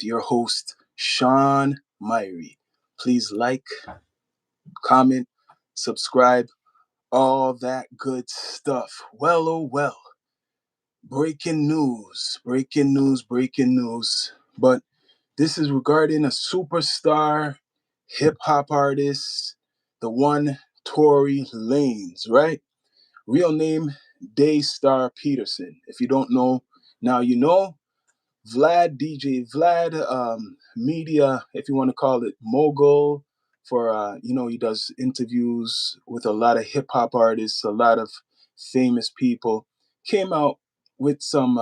your host, Sean Myrie. Please like, comment, subscribe, all that good stuff. Well, oh well. Breaking news, breaking news, breaking news. But this is regarding a superstar hip hop artist, the one Tory Lanez, right? Real name Daystar Peterson. If you don't know, now you know. VLAD, DJ VLAD, media, if you want to call it mogul, for he does interviews with a lot of hip hop artists, a lot of famous people. Came out with some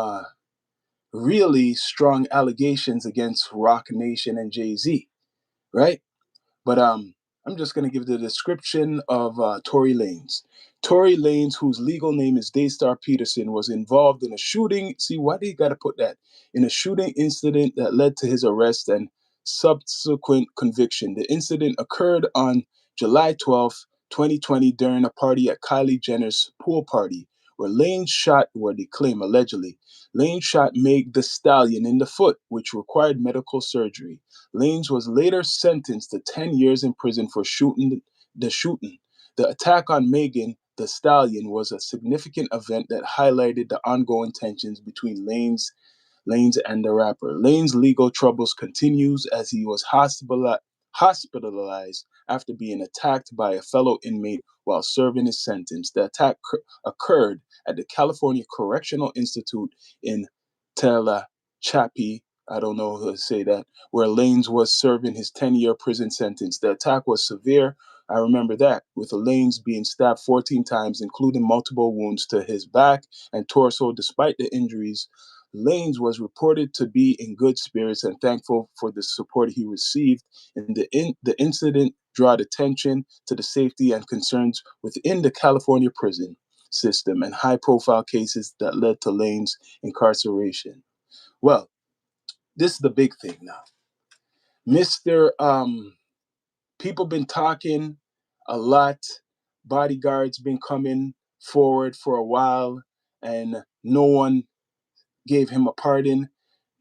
really strong allegations against Rock Nation and Jay-Z, right? But I'm just going to give the description of Tory Lanez. Tory Lanez, whose legal name is Daystar Peterson, was involved in a shooting. See, why do you got to put that? In a shooting incident that led to his arrest and subsequent conviction. The incident occurred on July 12th, 2020, during a party at Kylie Jenner's pool party, where Lane shot, where they claim allegedly, Lane shot Meg the Stallion in the foot, which required medical surgery. Lanez was later sentenced to 10 years in prison for shooting. The attack on Megan the Stallion was a significant event that highlighted the ongoing tensions between Lanez and the rapper. Lane's legal troubles continues as he was hospitalized after being attacked by a fellow inmate while serving his sentence. The attack occurred at the California Correctional Institute in Tehachapi, I don't know how to say that, where Lanez was serving his 10-year prison sentence. The attack was severe. I remember that, with Lanez being stabbed 14 times, including multiple wounds to his back and torso. Despite the injuries, Lanez was reported to be in good spirits and thankful for the support he received. The incident drew attention to the safety and concerns within the California prison system and high-profile cases that led to Lanez incarceration. Well, this is the big thing now. Mr. People been talking a lot. Bodyguards been coming forward for a while, and no one gave him a pardon.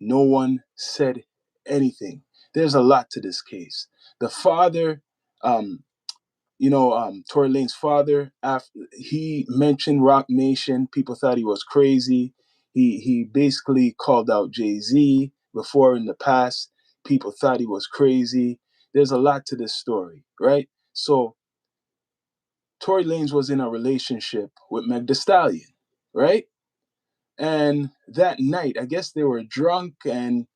No one said anything. There's a lot to this case. The father, Tory Lanez's father, after he mentioned Rock Nation, people thought he was crazy. He basically called out Jay-Z before in the past. People thought he was crazy. There's a lot to this story, right? So Tory Lanez was in a relationship with Meg Thee Stallion, right? And that night, I guess they were drunk and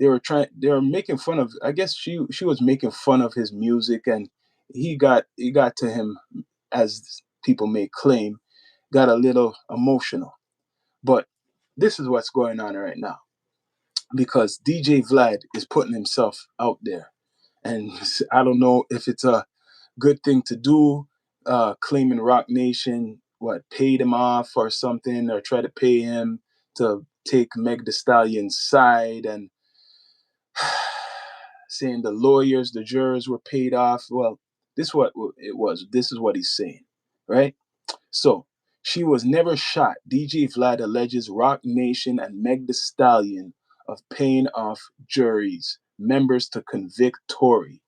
they were making fun of, I guess she was making fun of his music, and he got to him, as people may claim, got a little emotional. But this is what's going on right now, because DJ Vlad is putting himself out there, and I don't know if it's a good thing to do, claiming Rock Nation paid him off or something, or try to pay him to take Meg Thee Stallion's side, and saying the jurors were paid off. Well, this is what it was. This is what he's saying, right? So, she was never shot. DJ Vlad alleges Rock Nation and Meg Thee Stallion of paying off juries members to convict Tory.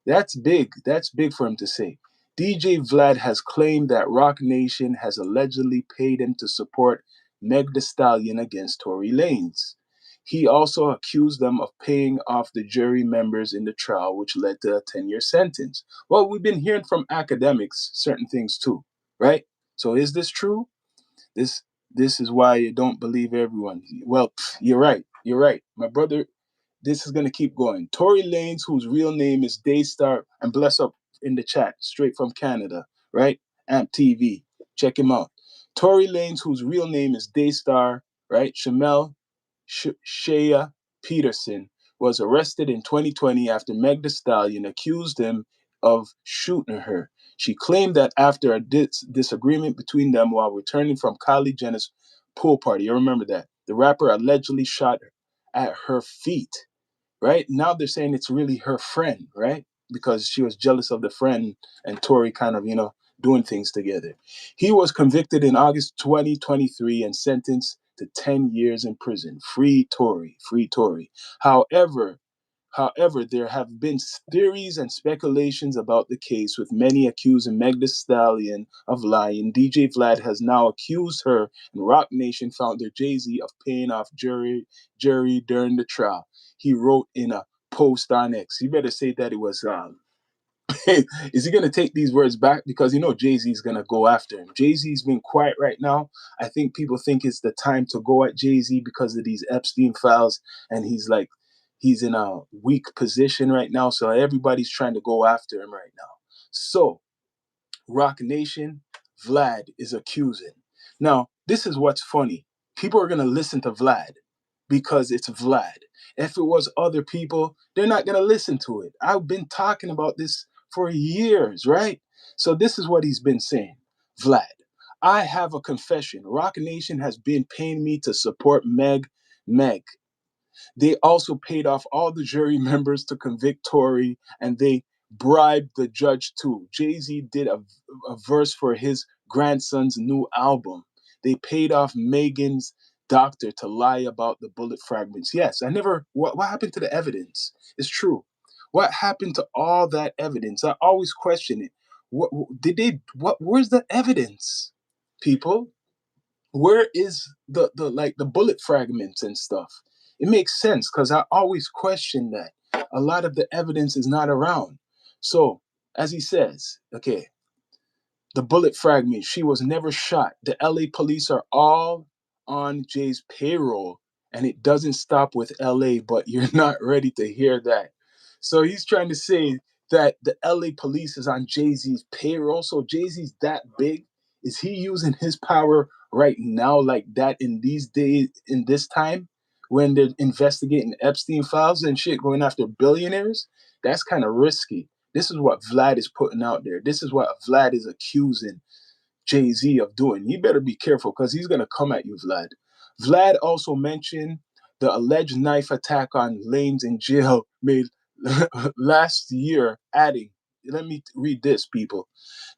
That's big. That's big for him to say. DJ Vlad has claimed that Rock Nation has allegedly paid him to support Meg Thee Stallion against Tory Lanez. He also accused them of paying off the jury members in the trial, which led to a 10-year sentence. Well, we've been hearing from academics certain things too, right? So is this true? This this is why you don't believe everyone. Well, you're right. You're right. My brother, this is going to keep going. Tory Lanez, whose real name is Daystar, and bless up in the chat, straight from Canada, right? AMP TV. Check him out. Tory Lanez, whose real name is Daystar, right? Shea Peterson, was arrested in 2020 after Meg Thee Stallion accused him of shooting her. She claimed that after a disagreement between them while returning from Kylie Jenner's pool party, you remember that, the rapper allegedly shot at her feet, right? Now they're saying it's really her friend, right? Because she was jealous of the friend, and Tory kind of, doing things together. He was convicted in August 2023 and sentenced to 10 years in prison. Free Tory, free Tory. However, there have been theories and speculations about the case, with many accusing Meg Thee Stallion of lying. DJ Vlad has now accused her and Roc Nation founder Jay-Z of paying off jury during the trial. He wrote in a post on X. You better say that it was is he going to take these words back? Because you know Jay-Z is going to go after him. Jay-Z's been quiet right now. I think people think it's the time to go at Jay-Z because of these Epstein files, and he's in a weak position right now, so everybody's trying to go after him right now. So Roc Nation, Vlad is accusing. Now, this is what's funny. People are going to listen to Vlad because it's Vlad. If it was other people, they're not going to listen to it. I've been talking about this for years, right? So this is what he's been saying. Vlad, I have a confession. Roc Nation has been paying me to support Meg. They also paid off all the jury members to convict Tory, and they bribed the judge too. Jay-Z did a verse for his grandson's new album. They paid off Megan's doctor to lie about the bullet fragments. Yes, I never. What happened to the evidence? It's true. What happened to all that evidence? I always question it. What did they? What? Where's the evidence, people? Where is the bullet fragments and stuff? It makes sense because I always question that. A lot of the evidence is not around. So, as he says, okay, the bullet fragment, she was never shot. The LA police are all on Jay's payroll, and it doesn't stop with LA, but you're not ready to hear that. So he's trying to say that the LA police is on Jay-Z's payroll. So Jay-Z's that big. Is he using his power right now like that in these days, in this time, when they're investigating Epstein files and shit, going after billionaires? That's kind of risky. This is what Vlad is putting out there. This is what Vlad is accusing Jay-Z of doing. You better be careful because he's going to come at you, Vlad. Vlad also mentioned the alleged knife attack on Lanez in jail made last year, adding, let me read this, people.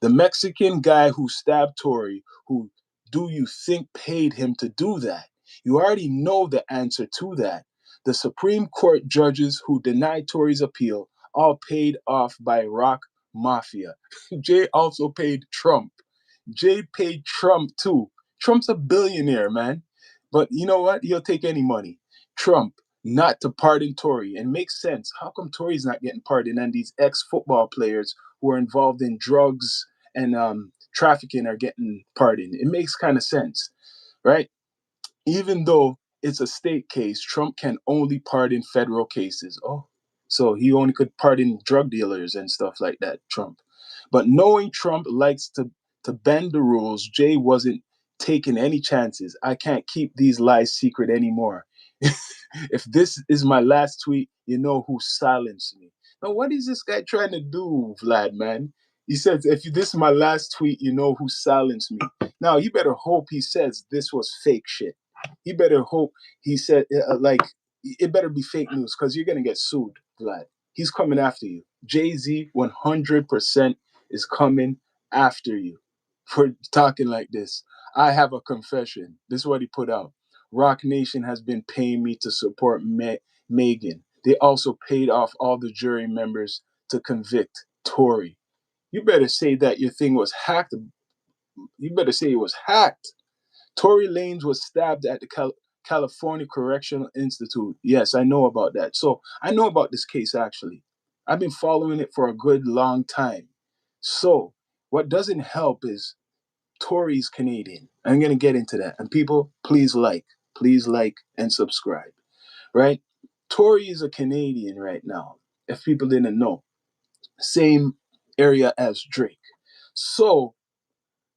The Mexican guy who stabbed Tory, who do you think paid him to do that? You already know the answer to that. The Supreme Court judges who denied Tory's appeal, all paid off by Roc Mafia. Jay also paid Trump. Jay paid Trump too. Trump's a billionaire, man. But you know what? He'll take any money. Trump not to pardon Tory. And makes sense. How come Tory's not getting pardoned and these ex-football players who are involved in drugs and trafficking are getting pardoned? It makes kind of sense, right? Even though it's a state case, Trump can only pardon federal cases. Oh, so he only could pardon drug dealers and stuff like that, Trump. But knowing Trump likes to bend the rules, Jay wasn't taking any chances. I can't keep these lies secret anymore. If this is my last tweet, you know who silenced me. Now, what is this guy trying to do, Vlad, man? He says, if this is my last tweet, you know who silenced me. Now, you better hope he says this was fake shit. You better hope he said, it better be fake news because you're going to get sued, Vlad. He's coming after you. Jay-Z 100% is coming after you for talking like this. I have a confession. This is what he put out. Roc Nation has been paying me to support Megan. They also paid off all the jury members to convict Tory. You better say that your thing was hacked. You better say it was hacked. ToryLanez was stabbed at the California Correctional Institute. Yes, I know about that. So I know about this case actually. I've been following it for a good long time. So what doesn't help is Tory's Canadian. I'm going to get into that. And people, please like and subscribe, right? Tory is a Canadian right now, if people didn't know. Same area as Drake. So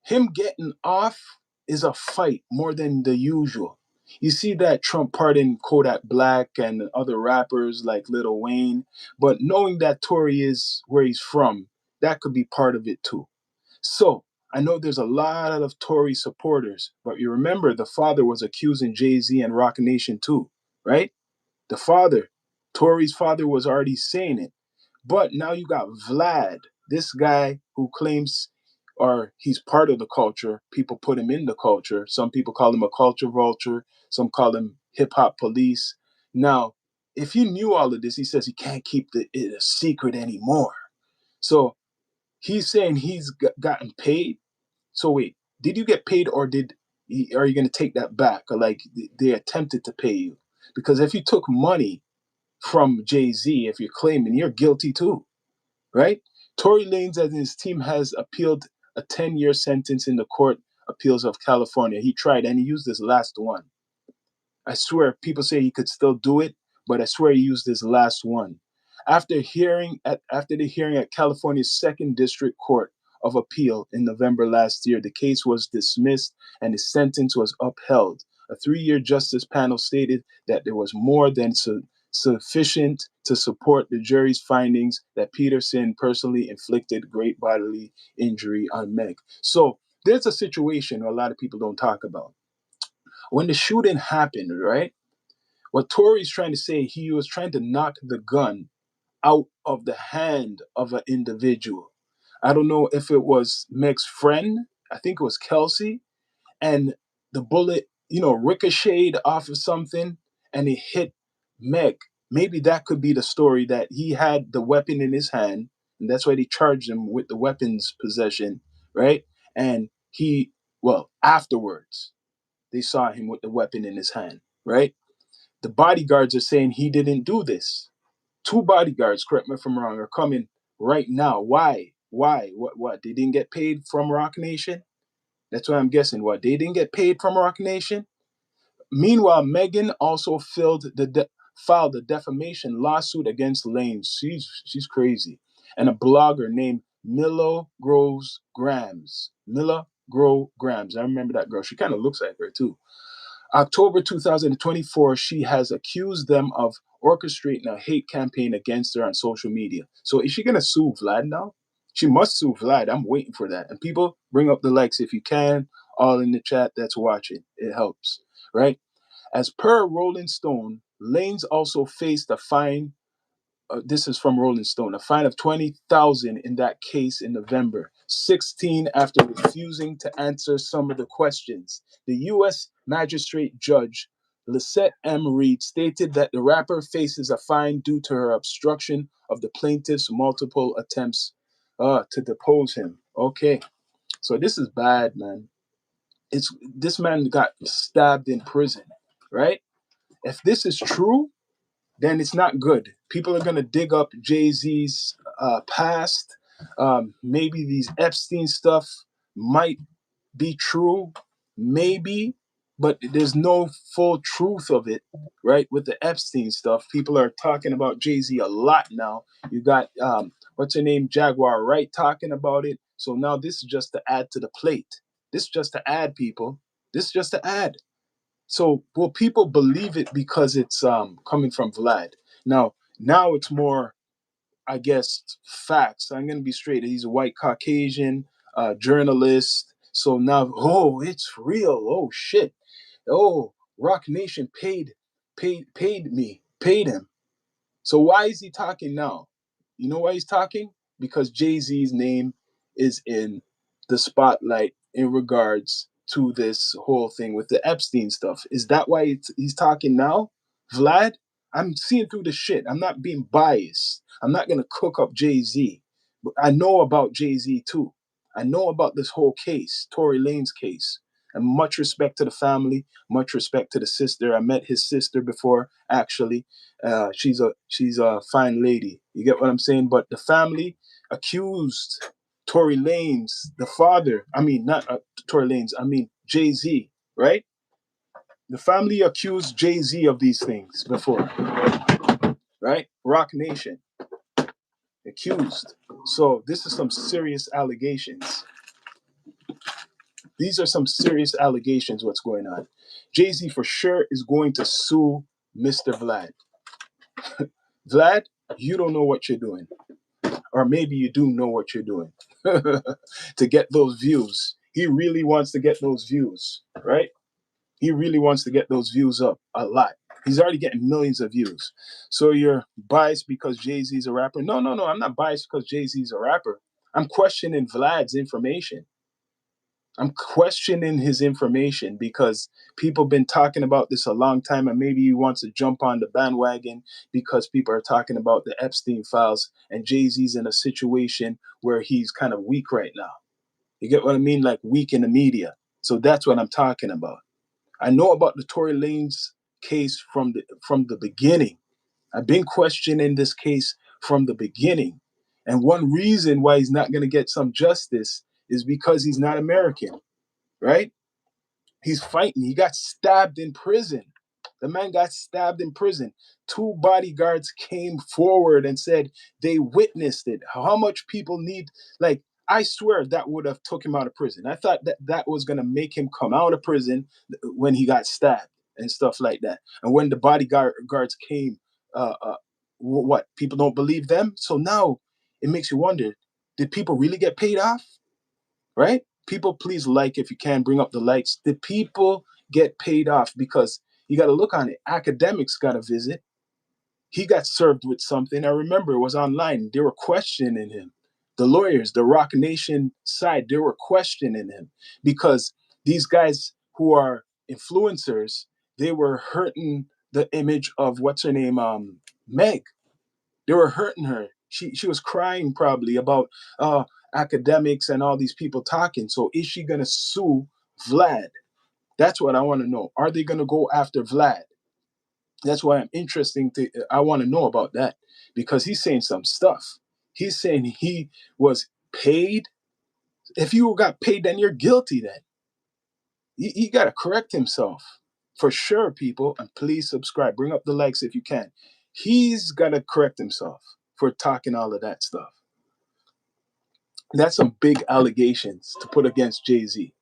him getting off is a fight more than the usual. You see that Trump pardoned Kodak Black and other rappers like Lil Wayne, but knowing that Tory is where he's from, that could be part of it too. So I know there's a lot of Tory supporters, but you remember the father was accusing Jay-Z and Roc Nation too, right? The father, Tory's father was already saying it. But now you got Vlad, this guy who claims or he's part of the culture. People put him in the culture. Some people call him a culture vulture. Some call him hip hop police. Now, if you knew all of this, he says he can't keep it a secret anymore. So he's saying he's gotten paid. So wait, did you get paid, or are you going to take that back? Or like they attempted to pay you? Because if you took money from Jay-Z, if you're claiming, you're guilty too, right? Tory Lanez and his team has appealed a 10-year sentence in the Court Appeals of California. He tried, and he used this last one. I swear, people say he could still do it, but I swear he used his last one. After the hearing at California's Second District Court of Appeal in November last year, the case was dismissed and his sentence was upheld. A 3-year justice panel stated that there was more than sufficient to support the jury's findings that Peterson personally inflicted great bodily injury on Meg. So there's a situation a lot of people don't talk about. When the shooting happened, right? What Tory's trying to say, he was trying to knock the gun out of the hand of an individual. I don't know if it was Meg's friend. I think it was Kelsey, and the bullet, ricocheted off of something and it hit Meg. Maybe that could be the story, that he had the weapon in his hand, and that's why they charged him with the weapons possession, right? And afterwards, they saw him with the weapon in his hand, right? The bodyguards are saying he didn't do this. 2 bodyguards, correct me if I'm wrong, are coming right now. Why? Why? What? They didn't get paid from Roc Nation? That's what I'm guessing. What? They didn't get paid from Roc Nation? Meanwhile, Megan also filed a defamation lawsuit against Lanez. She's crazy. And a blogger named Milla Groves Grams. Milla Grove Grams. I remember that girl. She kind of looks like her too. October 2024, she has accused them of orchestrating a hate campaign against her on social media. So is she going to sue VLAD now? She must sue VLAD. I'm waiting for that. And people, bring up the likes if you can, all in the chat that's watching. It helps, right? As per Rolling Stone, Lanez also faced a fine. This is from Rolling Stone, a fine of $20,000 in that case in November 16 after refusing to answer some of the questions. The U.S. Magistrate Judge Lisette M. Reed stated that the rapper faces a fine due to her obstruction of the plaintiff's multiple attempts to depose him. Okay, so this is bad, man. This man got stabbed in prison, right? If this is true, then it's not good. People are going to dig up Jay-Z's past. Maybe these Epstein stuff might be true, maybe, but there's no full truth of it, right? With the Epstein stuff, people are talking about Jay-Z a lot now. You got, what's her name, Jaguar Wright talking about it. So now this is just to add to the plate. This is just to add, people. This is just to add. So will people believe it because it's coming from Vlad? Now it's more, I guess, facts. I'm gonna be straight. He's a white Caucasian journalist. So now, oh, it's real. Oh shit. Oh, Roc Nation paid him. So why is he talking now? You know why he's talking? Because Jay-Z's name is in the spotlight in regards to this whole thing with the Epstein stuff. Is that why he's talking now? Vlad, I'm seeing through the shit. I'm not being biased. I'm not going to cook up Jay-Z. But I know about Jay-Z too. I know about this whole case, Tory Lanez case. And much respect to the family, much respect to the sister. I met his sister before, actually. She's a fine lady. You get what I'm saying? But the family accused Tory Lanez, the father. I mean, not Tory Lanez. I mean Jay-Z, right? The family accused Jay-Z of these things before, right? Roc Nation accused. So this is some serious allegations. These are some serious allegations. What's going on? Jay-Z for sure is going to sue Mr. Vlad. Vlad, you don't know what you're doing. Or maybe you do know what you're doing to get those views. He really wants to get those views, right? He really wants to get those views up a lot. He's already getting millions of views. So you're biased because Jay-Z's a rapper? No. I'm not biased because Jay-Z's a rapper. I'm questioning Vlad's information. I'm questioning his information because people been talking about this a long time, and maybe he wants to jump on the bandwagon because people are talking about the Epstein files, and Jay-Z's in a situation where he's kind of weak right now. You get what I mean? Like weak in the media. So that's what I'm talking about. I know about the Tory Lanez case from the beginning. I've been questioning this case from the beginning. And one reason why he's not going to get some justice is because he's not American, right? He's fighting. He got stabbed in prison. The man got stabbed in prison. Two bodyguards came forward and said they witnessed it. How much people need, like, I swear that would have took him out of prison. I thought that that was going to make him come out of prison when he got stabbed and stuff like that. And when the bodyguards came, what, people don't believe them? So now it makes you wonder, did people really get paid off? Right? People, please like if you can, bring up the likes. The people get paid off because you got to look on it. Academics got a visit. He got served with something. I remember it was online. They were questioning him. The lawyers, the Rock Nation side, they were questioning him because these guys who are influencers, they were hurting the image of what's her name, Meg. They were hurting her. She was crying probably about academics and all these people talking. So is she gonna sue Vlad? That's what I want to know. Are they gonna go after Vlad? That's why I'm interesting to. I want to know about that because he's saying some stuff. He's saying he was paid. If you got paid, then you're guilty. Then he got to correct himself for sure, people. And please subscribe. Bring up the likes if you can. He's got to correct himself for talking all of that stuff. That's some big allegations to put against Jay-Z.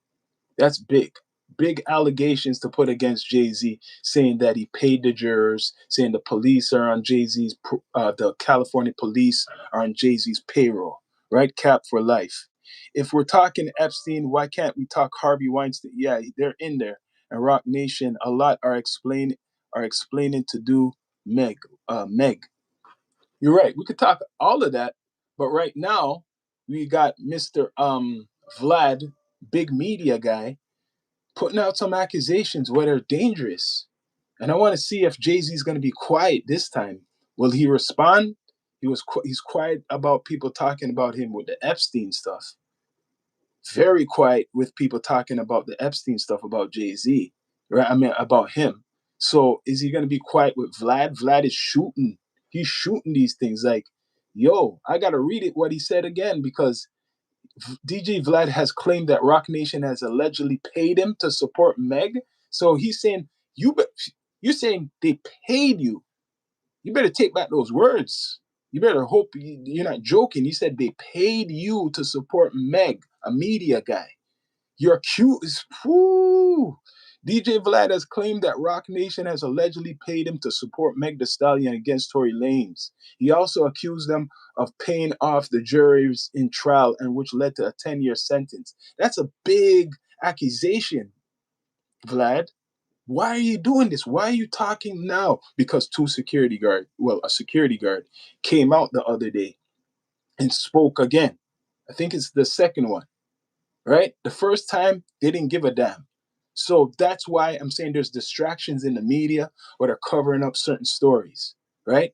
That's big. Big allegations to put against Jay-Z, saying that he paid the jurors, saying the police are on Jay-Z's, the California police are on Jay-Z's payroll, right? Cap for life. If we're talking Epstein, why can't we talk Harvey Weinstein? Yeah, they're in there. And Rock Nation, a lot are explaining to do Meg. You're right. We could talk all of that, but right now we got Mr. Vlad, big media guy, putting out some accusations where they're dangerous. And I want to see if Jay-Z's going to be quiet this time. Will he respond? He's quiet about people talking about him with the Epstein stuff. Very quiet with people talking about the Epstein stuff about Jay-Z, right? I mean, about him. So is he going to be quiet with Vlad? Vlad is shooting. He's shooting these things like, yo, I got to read it what he said again because DJ Vlad has claimed that Rock Nation has allegedly paid him to support Meg. So he's saying, you're saying they paid you. You better take back those words. You better hope you're not joking. He said they paid you to support Meg, a media guy. You're accused. Whoo. DJ Vlad has claimed that Rock Nation has allegedly paid him to support Meg Thee Stallion against Tory Lanez. He also accused them of paying off the jurors in trial, and which led to a 10-year sentence. That's a big accusation, Vlad. Why are you doing this? Why are you talking now? Because a security guard came out the other day and spoke again. I think it's the second one, right? The first time, they didn't give a damn. So that's why I'm saying there's distractions in the media where they're covering up certain stories, right?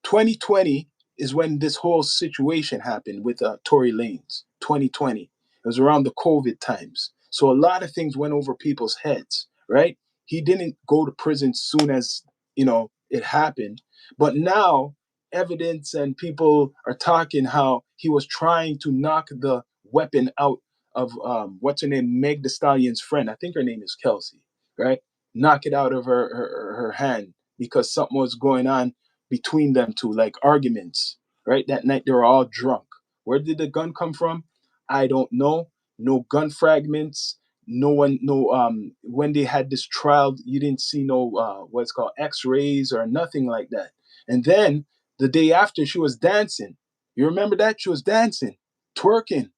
2020 is when this whole situation happened with Tory Lanez. 2020. It was around the COVID times. So a lot of things went over people's heads, right? He didn't go to prison soon as, it happened. But now evidence and people are talking how he was trying to knock the weapon out of what's her name, Meg Thee Stallion's friend. I think her name is Kelsey, right? Knock it out of her hand because something was going on between them two, like arguments, right? That night they were all drunk. Where did the gun come from? I don't know. No gun fragments. No one, no, when they had this trial, you didn't see no, what's called x-rays or nothing like that. And then the day after, she was dancing. You remember that? She was dancing, twerking,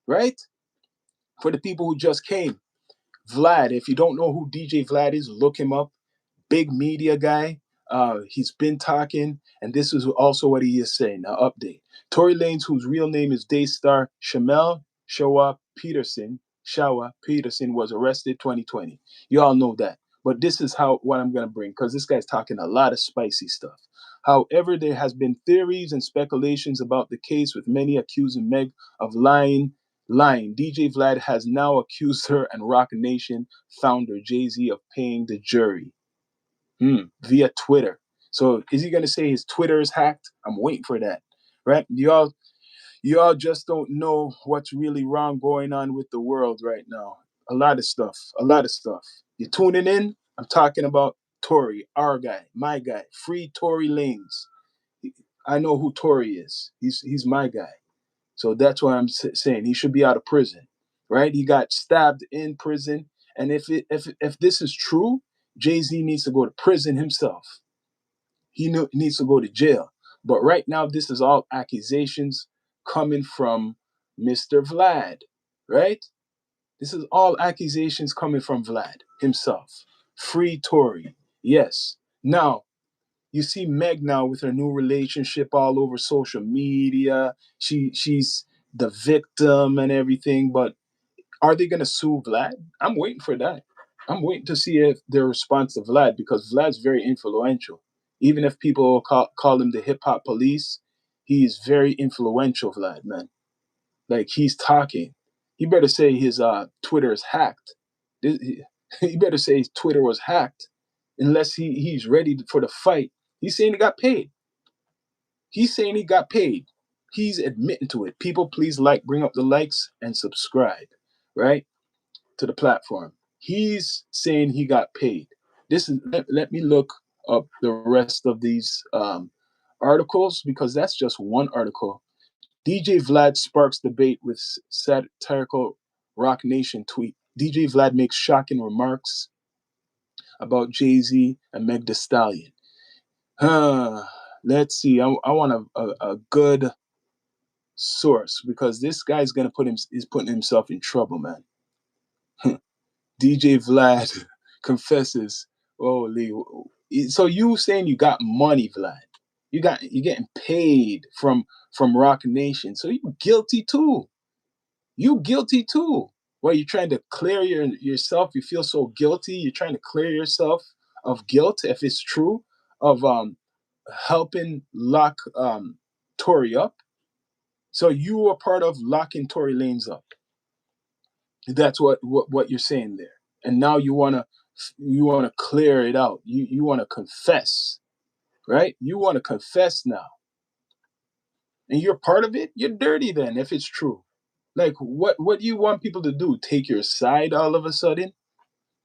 right? For the people who just came. Vlad, if you don't know who DJ Vlad is, look him up. Big media guy. He's been talking, and this is also what he is saying. Now, update. Tory Lanez, whose real name is Daystar Shamel Shawa Peterson, was arrested 2020. You all know that. But this is what I'm going to bring, because this guy's talking a lot of spicy stuff. However, there has been theories and speculations about the case, with many accusing Meg of lying. DJ Vlad has now accused her and Roc Nation founder Jay-Z of paying the jury via Twitter. So is he going to say his Twitter is hacked? I'm waiting for that, right? You all just don't know what's really wrong going on with the world right now. A lot of stuff. You tuning in? I'm talking about Tory, our guy, my guy. Free Tory Lanez. I know who Tory is. He's my guy. So that's why I'm saying he should be out of prison, right? He got stabbed in prison, and if this is true, Jay-Z needs to go to prison himself. He needs to go to jail. But right now, this is all accusations coming from Mr. Vlad, right? This is all accusations coming from Vlad himself. Free Tory. Yes. Now, you see Meg now with her new relationship all over social media. She's the victim and everything, but are they gonna sue Vlad? I'm waiting for that. I'm waiting to see if their response to Vlad, because Vlad's very influential. Even if people call him the hip hop police, he is very influential, Vlad, man. Like, he's talking. He better say his Twitter is hacked. He better say his Twitter was hacked, unless he's ready for the fight. He's saying he got paid. He's saying he got paid. He's admitting to it. People, please bring up the likes and subscribe, right, to the platform. He's saying he got paid. Let me look up the rest of these articles, because that's just one article. DJ Vlad sparks debate with satirical Roc Nation tweet. DJ Vlad makes shocking remarks about Jay-Z and Meg Thee Stallion. Let's see. I want a good source, because this guy's gonna is putting himself in trouble, man. DJ Vlad confesses. Holy. So you saying you got money, Vlad? You're getting paid from Roc Nation. So you guilty too. You guilty too. Well, you're trying to clear yourself. You feel so guilty. You're trying to clear yourself of guilt, if it's true, of helping lock Tory up. So you were part of locking Tory Lanez up. That's what you're saying there. And now you wanna clear it out. You wanna confess, right? You wanna confess now. And you're part of it, you're dirty then, if it's true. Like, what do you want people to do? Take your side all of a sudden?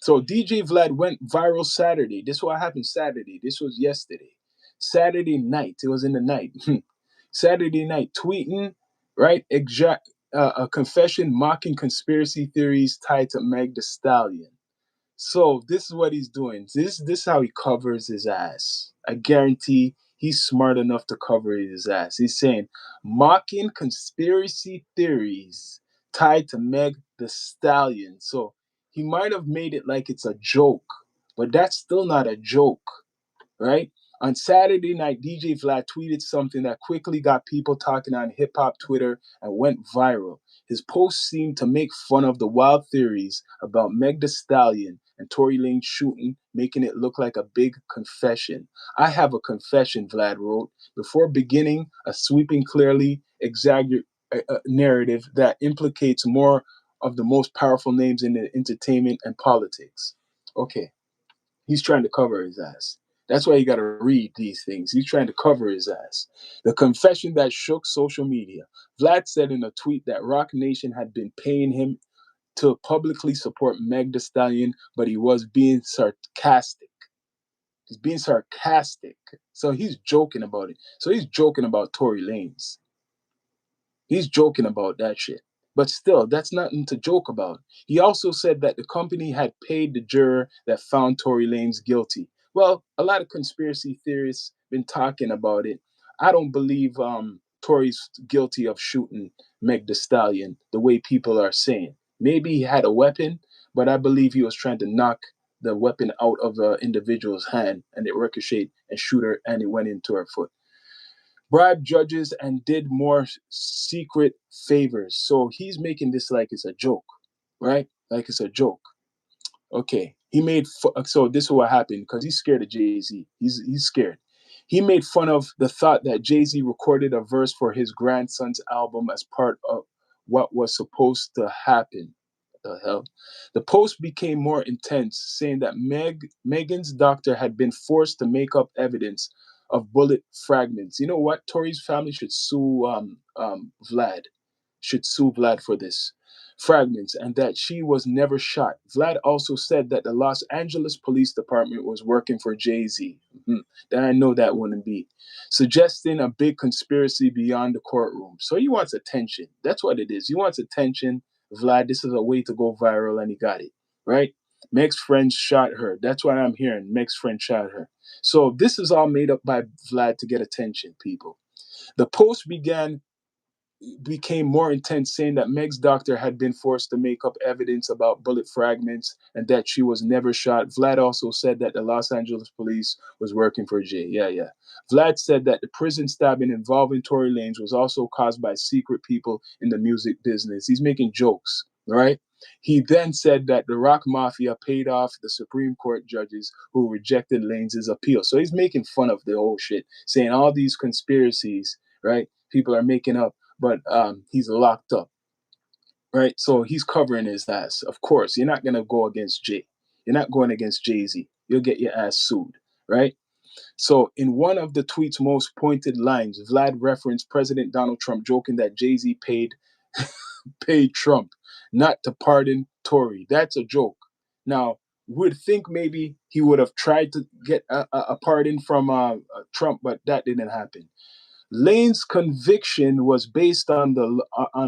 So DJ Vlad went viral Saturday. This is what happened Saturday. This was yesterday. Saturday night. It was in the night. Saturday night, tweeting, right? A confession mocking conspiracy theories tied to Meg Thee Stallion. So this is what he's doing. This is how he covers his ass. I guarantee he's smart enough to cover his ass. He's saying mocking conspiracy theories tied to Meg Thee Stallion. So he might have made it like it's a joke, but that's still not a joke, right? On Saturday night, DJ Vlad tweeted something that quickly got people talking on hip hop Twitter and went viral. His post seemed to make fun of the wild theories about Meg Thee Stallion and Tory Lanez shooting, making it look like a big confession. I have a confession, Vlad wrote, before beginning a sweeping, clearly exaggerated narrative that implicates more of the most powerful names in the entertainment and politics. Okay, he's trying to cover his ass. That's why you got to read these things. He's trying to cover his ass. The confession that shook social media. Vlad said in a tweet that Roc Nation had been paying him to publicly support Meg Thee Stallion, but he was being sarcastic. He's being sarcastic. So he's joking about it. So he's joking about Tory Lanez. He's joking about that shit. But still, that's nothing to joke about. He also said that the company had paid the juror that found Tory Lanez guilty. Well, a lot of conspiracy theorists been talking about it. I don't believe Tory's guilty of shooting Meg Thee Stallion the way people are saying. Maybe he had a weapon, but I believe he was trying to knock the weapon out of the individual's hand, and it ricocheted and shoot her, and it went into her foot. Bribed judges and did more secret favors. So he's making this like it's a joke, right? Like it's a joke. Okay, he made so this is what happened because he's scared of Jay-Z. He's scared. He made fun of the thought that Jay-Z recorded a verse for his grandson's album as part of what was supposed to happen. What the hell? The post became more intense, saying that Megan's doctor had been forced to make up evidence of bullet fragments. You know what? Tory's family should sue Vlad. Should sue Vlad for this fragments, and that she was never shot. Vlad also said that the Los Angeles Police Department was working for Jay-Z. Then I know that wouldn't be. Suggesting a big conspiracy beyond the courtroom. So he wants attention. That's what it is. He wants attention. Vlad, this is a way to go viral, and he got it, right? Meg's friend shot her. That's what I'm hearing. Meg's friend shot her. So this is all made up by Vlad to get attention, people. The post became more intense, saying that Meg's doctor had been forced to make up evidence about bullet fragments and that she was never shot. Vlad also said that the Los Angeles police was working for Jay. Yeah. Vlad said that the prison stabbing involving Tory Lanez was also caused by secret people in the music business. He's making jokes, right? He then said that the Rock Mafia paid off the Supreme Court judges who rejected Lanez's appeal. So he's making fun of the whole shit, saying all these conspiracies, right? People are making up, but he's locked up, right? So he's covering his ass. Of course, you're not gonna go against Jay. You're not going against Jay-Z. You'll get your ass sued, right? So in one of the tweet's most pointed lines, Vlad referenced President Donald Trump, joking that Jay-Z paid Trump not to pardon Tory. That's a joke. Now, would think maybe he would have tried to get a pardon from Trump, but that didn't happen. Lane's conviction was based on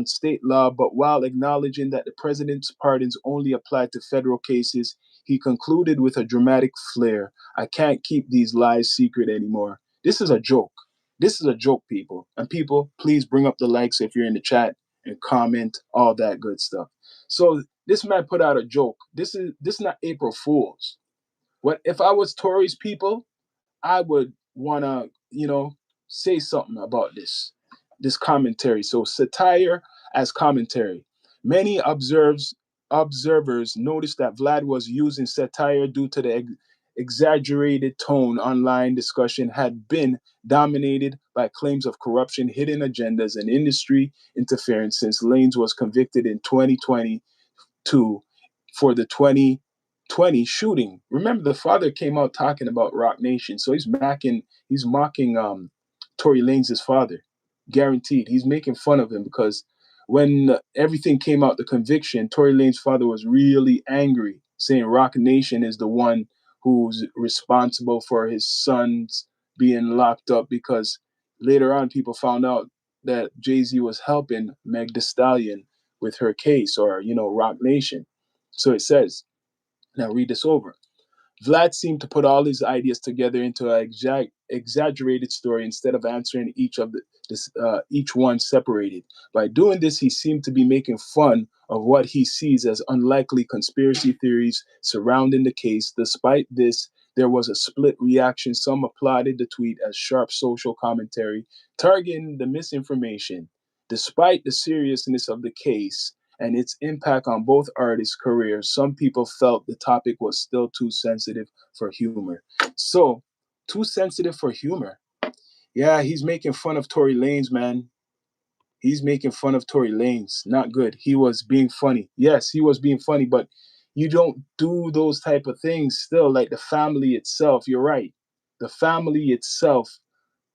state law, but while acknowledging that the president's pardons only apply to federal cases, he concluded with a dramatic flair. I can't keep these lies secret anymore. This is a joke. This is a joke, people. And people, please bring up the likes if you're in the chat and comment, all that good stuff. So this man put out a joke. This is not April Fools. What if I was Tory's people? I would wanna, say something about this commentary. So satire as commentary. Many observers noticed that Vlad was using satire due to the exaggerated tone. Online discussion had been dominated by claims of corruption, hidden agendas, and industry interference since Lanez was convicted in 2022 for the 2020 shooting. Remember, the father came out talking about Rock Nation, so he's mocking Tory Lanez's father. Guaranteed, he's making fun of him because when everything came out, the conviction, Tory Lanez's father was really angry, saying Rock Nation is the one who's responsible for his sons being locked up, because later on people found out that Jay-Z was helping Meg Thee Stallion with her case, or Rock Nation. So it says, now read this over. Vlad seemed to put all his ideas together into an exaggerated story instead of answering each one separated. By doing this, he seemed to be making fun of what he sees as unlikely conspiracy theories surrounding the case. Despite this, there was a split reaction. Some applauded the tweet as sharp social commentary, targeting the misinformation. Despite the seriousness of the case and its impact on both artists' careers, some people felt the topic was still too sensitive for humor. So, too sensitive for humor. Yeah, he's making fun of Tory Lanez, man. He's making fun of Tory Lanez. Not good. He was being funny. Yes, he was being funny, but you don't do those type of things still, like the family itself. You're right. The family itself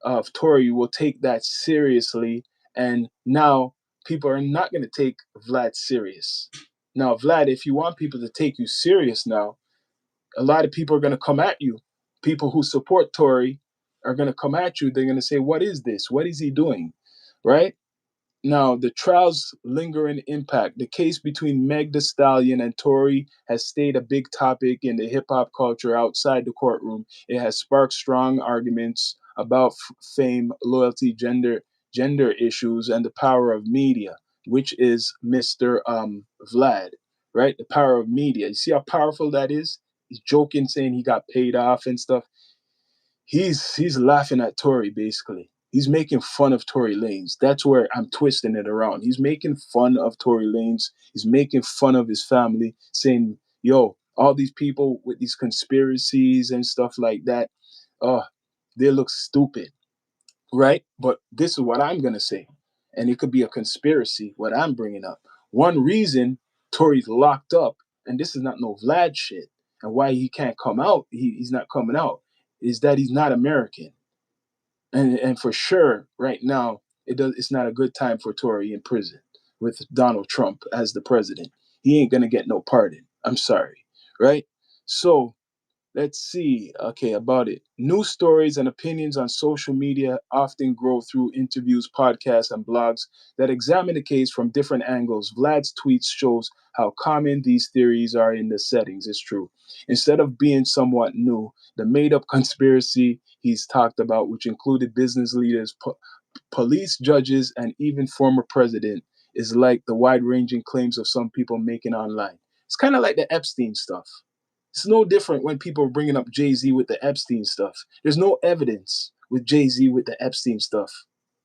of Tory will take that seriously, and now people are not going to take Vlad serious. Now, Vlad, if you want people to take you serious now, a lot of people are going to come at you. People who support Tory are going to come at you. They're going to say, what is this? What is he doing? Right? Now, the trial's lingering impact. The case between Meg Thee Stallion and Tory has stayed a big topic in the hip hop culture outside the courtroom. It has sparked strong arguments about fame, loyalty, gender issues, and the power of media, which is Mr. Vlad, right? The power of media. You see how powerful that is? he's joking, saying he got paid off and stuff. He's laughing at Tory basically. He's making fun of Tory Lanez. That's where I'm twisting it around. He's making fun of Tory Lanez. He's making fun of his family, saying, "Yo, all these people with these conspiracies and stuff like that, oh, they look stupid." Right? But this is what I'm going to say. And it could be a conspiracy, what I'm bringing up. One reason Tory's locked up, and this is not no Vlad shit, and why he can't come out, he's not coming out, is that he's not American. And for sure, right now, it's not a good time for Tory in prison with Donald Trump as the president. He ain't going to get no pardon. I'm sorry. Right? So let's see. Okay, about it. News stories and opinions on social media often grow through interviews, podcasts, and blogs that examine the case from different angles. Vlad's tweets shows how common these theories are in the settings. It's true. Instead of being somewhat new, the made-up conspiracy he's talked about, which included business leaders, police, judges, and even former president, is like the wide-ranging claims of some people making online. It's kind of like the Epstein stuff. It's no different when people are bringing up Jay-Z with the Epstein stuff. There's no evidence with Jay-Z with the Epstein stuff,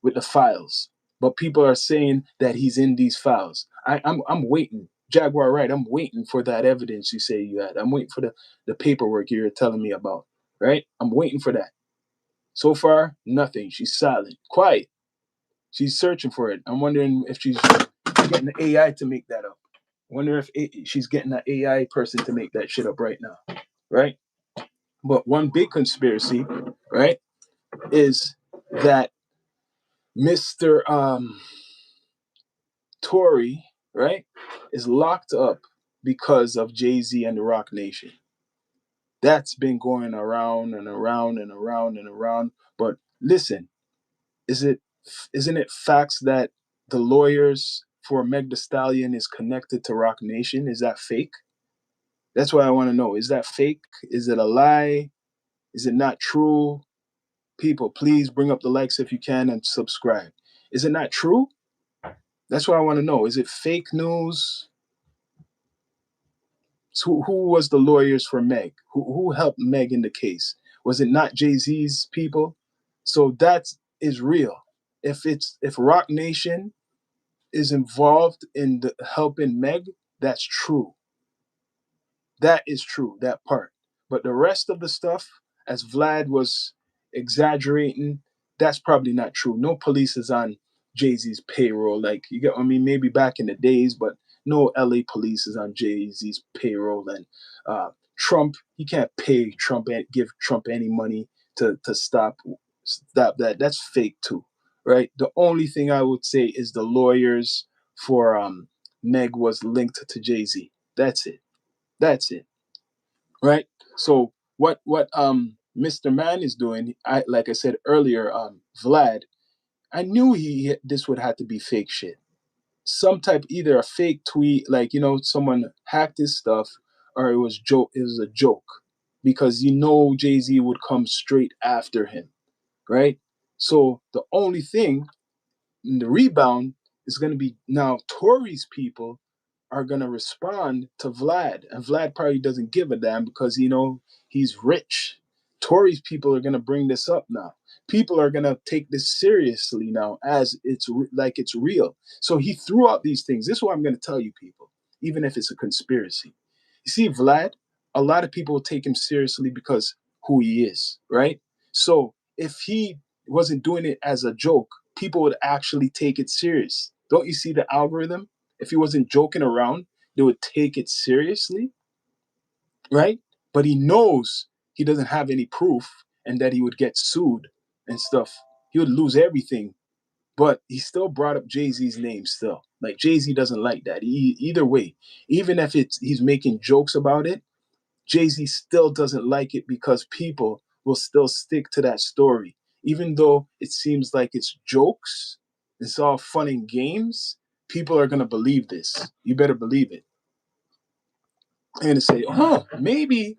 with the files. But people are saying that he's in these files. I'm waiting. Jaguar Right, I'm waiting for that evidence you say you had. I'm waiting for the paperwork you're telling me about. Right? I'm waiting for that. So far, nothing. She's silent. Quiet. She's searching for it. I'm wondering if she's getting the AI to make that up. Wonder if she's getting an AI person to make that shit up right now, right? But one big conspiracy, right, is that Mr. Tory, right, is locked up because of Jay-Z and the Roc Nation. That's been going around and around and around and around. But listen, isn't it facts that the lawyers for Meg Thee Stallion is connected to Roc Nation? Is that fake? That's what I want to know. Is that fake? Is it a lie? Is it not true? People, please bring up the likes if you can and subscribe. Is it not true? That's what I want to know. Is it fake news? So who was the lawyers for Meg? Who helped Meg in the case? Was it not Jay-Z's people? So that is real. If Roc Nation is involved in the helping Meg, that's true. That is true, that part. But the rest of the stuff, as Vlad was exaggerating, that's probably not true. No police is on Jay-Z's payroll. Like, you get, I mean, maybe back in the days, but no LA police is on Jay-Z's payroll. And Trump, he can't pay Trump and give Trump any money to stop that. That's fake too, right? The only thing I would say is the lawyers for Meg was linked to Jay-Z. That's it. That's it, right? So what Mr. Man is doing, I like I said earlier, Vlad, I knew this would have to be fake shit. Some type, either a fake tweet, like, someone hacked his stuff, or it was a joke, because Jay-Z would come straight after him, right? So the only thing in the rebound is going to be now Tory's people are going to respond to Vlad. And Vlad probably doesn't give a damn because, he's rich. Tory's people are going to bring this up now. People are going to take this seriously now as like it's real. So he threw out these things. This is what I'm going to tell you people, even if it's a conspiracy. You see, Vlad, a lot of people take him seriously because who he is, right? So if he wasn't doing it as a joke, people would actually take it serious. Don't you see the algorithm? If he wasn't joking around, they would take it seriously, right? But he knows he doesn't have any proof and that he would get sued and stuff. He would lose everything. But he still brought up Jay-Z's name still. Like, Jay-Z doesn't like that. Either way, even if he's making jokes about it, Jay-Z still doesn't like it because people will still stick to that story. Even though it seems like it's jokes, it's all fun and games, people are going to believe this. You better believe it. And to say, oh, maybe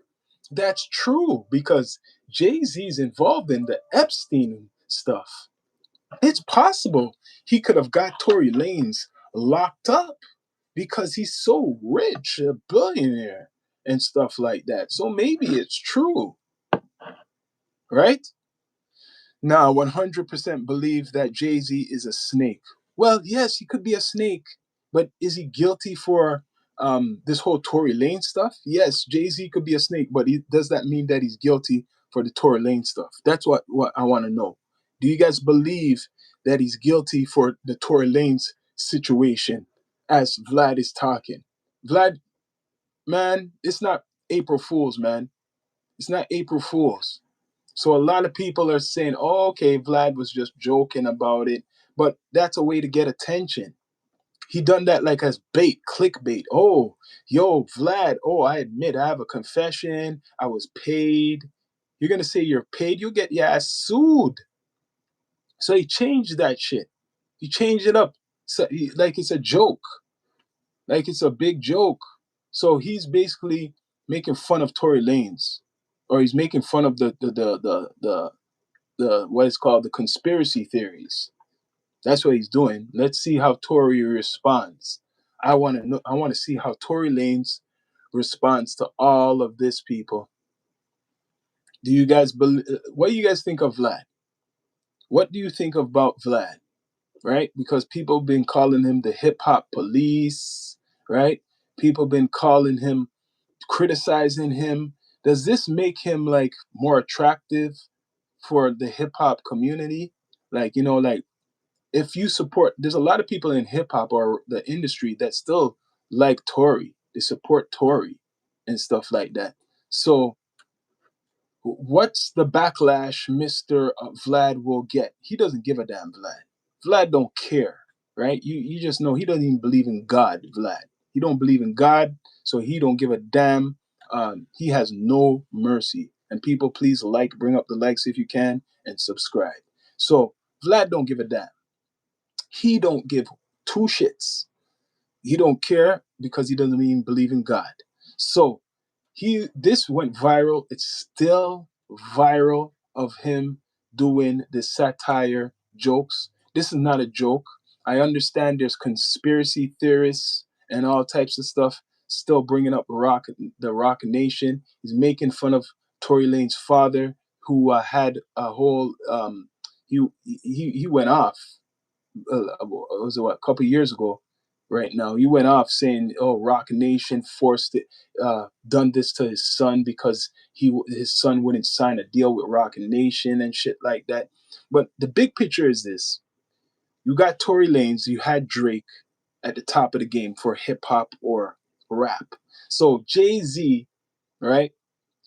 that's true because Jay-Z's involved in the Epstein stuff. It's possible he could have got ToryLanez locked up because he's so rich, a billionaire. and stuff like that. So maybe it's true, right? Now, 100% believe that Jay-Z is a snake. Well, yes, he could be a snake, but is he guilty for this whole Tory Lane stuff? Yes, Jay-Z could be a snake, but does that mean that he's guilty for the Tory Lane stuff? That's what I want to know. Do you guys believe that he's guilty for the Tory Lane's situation as Vlad is talking? Vlad, man, it's not April Fool's, man. It's not April Fool's. So a lot of people are saying, oh, okay, Vlad was just joking about it. But that's a way to get attention. He done that like as bait, clickbait. Oh, yo, Vlad, oh, I admit I have a confession. I was paid. You're going to say you're paid, you'll get your ass sued. So he changed that shit. He changed it up. So like it's a joke. Like it's a big joke. So he's basically making fun of Tory Lanez. Or he's making fun of the what is called the conspiracy theories. That's what he's doing. Let's see how Tory responds. I want to know. I want to see how Tory Lanez responds to all of this, people. Do you guys believe? What do you guys think of Vlad? What do you think about Vlad? Right? Because people have been calling him the hip hop police. Right? People have been calling him, criticizing him. Does this make him like more attractive for the hip hop community? Like, like if you support, there's a lot of people in hip hop or the industry that still like Tory. They support Tory and stuff like that. So, what's the backlash Mr. Vlad will get? He doesn't give a damn, Vlad. Vlad don't care, right? You just know he doesn't even believe in God, Vlad. He don't believe in God, so he don't give a damn. He has no mercy. And people, please bring up the likes if you can, and subscribe. So Vlad don't give a damn. He don't give two shits. He don't care because he doesn't even believe in God. So this went viral. It's still viral of him doing the satire jokes. This is not a joke. I understand there's conspiracy theorists and all types of stuff still bringing up the Roc Nation. He's making fun of Tory Lane's father, who had a whole he went off was it a couple years ago. Right now, he went off saying, "Oh, Roc Nation forced it, done this to his son because his son wouldn't sign a deal with Roc Nation and shit like that." But the big picture is this: you got Tory Lanez, you had Drake at the top of the game for hip hop or rap. So Jay-Z, right?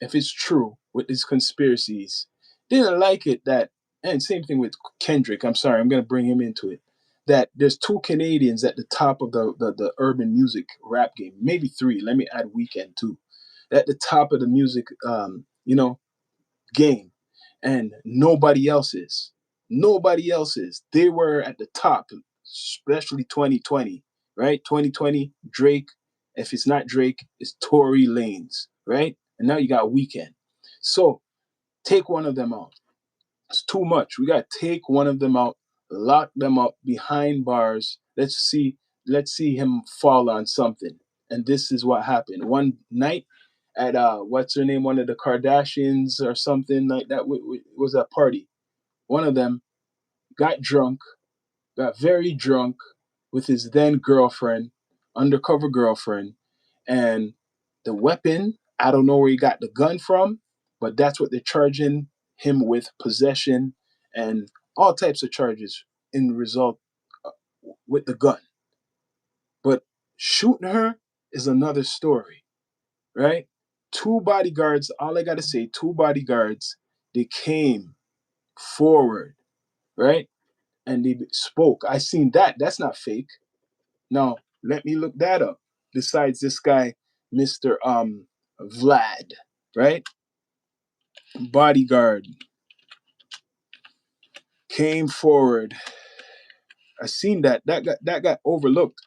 If it's true with these conspiracies, didn't like it that, and same thing with Kendrick. I'm sorry, I'm gonna bring him into it. That there's two Canadians at the top of the urban music rap game, maybe three. Let me add Weekend too. At the top of the music, game, and nobody else is. Nobody else is. They were at the top, especially 2020, right? 2020, Drake. If it's not Drake, it's Tory Lanez, right? And now you got Weekend. So take one of them out. It's too much. We got to take one of them out, lock them up behind bars. Let's see him fall on something. And this is what happened. One night at what's her name, one of the Kardashians or something like that, was a party. One of them got drunk, got very drunk with his then girlfriend, undercover girlfriend, and the weapon, I don't know where he got the gun from, but that's what they're charging him with: possession and all types of charges in result uh, with the gun. But shooting her is another story, right? Two bodyguards, all I got to say, two bodyguards, they came forward, right? And they spoke. I seen that. That's not fake. Now, let me look that up. Besides this guy, Mr. Vlad, right? Bodyguard came forward. I seen that. That got overlooked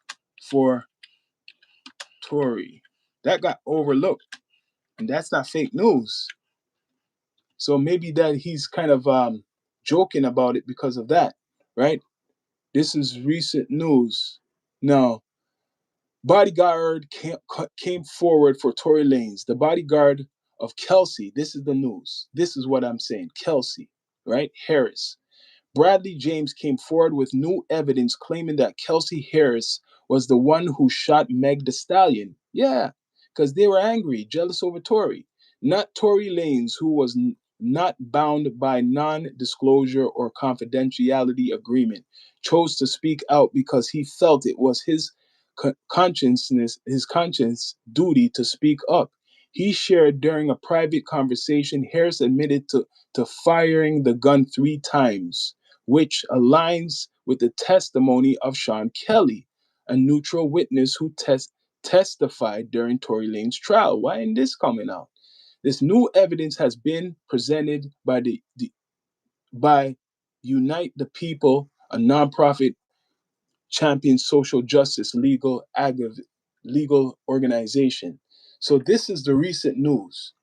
for Tory. That got overlooked. And that's not fake news. So maybe that he's kind of joking about it because of that, right? This is recent news. Now, Bodyguard came forward for Tory Lanez. The bodyguard of Kelsey. This is the news. This is what I'm saying. Kelsey, right? Harris. Bradley James came forward with new evidence claiming that Kelsey Harris was the one who shot Meg Thee Stallion. Yeah, because they were angry, jealous over Tory. Not Tory Lanez, who was not bound by non-disclosure or confidentiality agreement, chose to speak out because he felt it was his conscience duty to speak up. He shared during a private conversation, Harris admitted to firing the gun 3 times, which aligns with the testimony of Sean Kelly, a neutral witness who testified during Tory Lanez's trial. Why isn't this coming out? This new evidence has been presented by Unite the People, a nonprofit champion social justice legal organization. So this is the recent news.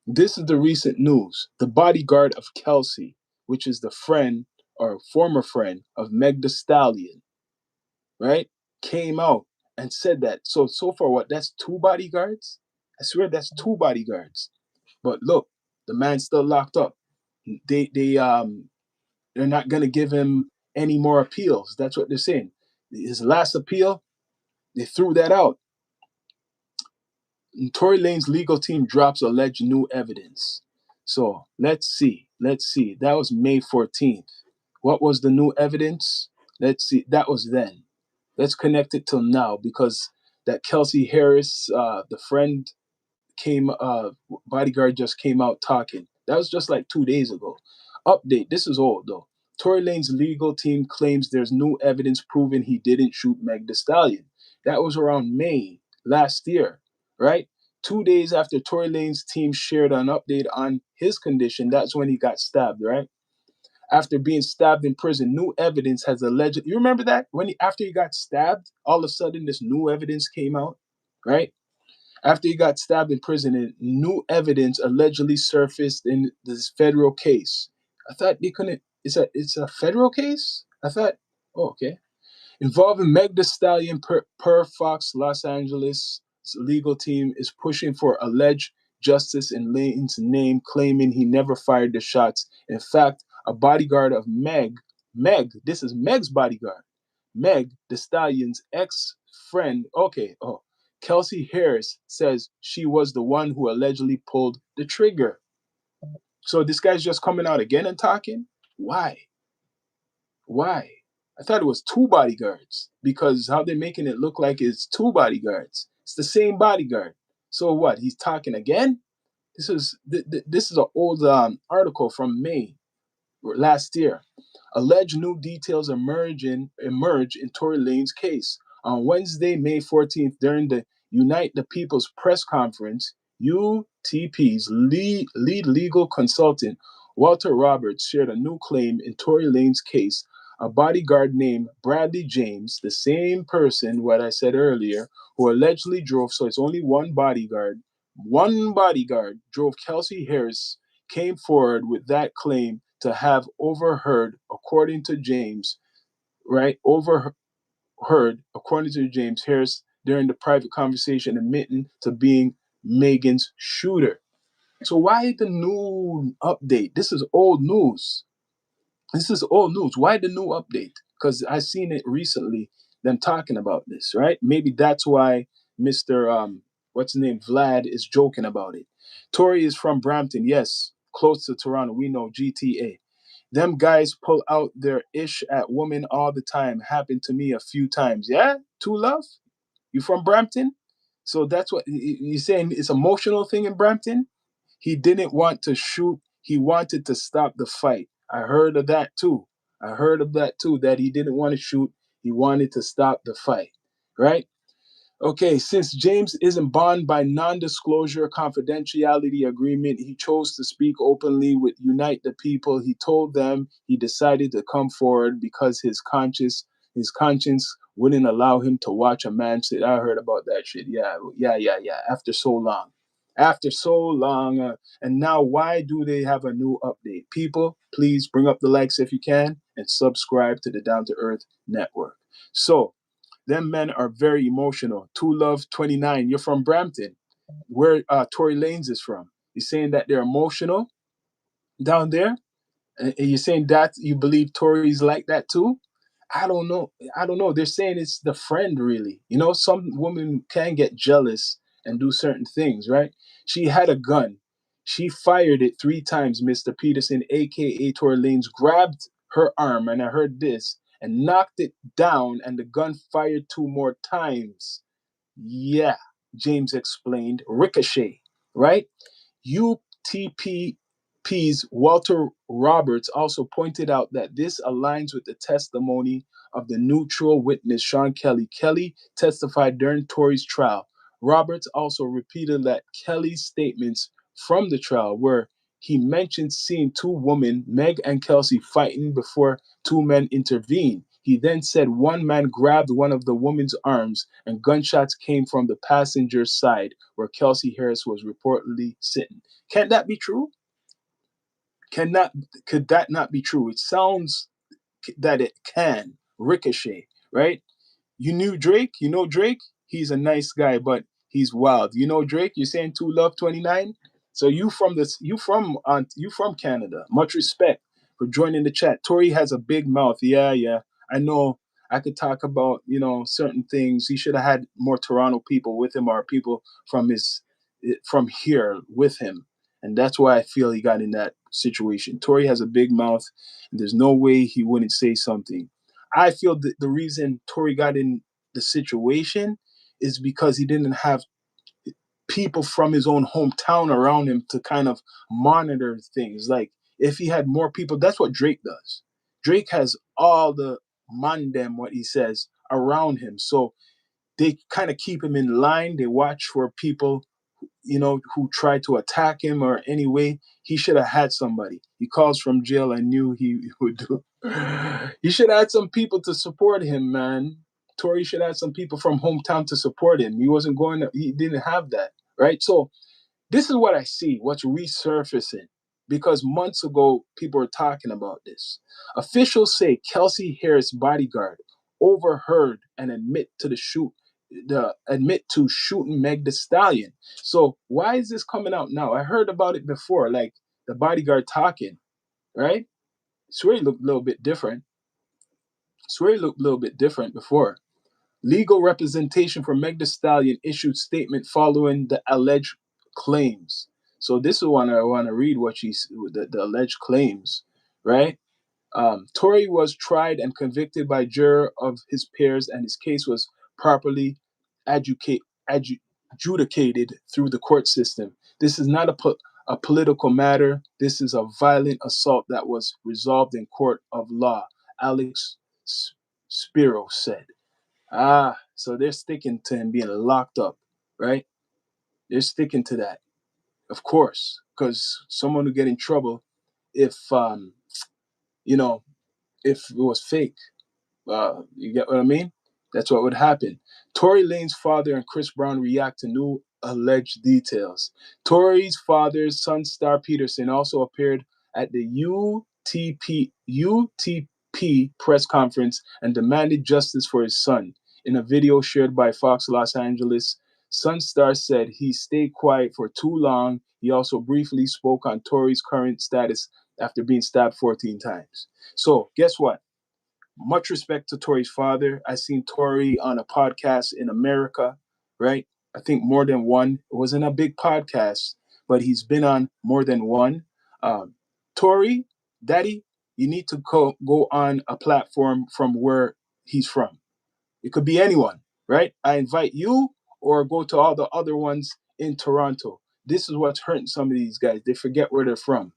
This is the recent news. The bodyguard of Kelsey, which is the friend or former friend of Meg Thee Stallion, right, came out and said that. So far, what? That's 2 bodyguards. I swear that's 2 bodyguards. But look, the man's still locked up. They're not gonna give him any more appeals. That's what they're saying. His last appeal, they threw that out. Tory Lanez's legal team drops alleged new evidence. So let's see. Let's see. That was May 14th. What was the new evidence? Let's see. That was then. Let's connect it till now because that Kelsey Harris, the friend, bodyguard just came out talking. That was just like 2 days ago. Update. This is old though. Tory Lanez's legal team claims there's new evidence proving he didn't shoot Meg Thee Stallion. That was around May last year, right? 2 days after Tory Lanez's team shared an update on his condition, that's when he got stabbed, right? After being stabbed in prison, new evidence has alleged. You remember that after he got stabbed, all of a sudden this new evidence came out, right? After he got stabbed in prison, and new evidence allegedly surfaced in this federal case. I thought they couldn't. It's a federal case. I thought. Oh, okay. Involving Meg Thee Stallion per Fox Los Angeles legal team is pushing for alleged justice in Lane's name, claiming he never fired the shots. In fact, a bodyguard of this is Meg's bodyguard, Meg Thee Stallion's ex-friend, Kelsey Harris says she was the one who allegedly pulled the trigger. So this guy's just coming out again and talking? Why? Why? I thought it was 2 bodyguards because how they're making it look like it's 2 bodyguards. It's the same bodyguard. So what? He's talking again? This is an old article from May last year. Alleged new details emerge in Tory Lanez's case. On Wednesday, May 14th, during the Unite the People's press conference, UTP's lead legal consultant, Walter Roberts, shared a new claim in Tory Lanez's case. A bodyguard named Bradley James, the same person, what I said earlier, who allegedly drove, so it's only one bodyguard drove Kelsey Harris, came forward with that claim to have overheard, according to James, right? According to James Harris, during the private conversation, admitting to being Megan's shooter. So why the new update? This is old news. Why the new update? Because I seen it recently, them talking about this, right? Maybe that's why Mr. What's his name? Vlad is joking about it. Tory is from Brampton, yes, close to Toronto. We know GTA. Them guys pull out their ish at women all the time. Happened to me a few times. Yeah? Two Love? You from Brampton? So that's what you're saying. It's emotional thing in Brampton? He didn't want to shoot. He wanted to stop the fight. I heard of that too. That he didn't want to shoot. He wanted to stop the fight. Right? Okay, since James isn't bound by non-disclosure confidentiality agreement, he chose to speak openly with Unite the People. He told them he decided to come forward because his conscience wouldn't allow him to watch a man sit. I heard about that shit. Yeah. After so long. And now why do they have a new update? People, please bring up the likes if you can and subscribe to the Down to Earth Network. So, Them men are very emotional. Two Love 29, you're from Brampton, where ToryLanez is from. You're saying that they're emotional down there? And you're saying that you believe Tory's like that too? I don't know. I don't know. They're saying it's the friend, really. You know, some women can get jealous and do certain things, right? She had a gun. She fired it 3 times. Mr. Peterson, aka Tory Lanez, grabbed her arm, and I heard this, and knocked it down, and the gun fired 2 more times. Yeah, James explained. Ricochet, right? UTP's Walter Roberts also pointed out that this aligns with the testimony of the neutral witness Sean Kelly. Kelly testified during Tory's trial. Roberts also repeated that Kelly's statements from the trial, where he mentioned seeing 2 women, Meg and Kelsey, fighting before 2 men intervened. He then said one man grabbed one of the woman's arms and gunshots came from the passenger's side where Kelsey Harris was reportedly sitting. Can that be true? Cannot Could that not be true? It sounds that it can. Ricochet, right? You knew Drake? You know Drake? He's a nice guy, but he's wild. You know Drake? You're saying 2Love 29? So you from Canada. Much respect for joining the chat. Tory has a big mouth. Yeah, yeah. I know I could talk about, certain things. He should have had more Toronto people with him or people from here with him. And that's why I feel he got in that situation. Tory has a big mouth, and there's no way he wouldn't say something. I feel that the reason Tory got in the situation is because he didn't have people from his own hometown around him to kind of monitor things. Like if he had more people, that's what Drake does. Drake has all the mandem, what he says, around him. So they kind of keep him in line. They watch for people, who tried to attack him or any way. He should have had somebody. He calls from jail. I knew he would do. He should have had some people to support him, man. Tory should have had some people from hometown to support him. He didn't have that, right? So this is what I see, what's resurfacing. Because months ago, people were talking about this. Officials say Kelsey Harris' bodyguard overheard and admit to shooting Meg the Stallion. So why is this coming out now? I heard about it before, like the bodyguard talking, right? Swear he looked a little bit different. Before. Legal representation for Meg Thee Stallion issued statement following the alleged claims. So this is one I want to read what the alleged claims, right? Tory was tried and convicted by juror of his peers, and his case was properly adjudicated through the court system. This is not a political matter. This is a violent assault that was resolved in court of law, Alex Spiro said. So they're sticking to him being locked up, right? They're sticking to that, of course, because someone would get in trouble if, you know, if it was fake. You get what I mean? That's what would happen. Tory Lanez's father and Chris Brown react to new alleged details. Tory's father's son, Star Peterson, also appeared at the UTP press conference and demanded justice for his son. In a video shared by Fox Los Angeles, Sunstar said he stayed quiet for too long. He also briefly spoke on Tory's current status after being stabbed 14 times. So, guess what? Much respect to Tory's father. I seen Tory on a podcast in America, right? I think more than one. It wasn't a big podcast, but he's been on more than one. Tory, Daddy, you need to go on a platform from where he's from. It could be anyone, right? I invite you or go to all the other ones in Toronto. This is what's hurting some of these guys. They forget where they're from.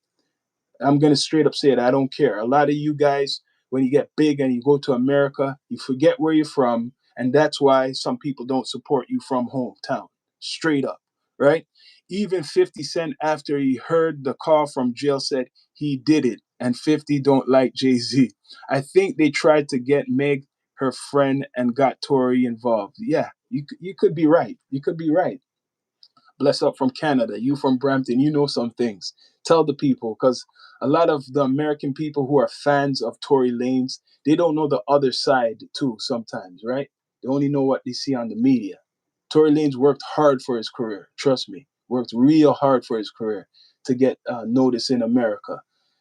I'm going to straight up say it. I don't care. A lot of you guys, when you get big and you go to America, you forget where you're from. And that's why some people don't support you from hometown. Straight up, right? Even 50 Cent, after he heard the call from jail, said he did it. And 50 don't like Jay-Z. I think they tried to get Meg, her friend, and got Tory involved. Yeah, you could be right. You could be right. Bless up from Canada. You from Brampton. You know some things. Tell the people, because a lot of the American people who are fans of Tory Lanez, they don't know the other side too sometimes, right? They only know what they see on the media. Tory Lanez worked hard for his career. Trust me, worked real hard for his career to get notice in America.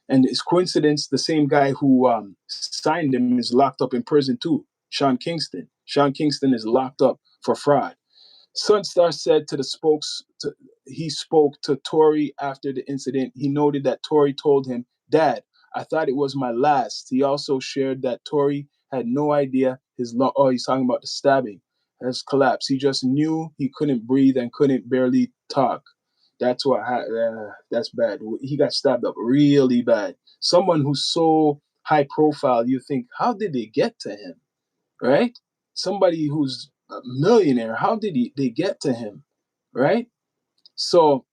And it's coincidence the same guy who signed him is locked up in prison too. Sean Kingston. Sean Kingston is locked up for fraud. Sunstar said to the he spoke to Tory after the incident. He noted that Tory told him, "Dad, I thought it was my last." He also shared that Tory had no idea he's talking about the stabbing, has collapsed. He just knew he couldn't breathe and couldn't barely talk. That's that's bad. He got stabbed up really bad. Someone who's so high profile, you think, how did they get to him? Right? Somebody who's a millionaire, how did they get to him? Right? So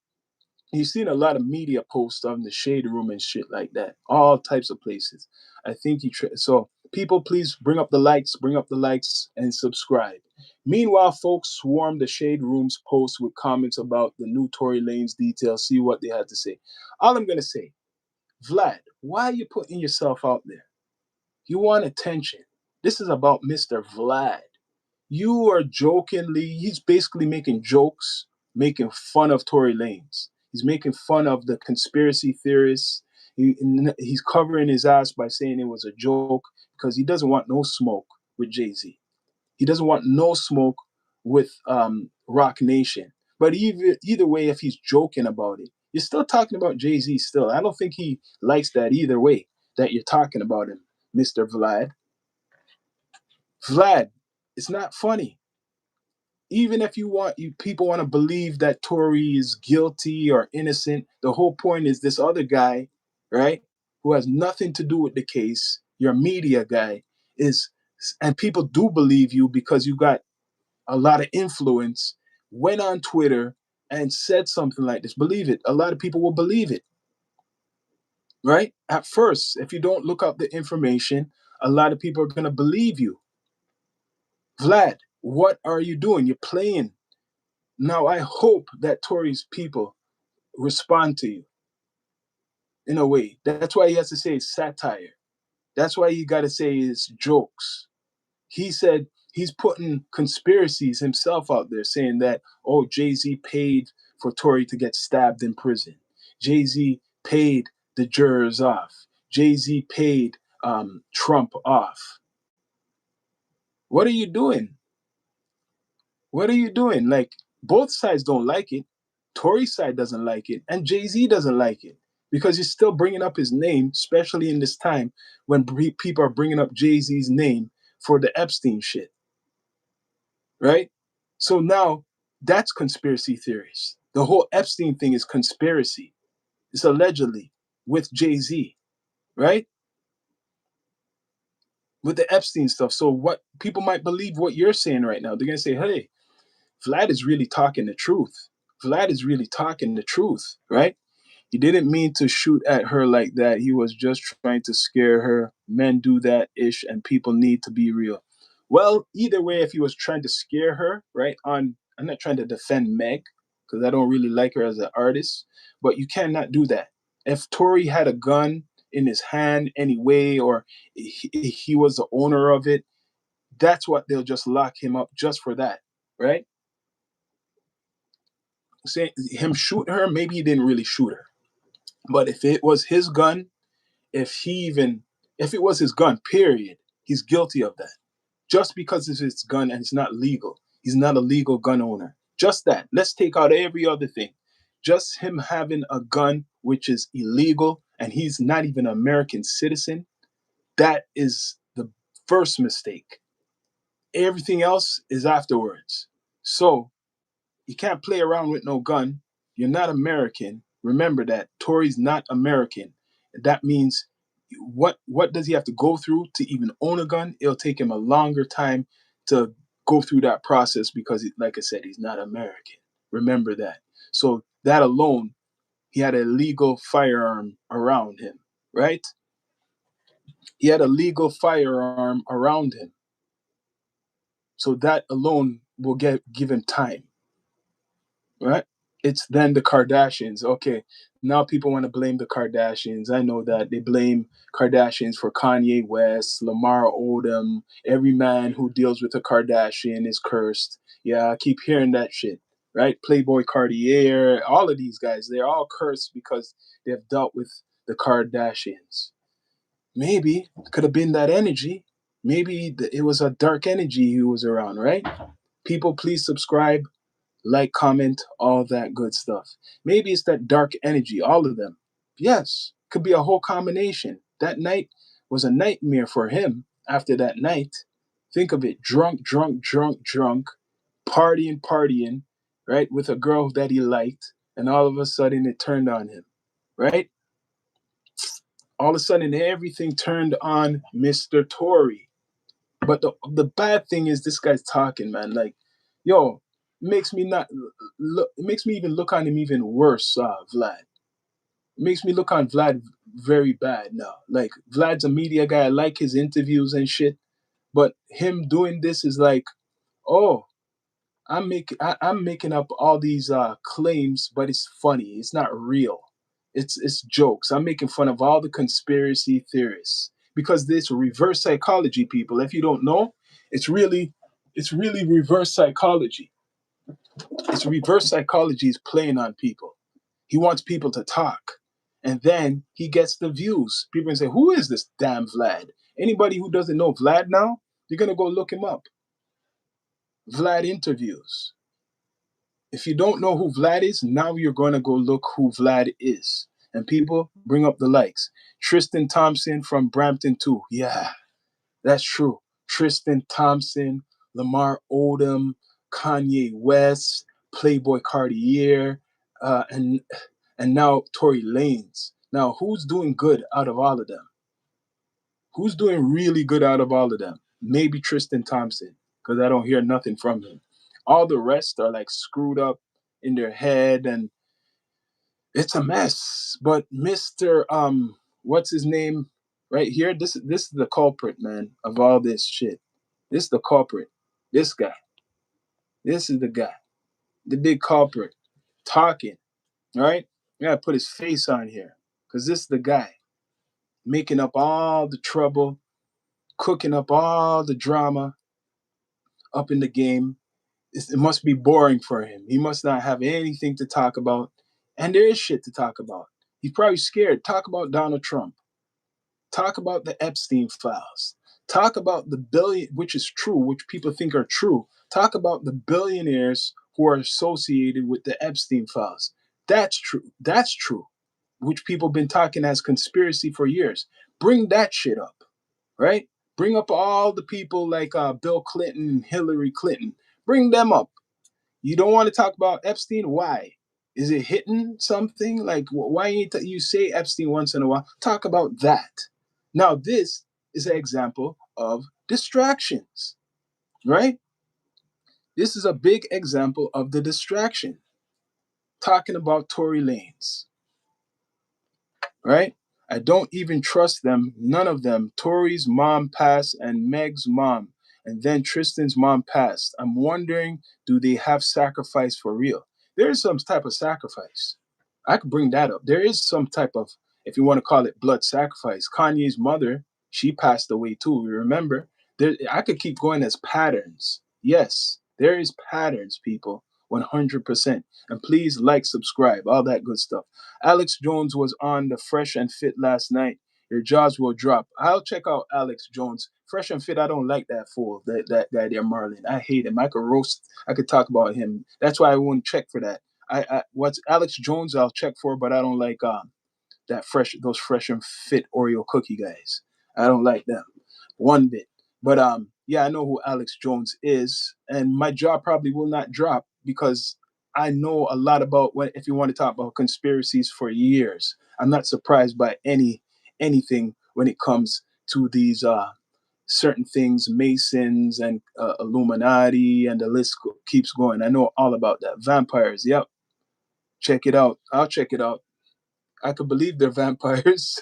you've seen a lot of media posts on the shade room and shit like that, all types of places. I think so people, please bring up the likes and subscribe. Meanwhile, folks swarm the shade room's posts with comments about the new Tory Lanez details. See what they had to say. All I'm gonna say, Vlad, why are you putting yourself out there? You want attention. This is about Mr. Vlad. You are he's basically making jokes, making fun of Tory Lanez. He's making fun of the conspiracy theorists. He's covering his ass by saying it was a joke because he doesn't want no smoke with Jay-Z. He doesn't want no smoke with Roc Nation. But either way, if he's joking about it, you're still talking about Jay-Z still. I don't think he likes that either way, that you're talking about him, Mr. Vlad. Vlad, it's not funny. Even if people want to believe that Tory is guilty or innocent, the whole point is this other guy, right, who has nothing to do with the case, your media guy, and people do believe you because you got a lot of influence, went on Twitter and said something like this. Believe it. A lot of people will believe it, right? At first, if you don't look up the information, a lot of people are going to believe you. Vlad, what are you doing? You're playing. Now, I hope that Tory's people respond to you in a way. That's why he has to say it's satire. That's why you got to say it's jokes. He said he's putting conspiracies himself out there saying that, oh, Jay-Z paid for Tory to get stabbed in prison. Jay-Z paid the jurors off. Jay-Z paid Trump off. What are you doing? What are you doing? Like, both sides don't like it. Tory's side doesn't like it, and Jay-Z doesn't like it because he's still bringing up his name, especially in this time when people are bringing up Jay-Z's name for the Epstein shit, right? So now that's conspiracy theories. The whole Epstein thing is conspiracy. It's allegedly with Jay-Z, right? With the Epstein stuff. So what people might believe what you're saying right now. They're gonna say, hey, Vlad is really talking the truth. Vlad is really talking the truth, right? He didn't mean to shoot at her like that. He was just trying to scare her. Men do that ish, and people need to be real. Well, either way, if he was trying to scare her, right? I'm not trying to defend Meg because I don't really like her as an artist, but you cannot do that. If Tory had a gun in his hand anyway, or he was the owner of it, that's what they'll just lock him up just for that, right? Say him shoot her, maybe he didn't really shoot her. But if it was his gun, if it was his gun, period, he's guilty of that. Just because it's his gun and it's not legal. He's not a legal gun owner. Just that. Let's take out every other thing. Just him having a gun, which is illegal, and he's not even an American citizen, that is the first mistake. Everything else is afterwards. So you can't play around with no gun. You're not American. Remember that. Tory's not American. That means what does he have to go through to even own a gun? It'll take him a longer time to go through that process because, like I said, he's not American. Remember that. So that alone, he had a legal firearm around him, right? He had a legal firearm around him. So that alone will give him time, right? it's then the Kardashians. Okay, now people want to blame the Kardashians. I know that they blame Kardashians for Kanye West, Lamar Odom. Every man who deals with a Kardashian is cursed. Yeah, I keep hearing that shit. Right? Playboy Cartier, all of these guys, they're all cursed because they've dealt with the Kardashians. Maybe it could have been that energy. Maybe it was a dark energy who was around, right? People, please subscribe, like, comment, all that good stuff. Maybe it's that dark energy, all of them. Yes, could be a whole combination. That night was a nightmare for him after that night. Think of it, drunk, drunk, drunk, drunk, partying, partying, right, with a girl that he liked, and all of a sudden it turned on him, right? All of a sudden everything turned on Mr. Tory. But the bad thing is this guy's talking, man. Like, yo, makes me not look. It makes me even look on him even worse, Vlad. It makes me look on Vlad very bad now. Like, Vlad's a media guy. I like his interviews and shit. But him doing this is like, oh, I'm making up all these claims, but it's funny. It's not real. It's jokes. I'm making fun of all the conspiracy theorists because this reverse psychology, people. If you don't know, it's really it's really reverse psychology. It's reverse psychology is playing on people. He wants people to talk, and then he gets the views. People can say, "Who is this damn Vlad?" Anybody who doesn't know Vlad now, you're gonna go look him up. Vlad interviews. If you don't know who Vlad is, now you're going to go look who Vlad is. And people, bring up the likes. Tristan Thompson from Brampton too. Yeah, that's true. Tristan Thompson, Lamar Odom, Kanye West, Playboy Cartier, and now ToryLanez. Now, who's doing good out of all of them? Who's doing really good out of all of them? Maybe Tristan Thompson, because I don't hear nothing from him. All the rest are like screwed up in their head and it's a mess. But Mr. What's his name? Right here, this is the culprit, man, of all this shit. This is the culprit. This guy. This is the guy. The big culprit. Talking. All right? I gotta put his face on here. Cause this is the guy making up all the trouble, cooking up all the drama up in the game. It must be boring for him. He must not have anything to talk about. And there is shit to talk about. He's probably scared. Talk about Donald Trump. Talk about the Epstein files. Talk about the billion, which is true, which people think are true. Talk about the billionaires who are associated with the Epstein files. That's true. That's true, which people have been talking as conspiracy for years. Bring that shit up, right? Bring up all the people like Bill Clinton and Hillary Clinton. Bring them up. You don't want to talk about Epstein? Why? Is it hitting something? Like, why ain't you say Epstein once in a while? Talk about that. Now, this is an example of distractions, right? This is a big example of the distraction. Talking about Tory Lanez, right? I don't even trust them. None of them. Tori's mom passed and Meg's mom. And then Tristan's mom passed. I'm wondering, do they have sacrifice for real? There is some type of sacrifice. I could bring that up. There is some type of, if you want to call it blood sacrifice. Kanye's mother, she passed away too. Remember? I could keep going as patterns. Yes, there is patterns, people. 100%. And please like, subscribe, all that good stuff. Alex Jones was on the Fresh and Fit last night. Your jaws will drop. I'll check out Alex Jones. Fresh and Fit, I don't like that fool, that guy there, Marlon. I hate him. I could roast, I could talk about him. That's why I wouldn't check for that. What's Alex Jones I'll check for, but I don't like those Fresh and Fit Oreo cookie guys. I don't like them one bit. But yeah, I know who Alex Jones is, and my jaw probably will not drop because I know a lot about what, if you want to talk about conspiracies for years. I'm not surprised by anything when it comes to these certain things, Masons and Illuminati, and the list keeps going. I know all about that. Vampires, yep. Check it out. I'll check it out. I could believe they're vampires.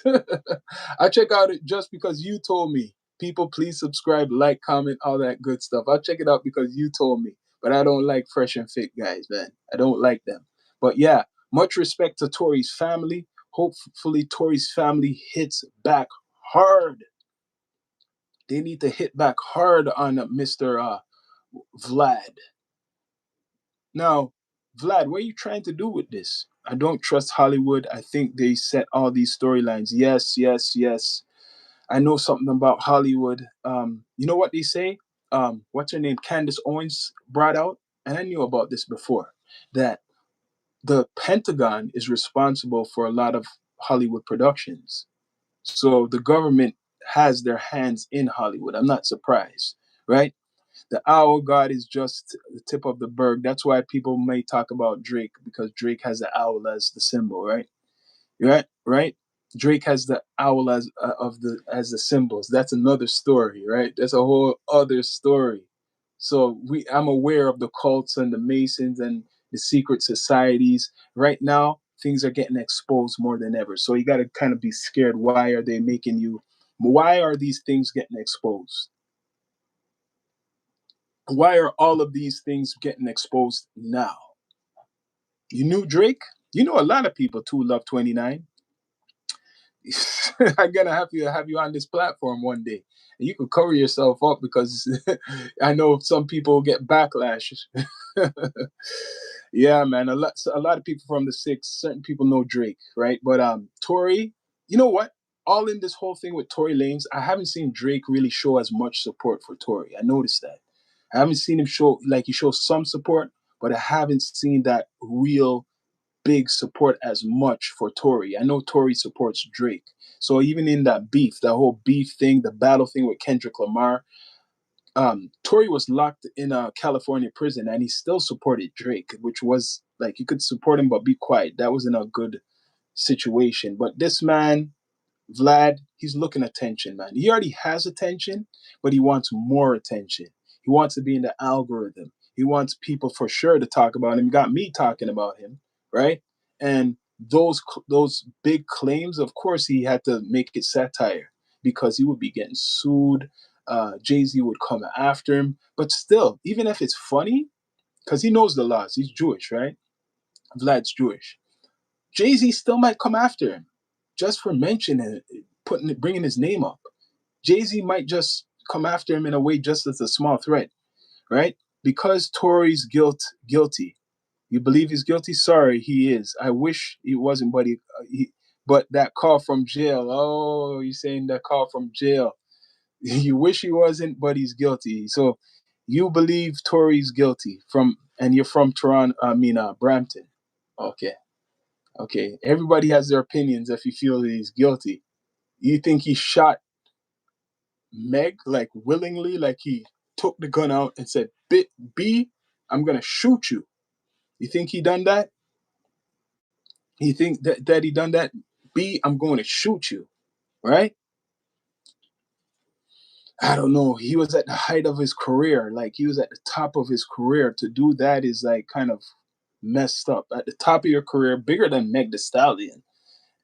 I check out it just because you told me. People, please subscribe, like, comment, all that good stuff. I'll check it out because you told me. But I don't like Fresh and Fit guys, man. I don't like them. But yeah, much respect to Tory's family. Hopefully, Tory's family hits back hard. They need to hit back hard on Mr. Vlad. Now, Vlad, what are you trying to do with this? I don't trust Hollywood. I think they set all these storylines. Yes, yes, yes. I know something about Hollywood. You know what they say? What's her name? Candace Owens brought out, and I knew about this before, that the Pentagon is responsible for a lot of Hollywood productions. So the government has their hands in Hollywood. I'm not surprised, right? The owl god is just the tip of the berg. That's why people may talk about Drake, because Drake has the owl as the symbol, right? Right, right. Drake has the owl as of the as the symbols. That's another story, right? That's a whole other story. So I'm aware of the cults and the Masons and the secret societies. Right now, things are getting exposed more than ever. So you got to kind of be scared. Why are they making you? Why are these things getting exposed? Why are all of these things getting exposed now? You knew Drake? You know a lot of people too love 29. I'm gonna have you on this platform one day, and you could cover yourself up, because I know some people get backlash. Yeah, man. A lot of people from the six. Certain people know Drake, right? But Tory, you know what? All in this whole thing with Tory Lanez, I haven't seen Drake really show as much support for Tory. I noticed that. I haven't seen him show, like, he shows some support, but I haven't seen that real big support as much for Tory. I know Tory supports Drake. So even in that beef, that whole beef thing, the battle thing with Kendrick Lamar, Tory was locked in a California prison, and he still supported Drake, which was like, you could support him but be quiet. That wasn't a good situation. But this man, Vlad, he's looking attention, man. He already has attention, but he wants more attention. He wants to be in the algorithm. He wants people for sure to talk about him. He got me talking about him, right? And those big claims, of course, he had to make it satire, because he would be getting sued. Jay-Z would come after him. But still, even if it's funny, because he knows the laws, he's Jewish, right? Vlad's Jewish. Jay-Z still might come after him just for mentioning it, bringing his name up. Jay-Z might just come after him in a way, just as a small threat, right? Because Tory's guilty. You believe he's guilty? Sorry, he is. I wish he wasn't, but but that call from jail. Oh, you're saying that call from jail. You wish he wasn't, but he's guilty. So you believe Tory's guilty, and you're from Toronto. I mean, Brampton. Okay. Okay, everybody has their opinions if you feel that he's guilty. You think he shot Meg, like, willingly, like he took the gun out and said, B, I'm gonna shoot you. You think he done that? You think that he done that? B, I'm going to shoot you, right? I don't know. He was at the height of his career. Like, he was at the top of his career. To do that is like kind of messed up. At the top of your career, bigger than Meg the Stallion.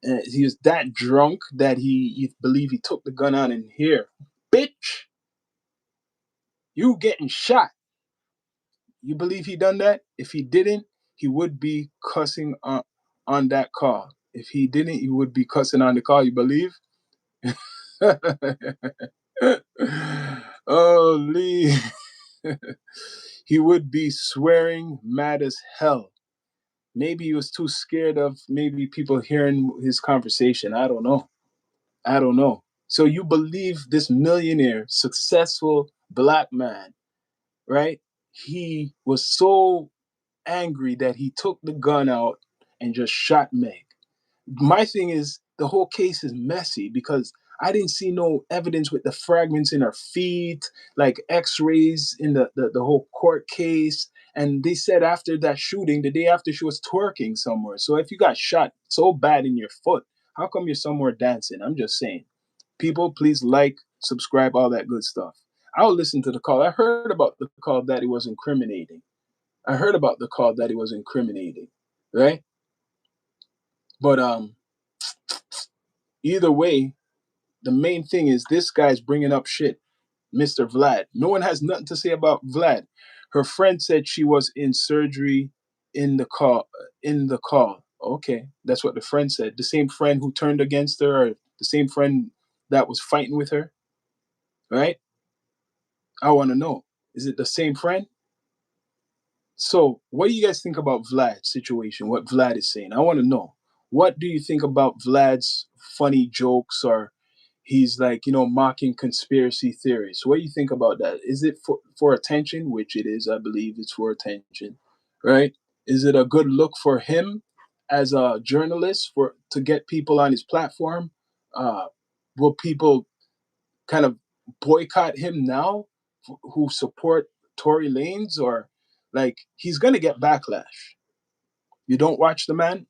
And he was that drunk that he believe he took the gun out and here, bitch, you getting shot. You believe he done that? If he didn't, he would be cussing on that call. If he didn't, he would be cussing on the call. You believe? Oh, Lee. He would be swearing mad as hell. Maybe he was too scared of maybe people hearing his conversation. I don't know. I don't know. So you believe this millionaire, successful black man, right? He was so angry that he took the gun out and just shot Meg. My thing is, the whole case is messy, because I didn't see no evidence with the fragments in her feet, like x-rays in the whole court case. And they said after that shooting, the day after, she was twerking somewhere. So if you got shot so bad in your foot, how come you're somewhere dancing? I'm just saying. People, please like, subscribe, all that good stuff. I'll listen to the call. I heard about the call that it was incriminating. I heard about the call that it was incriminating, right? But either way, the main thing is this guy's bringing up shit, Mr. Vlad. No one has nothing to say about Vlad. Her friend said she was in surgery in the call. In the call. Okay, that's what the friend said. The same friend who turned against her, or the same friend that was fighting with her, right? I want to know. Is it the same friend? So, what do you guys think about Vlad's situation? What Vlad is saying? I want to know. What do you think about Vlad's funny jokes, or he's like, mocking conspiracy theories? What do you think about that? Is it for attention? Which it is, I believe it's for attention, right? Is it a good look for him as a journalist for to get people on his platform? Uh, will people kind of boycott him now who support Tory Lanez, or like he's gonna get backlash? You don't watch the man?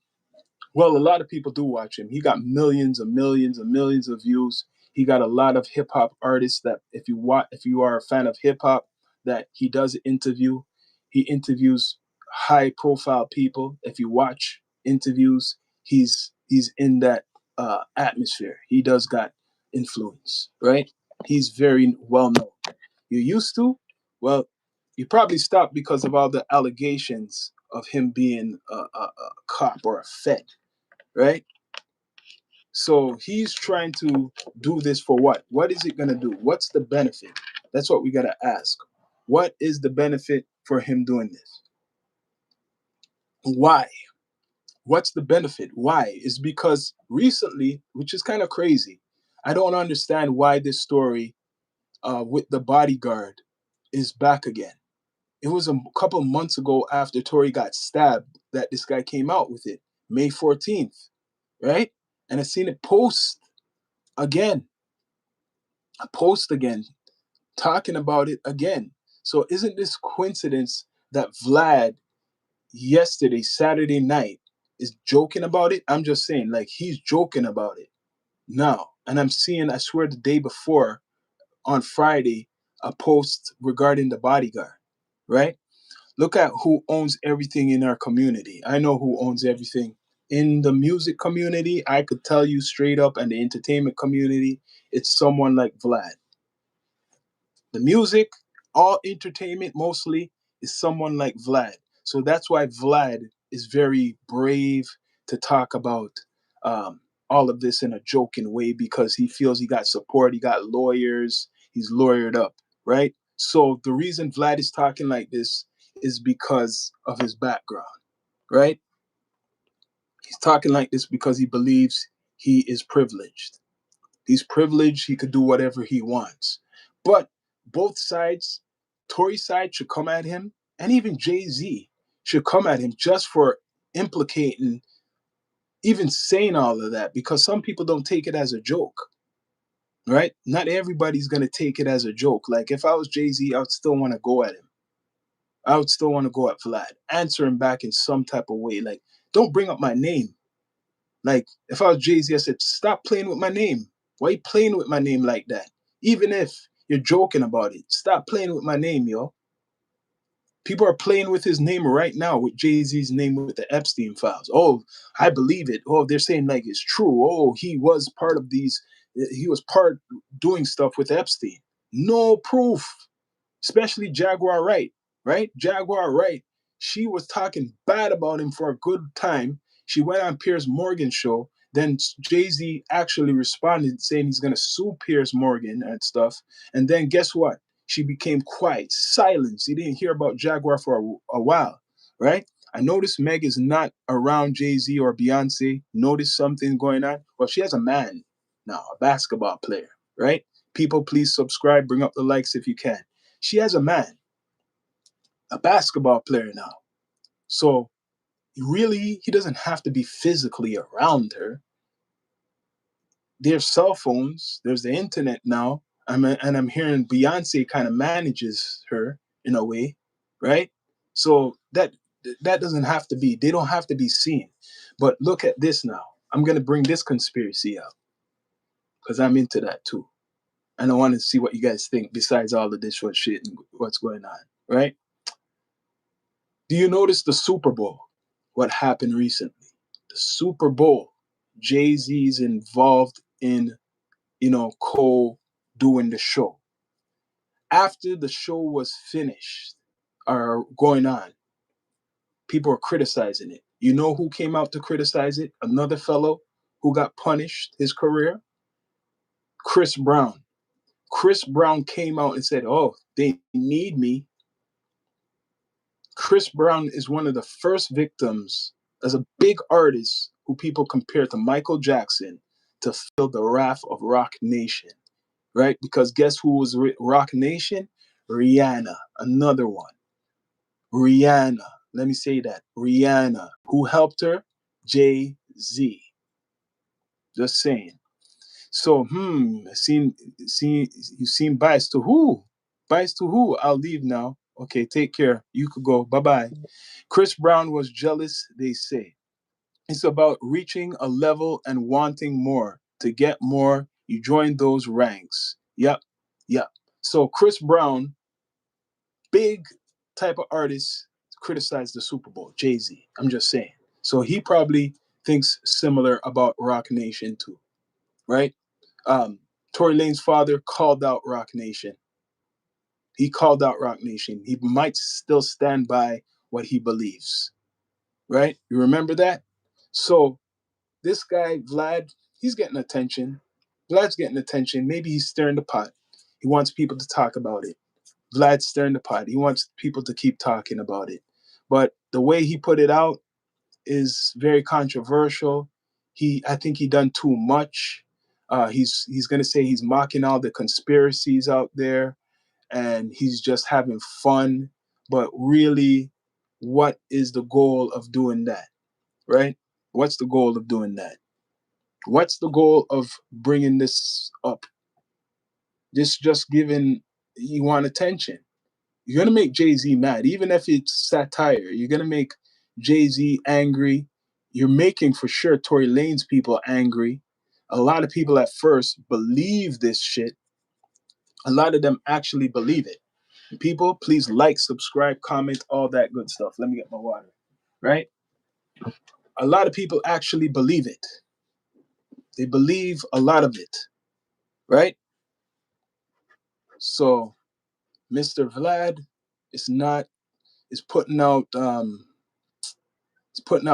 Well, a lot of people do watch him. He got millions and millions and millions of views. He got a lot of hip hop artists that if you are a fan of hip hop, that he does interview. He interviews high profile people. If you watch interviews, he's in that atmosphere. He does got influence, right? He's very well known. You used to, well, you probably stopped because of all the allegations of him being a cop or a fed, right? So he's trying to do this for what? What is it going to do? What's the benefit? That's what we got to ask. What is the benefit for him doing this? Why? What's the benefit? Why? Is because recently, which is kind of crazy, I don't understand why this story with the bodyguard is back again. It was a couple of months ago after Tory got stabbed that this guy came out with it, May 14th, right? And I seen it again, post again, talking about it again. So isn't this coincidence that Vlad yesterday, Saturday night, is joking about it? I'm just saying, like, he's joking about it now. And I'm seeing, I swear, the day before, on Friday, a post regarding the bodyguard, right? Look at who owns everything in our community. I know who owns everything. In the music community, I could tell you straight up, and the entertainment community, it's someone like Vlad. The music, all entertainment mostly, is someone like Vlad. So that's why Vlad is very brave to talk about all of this in a joking way, because he feels he got support, he got lawyers, he's lawyered up, right? So the reason Vlad is talking like this is because of his background, right? He's talking like this because he believes he is privileged. He's privileged. He could do whatever he wants. But both sides, Tory's side should come at him, and even Jay-Z should come at him just for implicating, even saying all of that, because some people don't take it as a joke, right? Not everybody's going to take it as a joke. Like if I was Jay-Z, I would still want to go at him. I would still want to go at Vlad, answer him back in some type of way. Like, don't bring up my name. Like, if I was Jay-Z, I said, stop playing with my name. Why you playing with my name like that? Even if you're joking about it, stop playing with my name, yo. People are playing with his name right now, with Jay-Z's name with the Epstein files. Oh, I believe it. Oh, they're saying like it's true. Oh, he was part of these. He was part doing stuff with Epstein. No proof, especially Jaguar Wright, right? Jaguar Wright, she was talking bad about him for a good time. She went on Piers Morgan's show. Then Jay-Z actually responded saying he's going to sue Piers Morgan and stuff. And then guess what? She became quiet, silence. You didn't hear about Jaguar for a while, right? I noticed Meg is not around Jay-Z or Beyonce. Notice something going on? Well, she has a man now, a basketball player, right? People, please subscribe, bring up the likes if you can. She has a man, a basketball player now. So really, he doesn't have to be physically around her. There's cell phones, there's the internet now. And I'm hearing Beyonce kind of manages her in a way, right? So that doesn't have to be, they don't have to be seen. But look at this now. I'm going to bring this conspiracy out because I'm into that too. And I want to see what you guys think besides all of this shit and what's going on, right? Do you notice the Super Bowl? What happened recently? The Super Bowl. Jay-Z's involved in, co doing the show. After the show was finished or going on, People are criticizing it. You know who came out to criticize it? Another fellow who got punished his career? Chris Brown. Chris Brown came out and said, oh, they need me. Chris Brown is one of the first victims as a big artist who people compare to Michael Jackson to feel the wrath of Roc Nation, right? Because guess who was Roc Nation? Rihanna, another one. Rihanna, let me say that. Rihanna. Who helped her? Jay-Z. Just saying. So, you seem biased to who? Biased to who? I'll leave now. Okay, take care. You could go. Bye-bye. Chris Brown was jealous, they say. It's about reaching a level and wanting more. To get more, you join those ranks. Yep, yep. So Chris Brown, big type of artist, criticized the Super Bowl. Jay-Z. I'm just saying. So he probably thinks similar about Roc Nation too, right? Tory Lanez's father called out Roc Nation. He called out Roc Nation. He might still stand by what he believes, right? You remember that? So this guy, Vlad, he's getting attention. Vlad's getting attention. Maybe he's stirring the pot. He wants people to talk about it. Vlad's stirring the pot. He wants people to keep talking about it. But the way he put it out is very controversial. I think he done too much. He's gonna say he's mocking all the conspiracies out there, and he's just having fun. But really, what is the goal of doing that, right? What's the goal of doing that? What's the goal of bringing this up? This just giving you want attention. You're gonna make Jay-Z mad, even if it's satire. You're gonna make Jay-Z angry. You're making for sure Tory Lanez people angry. A lot of people at first believe this shit. A lot of them actually believe it. People, please like, subscribe, comment, all that good stuff. Let me get my water. Right? A lot of people actually believe it. They believe a lot of it. Right? So Mr. Vlad is putting out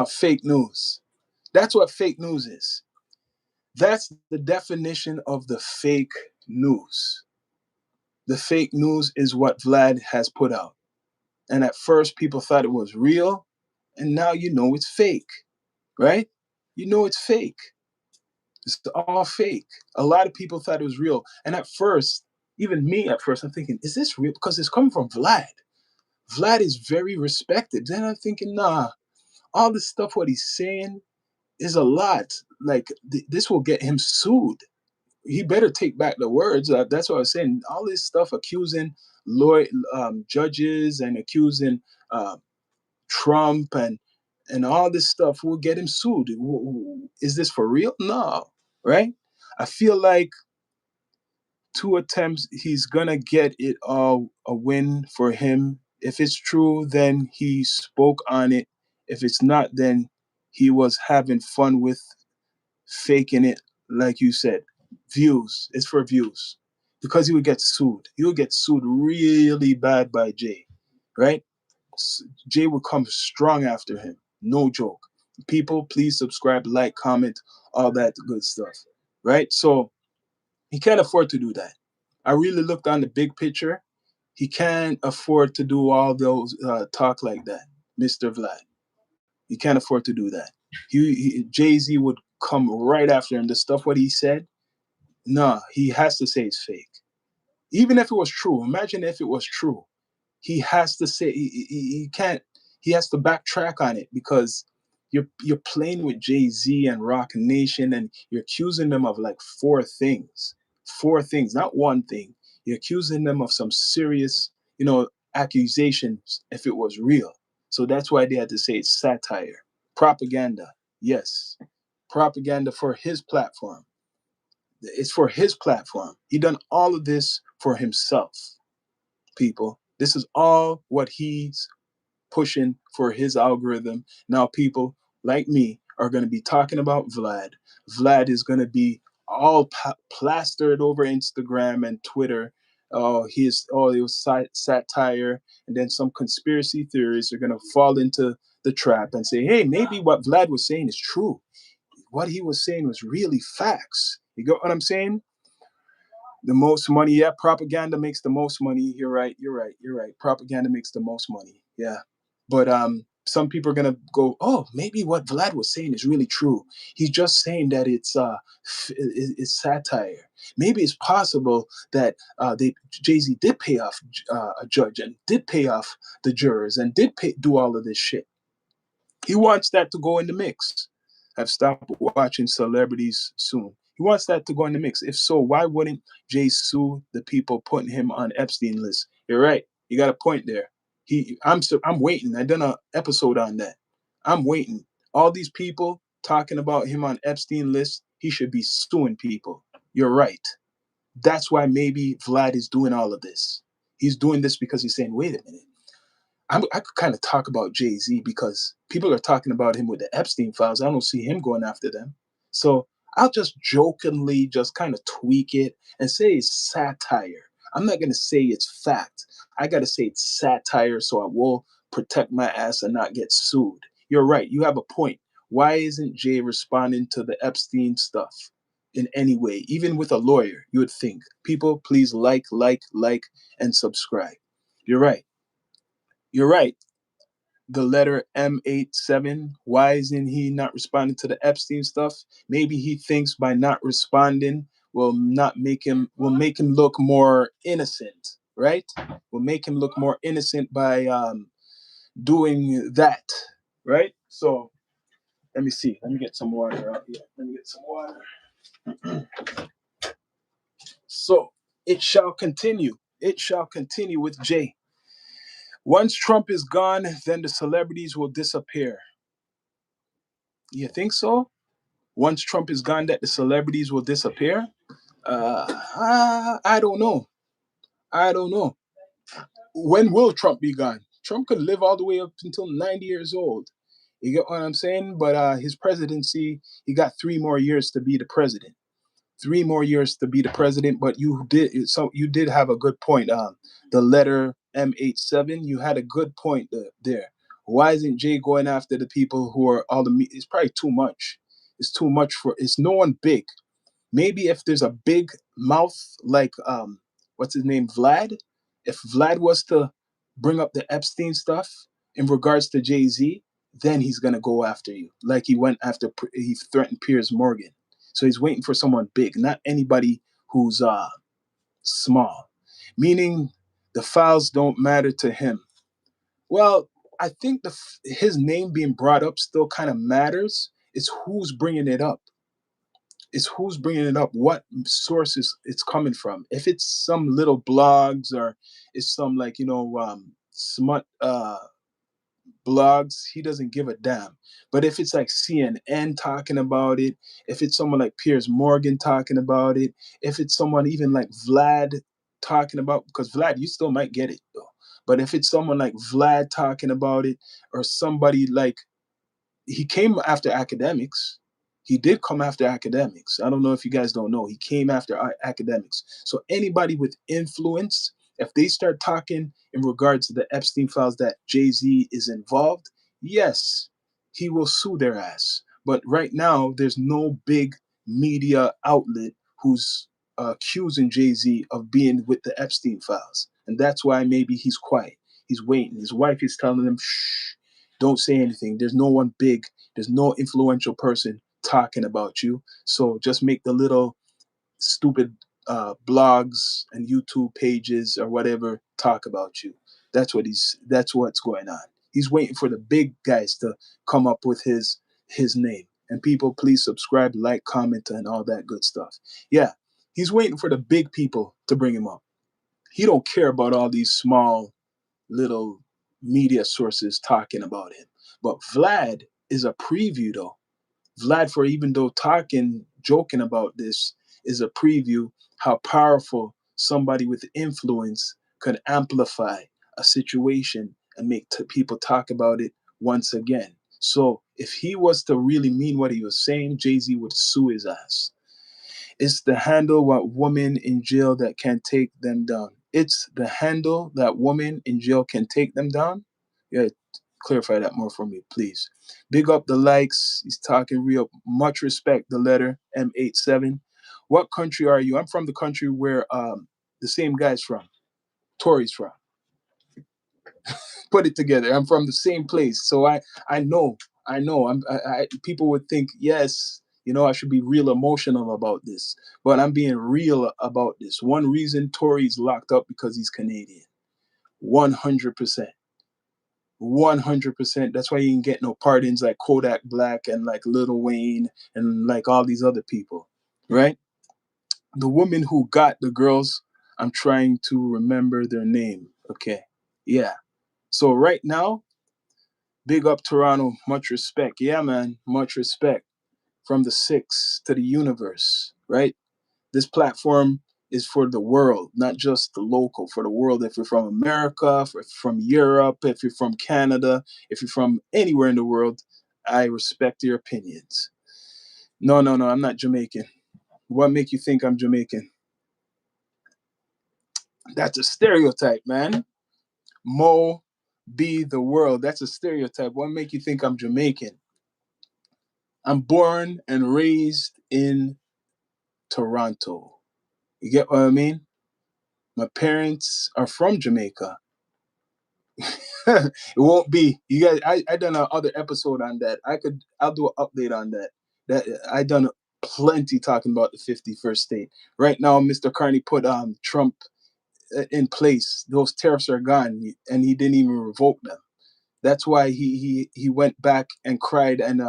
fake news. That's what fake news is. That's the definition of the fake news. The fake news is what Vlad has put out. And at first people thought it was real, and now you know it's fake, right? You know it's fake. It's all fake. A lot of people thought it was real. And at first, even me at first, I'm thinking, is this real? Because it's coming from Vlad. Vlad is very respected. Then I'm thinking, nah, all the stuff what he's saying is a lot. Like this will get him sued. He better take back the words. That's what I was saying. All this stuff accusing judges and accusing Trump and all this stuff will get him sued. Is this for real? No, right? I feel like 2 attempts, he's gonna get it all a win for him. If it's true, then he spoke on it. If it's not, then he was having fun with faking it, like you said. Views. It's for views. Because he would get sued. He would get sued really bad by Jay, right? Jay would come strong after him. No joke. People, please subscribe, like, comment, all that good stuff, right? So he can't afford to do that. I really looked on the big picture. He can't afford to do all those talk like that, Mr. Vlad. He can't afford to do that. Jay-Z would come right after him. The stuff what he said, nah, he has to say it's fake. Even if it was true, imagine if it was true. He has to say he can't. He has to backtrack on it because you're playing with Jay-Z and Roc Nation and you're accusing them of like four things, not one thing. You're accusing them of some serious, accusations if it was real. So that's why they had to say it's satire, propaganda. Yes, propaganda for his platform. It's for his platform. He done all of this for himself, people. This is all what he's pushing for his algorithm. Now, people like me are going to be talking about Vlad. Vlad is going to be all plastered over Instagram and Twitter. It was satire, and then some conspiracy theories are going to fall into the trap and say, hey, maybe what Vlad was saying is true. What he was saying was really facts. You get what I'm saying? The most money, yeah, propaganda makes the most money. You're right, you're right, you're right. Propaganda makes the most money. Yeah. But some people are gonna go, oh, maybe what Vlad was saying is really true. He's just saying that it's satire. Maybe it's possible that Jay-Z did pay off a judge and did pay off the jurors and do all of this shit. He wants that to go in the mix. I've stopped watching celebrities soon. He wants that to go in the mix. If so, why wouldn't Jay sue the people putting him on Epstein list? You're right. You got a point there. I'm waiting. I done an episode on that. I'm waiting. All these people talking about him on Epstein list, he should be suing people. You're right. That's why maybe Vlad is doing all of this. He's doing this because he's saying, wait a minute. I could kind of talk about Jay-Z because people are talking about him with the Epstein files. I don't see him going after them. So I'll just jokingly just kind of tweak it and say it's satire. I'm not going to say it's fact. I got to say it's satire so I will protect my ass and not get sued. You're right. You have a point. Why isn't Jay responding to the Epstein stuff in any way? Even with a lawyer, you would think. People, please like, and subscribe. You're right. You're right. The letter M87. Why isn't he not responding to the Epstein stuff? Maybe he thinks by not responding will make him look more innocent, right? Will make him look more innocent by doing that, right? So let me see. Let me get some water out here. Let me get some water. So it shall continue. It shall continue with Jay. Once Trump is gone, then the celebrities will disappear. You think so? Once Trump is gone, that the celebrities will disappear? I don't know. I don't know. When will Trump be gone? Trump could live all the way up until 90 years old. You get what I'm saying? But his presidency, he got 3 more years to be the president. 3 more years to be the president. But you did have a good point. The letter M87, you had a good point there. Why isn't Jay going after the people who are all the? It's probably too much. It's too much for. It's no one big. Maybe if there's a big mouth like what's his name, Vlad. If Vlad was to bring up the Epstein stuff in regards to Jay-Z, then he's gonna go after you, like he threatened Piers Morgan. So he's waiting for someone big, not anybody who's small. Meaning the files don't matter to him. Well, I think his name being brought up still kind of matters. It's who's bringing it up. It's who's bringing it up, what sources it's coming from. If it's some little blogs or it's some like smut blogs, he doesn't give a damn. But if it's like CNN talking about it, if it's someone like Piers Morgan talking about it, if it's someone even like Vlad talking about, because Vlad, you still might get it though. But if it's someone like Vlad talking about it, or somebody like, he came after academics. He did come after academics. I don't know if you guys don't know. He came after academics. So anybody with influence, if they start talking in regards to the Epstein files that Jay-Z is involved, yes, he will sue their ass. But right now, there's no big media outlet who's accusing Jay-Z of being with the Epstein files. And that's why maybe he's quiet. He's waiting. His wife is telling him, shh, don't say anything. There's no one big. There's no influential person talking about you. So just make the little stupid blogs and YouTube pages or whatever talk about you. That's what's going on. He's waiting for the big guys to come up with his name. And people, please subscribe, like, comment, and all that good stuff. Yeah, he's waiting for the big people to bring him up. He don't care about all these small little media sources talking about him. But Vlad is a preview though. Vlad, for even though joking about this, is a preview how powerful somebody with influence could amplify a situation and make people talk about it once again. So if he was to really mean what he was saying, Jay-Z would sue his ass. It's the handle what woman in jail that can take them down. It's the handle that woman in jail can take them down. Yeah, clarify that more for me, please. Big up the likes. He's talking real. Much respect. The letter M87. What country are you? I'm from the country where the same guy's from. Tory's from. Put it together. I'm from the same place, so I know. I know. People would think, yes, I should be real emotional about this, but I'm being real about this. One reason Tory's locked up because he's Canadian. 100%. 100%. That's why you can get no pardons like Kodak Black and like Lil Wayne and like all these other people, right? The woman who got the girls, I'm trying to remember their name. Okay. Yeah. So right now, big up Toronto, much respect. Yeah, man, much respect from the six to the universe, right? This platform is for the world, not just the local, for the world. If you're from America, if you're from Europe, if you're from Canada, if you're from anywhere in the world, I respect your opinions. No, no, no, I'm not Jamaican. What make you think I'm Jamaican? That's a stereotype, man. Mo be the world. That's a stereotype. What make you think I'm Jamaican? I'm born and raised in Toronto. You get what I mean? My parents are from Jamaica. It won't be. You guys, I done another episode on that. I'll do an update on that. That I done plenty talking about the 51st state. Right now, Mr. Carney put Trump in place. Those tariffs are gone, and he didn't even revoke them. That's why he went back and cried and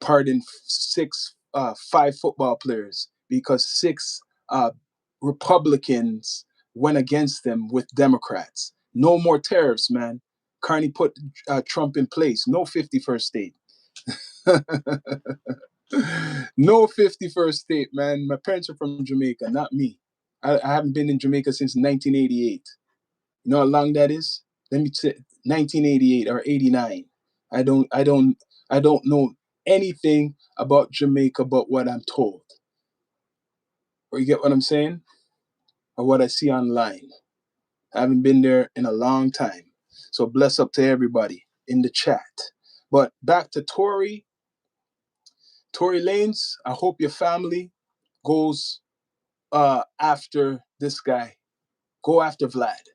pardoned five football players because six Republicans went against them with Democrats. No more tariffs, man. Carney put Trump in place. No 51st state. No 51st state, man. My parents are from Jamaica, not me. I haven't been in Jamaica since 1988. You know how long that is? Let me say 1988 or 89. I don't I don't I don't know anything about Jamaica but what I'm told. Or you get what I'm saying? Or what I see online. I haven't been there in a long time. So bless up to everybody in the chat. But back to ToryLanez. I hope your family goes after this guy. Go after Vlad.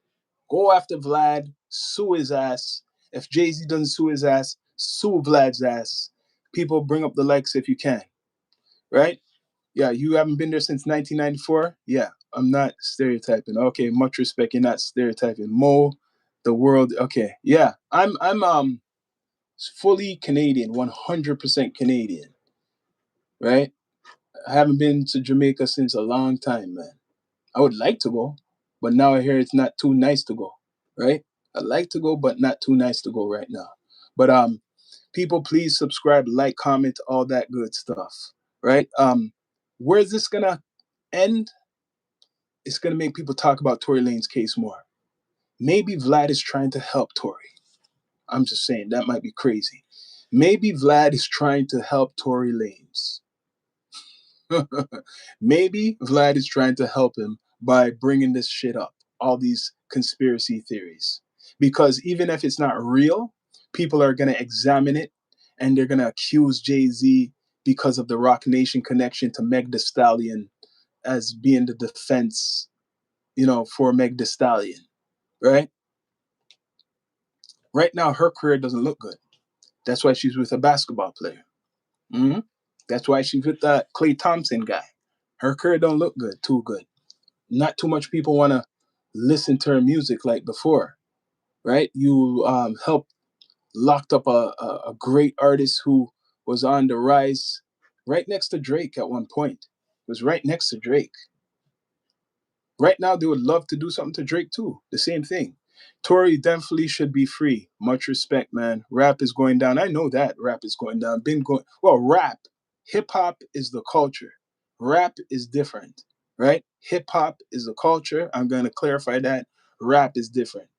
Go after Vlad. Sue his ass. If Jay-Z doesn't sue his ass, sue Vlad's ass. People, bring up the likes if you can. Right? Yeah, you haven't been there since 1994? Yeah, I'm not stereotyping. Okay, much respect. You're not stereotyping. Mo, the world. Okay, yeah, I'm fully Canadian, 100% Canadian. Right? I haven't been to Jamaica since a long time, man. I would like to go, but now I hear it's not too nice to go. Right? I'd like to go, but not too nice to go right now. But people, please subscribe, like, comment, all that good stuff. Right? Where's this gonna end? It's gonna make people talk about Tory Lanez case more. Maybe Vlad is trying to help Tory. I'm just saying that might be crazy. Maybe Vlad is trying to help Tory Lanez. Maybe Vlad is trying to help him by bringing this shit up, all these conspiracy theories. Because even if it's not real, people are going to examine it and they're going to accuse Jay-Z because of the Rock Nation connection to Meg Thee Stallion as being the defense, for Meg Thee Stallion, right? Right now, her career doesn't look good. That's why she's with a basketball player. Mm-hmm. That's why she's with that Klay Thompson guy. Her career don't look good, too good. Not too much people want to listen to her music like before, right? You helped locked up a great artist who was on the rise right next to Drake at one point. Was right next to Drake. Right now, they would love to do something to Drake too. The same thing. Tory definitely should be free. Much respect, man. Rap is going down. I know that rap is going down. Been going rap. Hip hop is the culture. Rap is different, right? Hip hop is the culture. I'm gonna clarify that. Rap is different.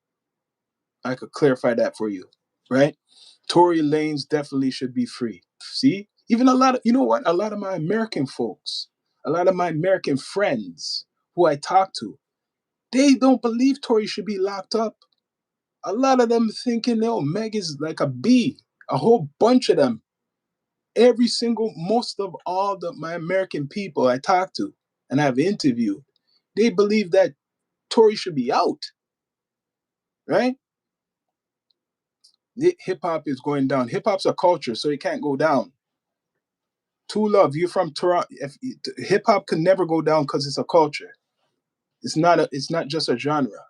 I could clarify that for you, right? Tory Lanez definitely should be free. See, even a lot of a lot of my American folks, a lot of my American friends who I talk to, they don't believe Tory should be locked up. A lot of them thinking, yo, Meg is like a bee. A whole bunch of them. Most of all my American people I talk to and I've interviewed, they believe that Tory should be out, right? Hip hop is going down. Hip hop's a culture, so it can't go down. Two Love, you're from Toronto. Hip hop can never go down because it's a culture. It's not just a genre.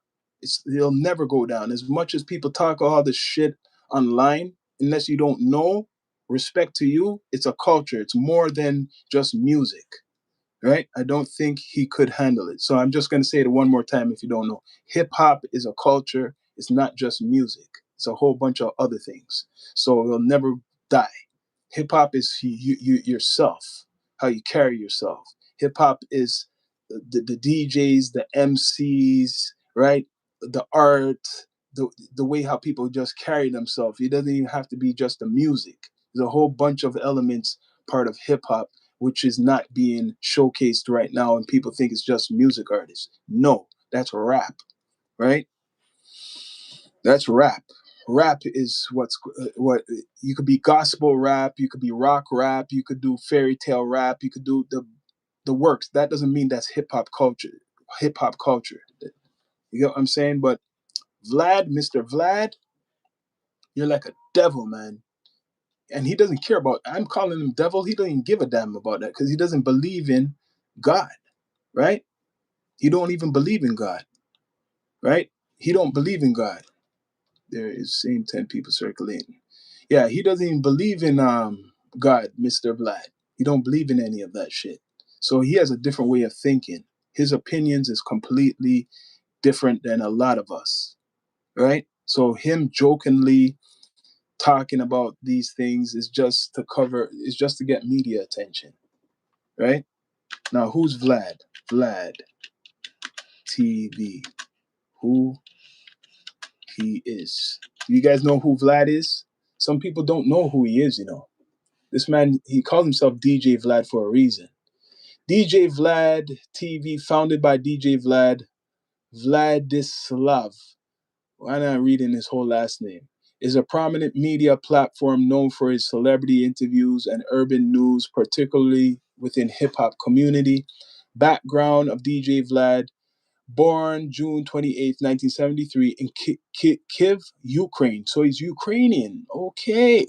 It'll never go down. As much as people talk all this shit online, unless you don't know, respect to you, it's a culture. It's more than just music. Right? I don't think he could handle it. So I'm just going to say it one more time if you don't know. Hip hop is a culture. It's not just music. It's a whole bunch of other things. So it'll never die. Hip hop is yourself, how you carry yourself. Hip hop is the DJs, the MCs, right? The art, the way how people just carry themselves. It doesn't even have to be just the music. There's a whole bunch of elements part of hip hop which is not being showcased right now, and people think it's just music artists. No, that's rap, right? That's rap. Rap is what you could be gospel rap, you could be rock rap, you could do fairy tale rap, you could do the works. That doesn't mean that's hip hop culture. Hip hop culture. You get what I'm saying? But Mr. Vlad, you're like a devil, man. And he doesn't care about. I'm calling him devil. He doesn't give a damn about that because he doesn't believe in God, right? He don't even believe in God, right? He don't believe in God. There is same 10 people circulating. Yeah, he doesn't even believe in God, Mr. Vlad. He don't believe in any of that shit. So he has a different way of thinking. His opinions is completely different than a lot of us, right? So him jokingly talking about these things is just to get media attention, right? Now, who's Vlad? Vlad TV. Who he is. You guys know who Vlad is? Some people don't know who he is, you know. This man, he calls himself DJ Vlad for a reason. DJ Vlad TV, founded by DJ Vladislav. Why not reading his whole last name? Is a prominent media platform known for its celebrity interviews and urban news, particularly within hip-hop community. Background of DJ Vlad: born June 28th, 1973 in Kiev, Ukraine. So he's Ukrainian. Okay. I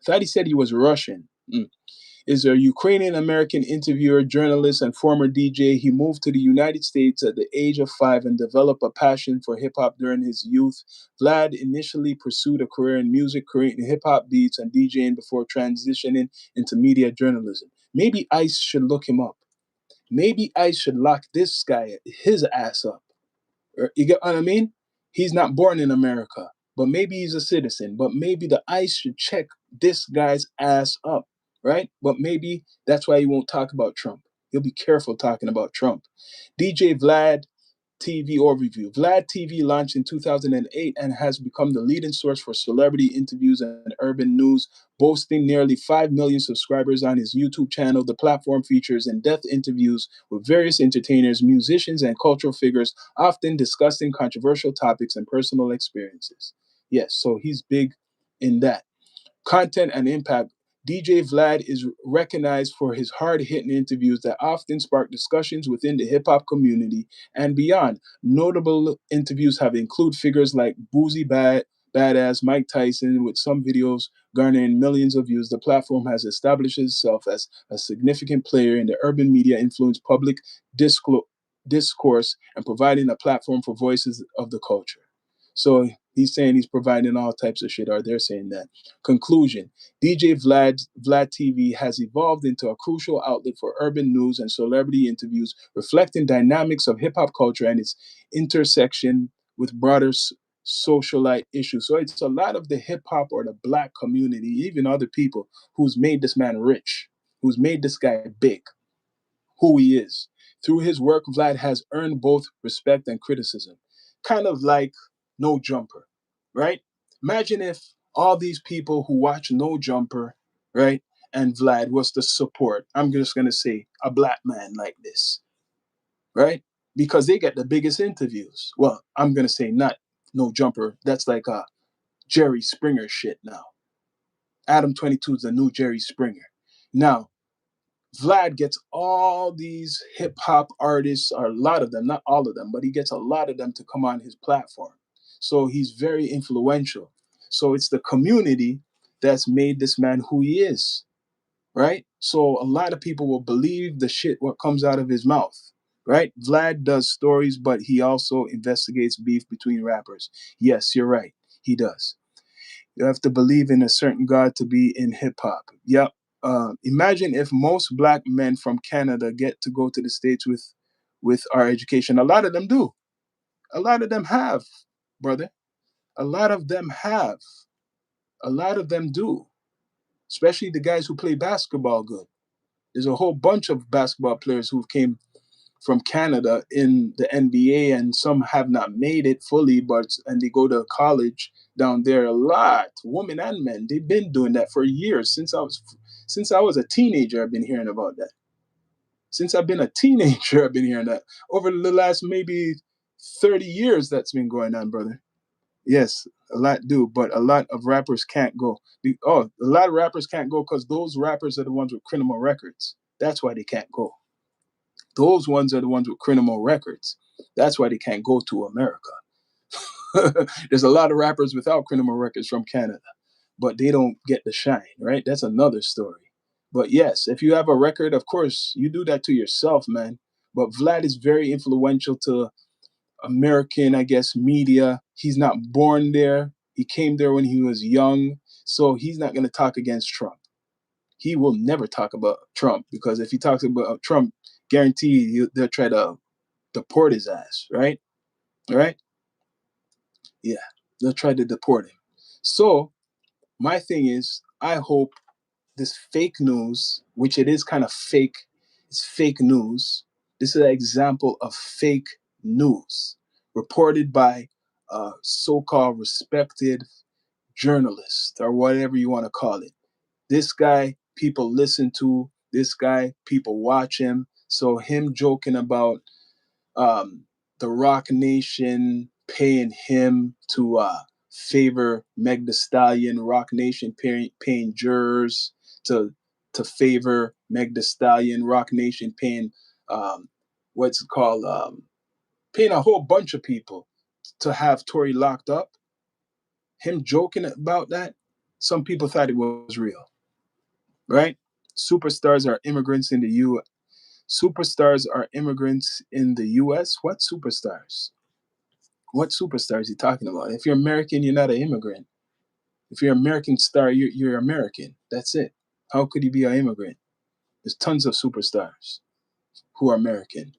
thought he said he was Russian. Is a Ukrainian-American interviewer, journalist, and former DJ. He moved to the United States at the age of 5 and developed a passion for hip-hop during his youth. Vlad initially pursued a career in music, creating hip-hop beats and DJing before transitioning into media journalism. Maybe ICE should look him up. Maybe ICE should lock this guy, his ass up. You get what I mean? He's not born in America, but maybe he's a citizen. But maybe the ICE should check this guy's ass up, right? But maybe that's why he won't talk about Trump. He'll be careful talking about Trump. DJ Vlad TV overview. Vlad TV launched in 2008 and has become the leading source for celebrity interviews and urban news, boasting nearly 5 million subscribers on his YouTube channel. The platform features in-depth interviews with various entertainers, musicians, and cultural figures, often discussing controversial topics and personal experiences. Yes, so he's big in that. Content and impact. DJ Vlad is recognized for his hard-hitting interviews that often spark discussions within the hip-hop community and beyond. Notable interviews have included figures like Badass, Mike Tyson, with some videos garnering millions of views. The platform has established itself as a significant player in the urban media, influence public discourse, and providing a platform for voices of the culture. So he's saying he's providing all types of shit, or they're saying that. Conclusion. DJ Vlad TV has evolved into a crucial outlet for urban news and celebrity interviews, reflecting dynamics of hip-hop culture and its intersection with broader socialite issues. So it's a lot of the hip-hop or the black community, even other people, who's made this man rich, who's made this guy big, who he is. Through his work, Vlad has earned both respect and criticism. Kind of like No Jumper, right? Imagine if all these people who watch No Jumper, right, and Vlad was to support, I'm just going to say, a black man like this, right? Because they get the biggest interviews. Well, I'm going to say not No Jumper. That's like Jerry Springer shit now. Adam 22 is the new Jerry Springer. Now, Vlad gets all these hip hop artists, or a lot of them, not all of them, but he gets a lot of them to come on his platform. So he's very influential. So it's the community that's made this man who he is, right? So a lot of people will believe the shit what comes out of his mouth, right? Vlad does stories, but he also investigates beef between rappers. Yes, you're right. He does. You have to believe in a certain God to be in hip hop. Yep. Imagine if most black men from Canada get to go to the States with our education. A lot of them do. A lot of them have, brother. A lot of them have. A lot of them do. Especially the guys who play basketball good. There's a whole bunch of basketball players who came from Canada in the NBA, and some have not made it fully, but and they go to college down there a lot, women and men. They've been doing that for years since I was a teenager. I've been hearing about that. Since I've been a teenager, I've been hearing that over the last maybe 30 years. That's been going on, brother. Yes, a lot do, but a lot of rappers can't go. A lot of rappers can't go because those rappers are the ones with criminal records. That's why they can't go. Those ones are the ones with criminal records. That's why they can't go to America. There's a lot of rappers without criminal records from Canada, but they don't get the shine, right? That's another story. But yes, if you have a record, of course, you do that to yourself, man. But Vlad is very influential to American, I guess, media. He's not born there. He came there when he was young. So he's not going to talk against Trump. He will never talk about Trump because if he talks about Trump, guarantee they'll try to deport his ass, right? Right? Yeah, they'll try to deport him. So my thing is, I hope this fake news, which it is kind of fake, it's fake news. This is an example of fake news reported by a so-called respected journalist or whatever you want to call it. This guy, people listen to. This guy, people watch him. So him joking about um, the Rock Nation paying him to favor Meg The Stallion, Rock Nation paying jurors to favor Meg The Stallion, Rock Nation paying what's it called paying a whole bunch of people to have Tory locked up. Him joking about that, some people thought it was real, right? Superstars are immigrants in the U. Superstars are immigrants in the U.S. What superstars? What superstar is he talking about? If you're American, you're not an immigrant. If you're an American star, you're American. That's it. How could you be an immigrant? There's tons of superstars who are American.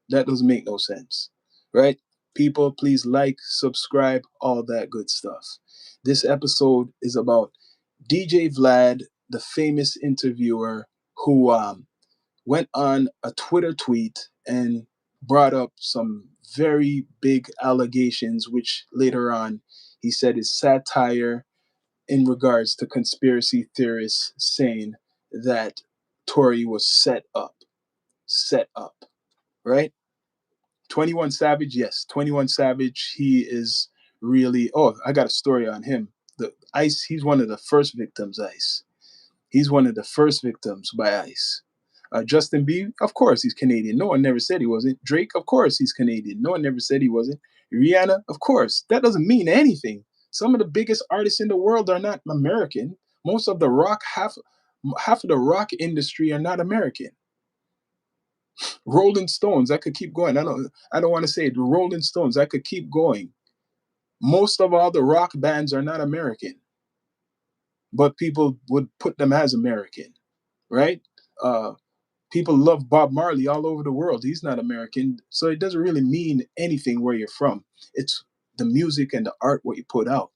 That doesn't make no sense, right? People, please like, subscribe, all that good stuff. This episode is about DJ Vlad, the famous interviewer who went on a Twitter tweet and brought up some very big allegations, which later on he said is satire in regards to conspiracy theorists saying that Tory was set up, right? 21 Savage, yes, 21 Savage, he is really, oh, I got a story on him. The ICE, he's one of the first victims, ICE. He's one of the first victims by ICE. Justin Bieber, of course he's Canadian. No one never said he wasn't. Drake, of course he's Canadian. No one never said he wasn't. Rihanna, of course. That doesn't mean anything. Some of the biggest artists in the world are not American. Most of the rock, half of the rock industry are not American. Rolling Stones, I could keep going. I don't want to say it. The Rolling Stones, I could keep going. Most of all the rock bands are not American, but people would put them as American, right? Uh, People love Bob Marley all over the world. He's not American, so it doesn't really mean anything where you're from. It's the music and the art what you put out.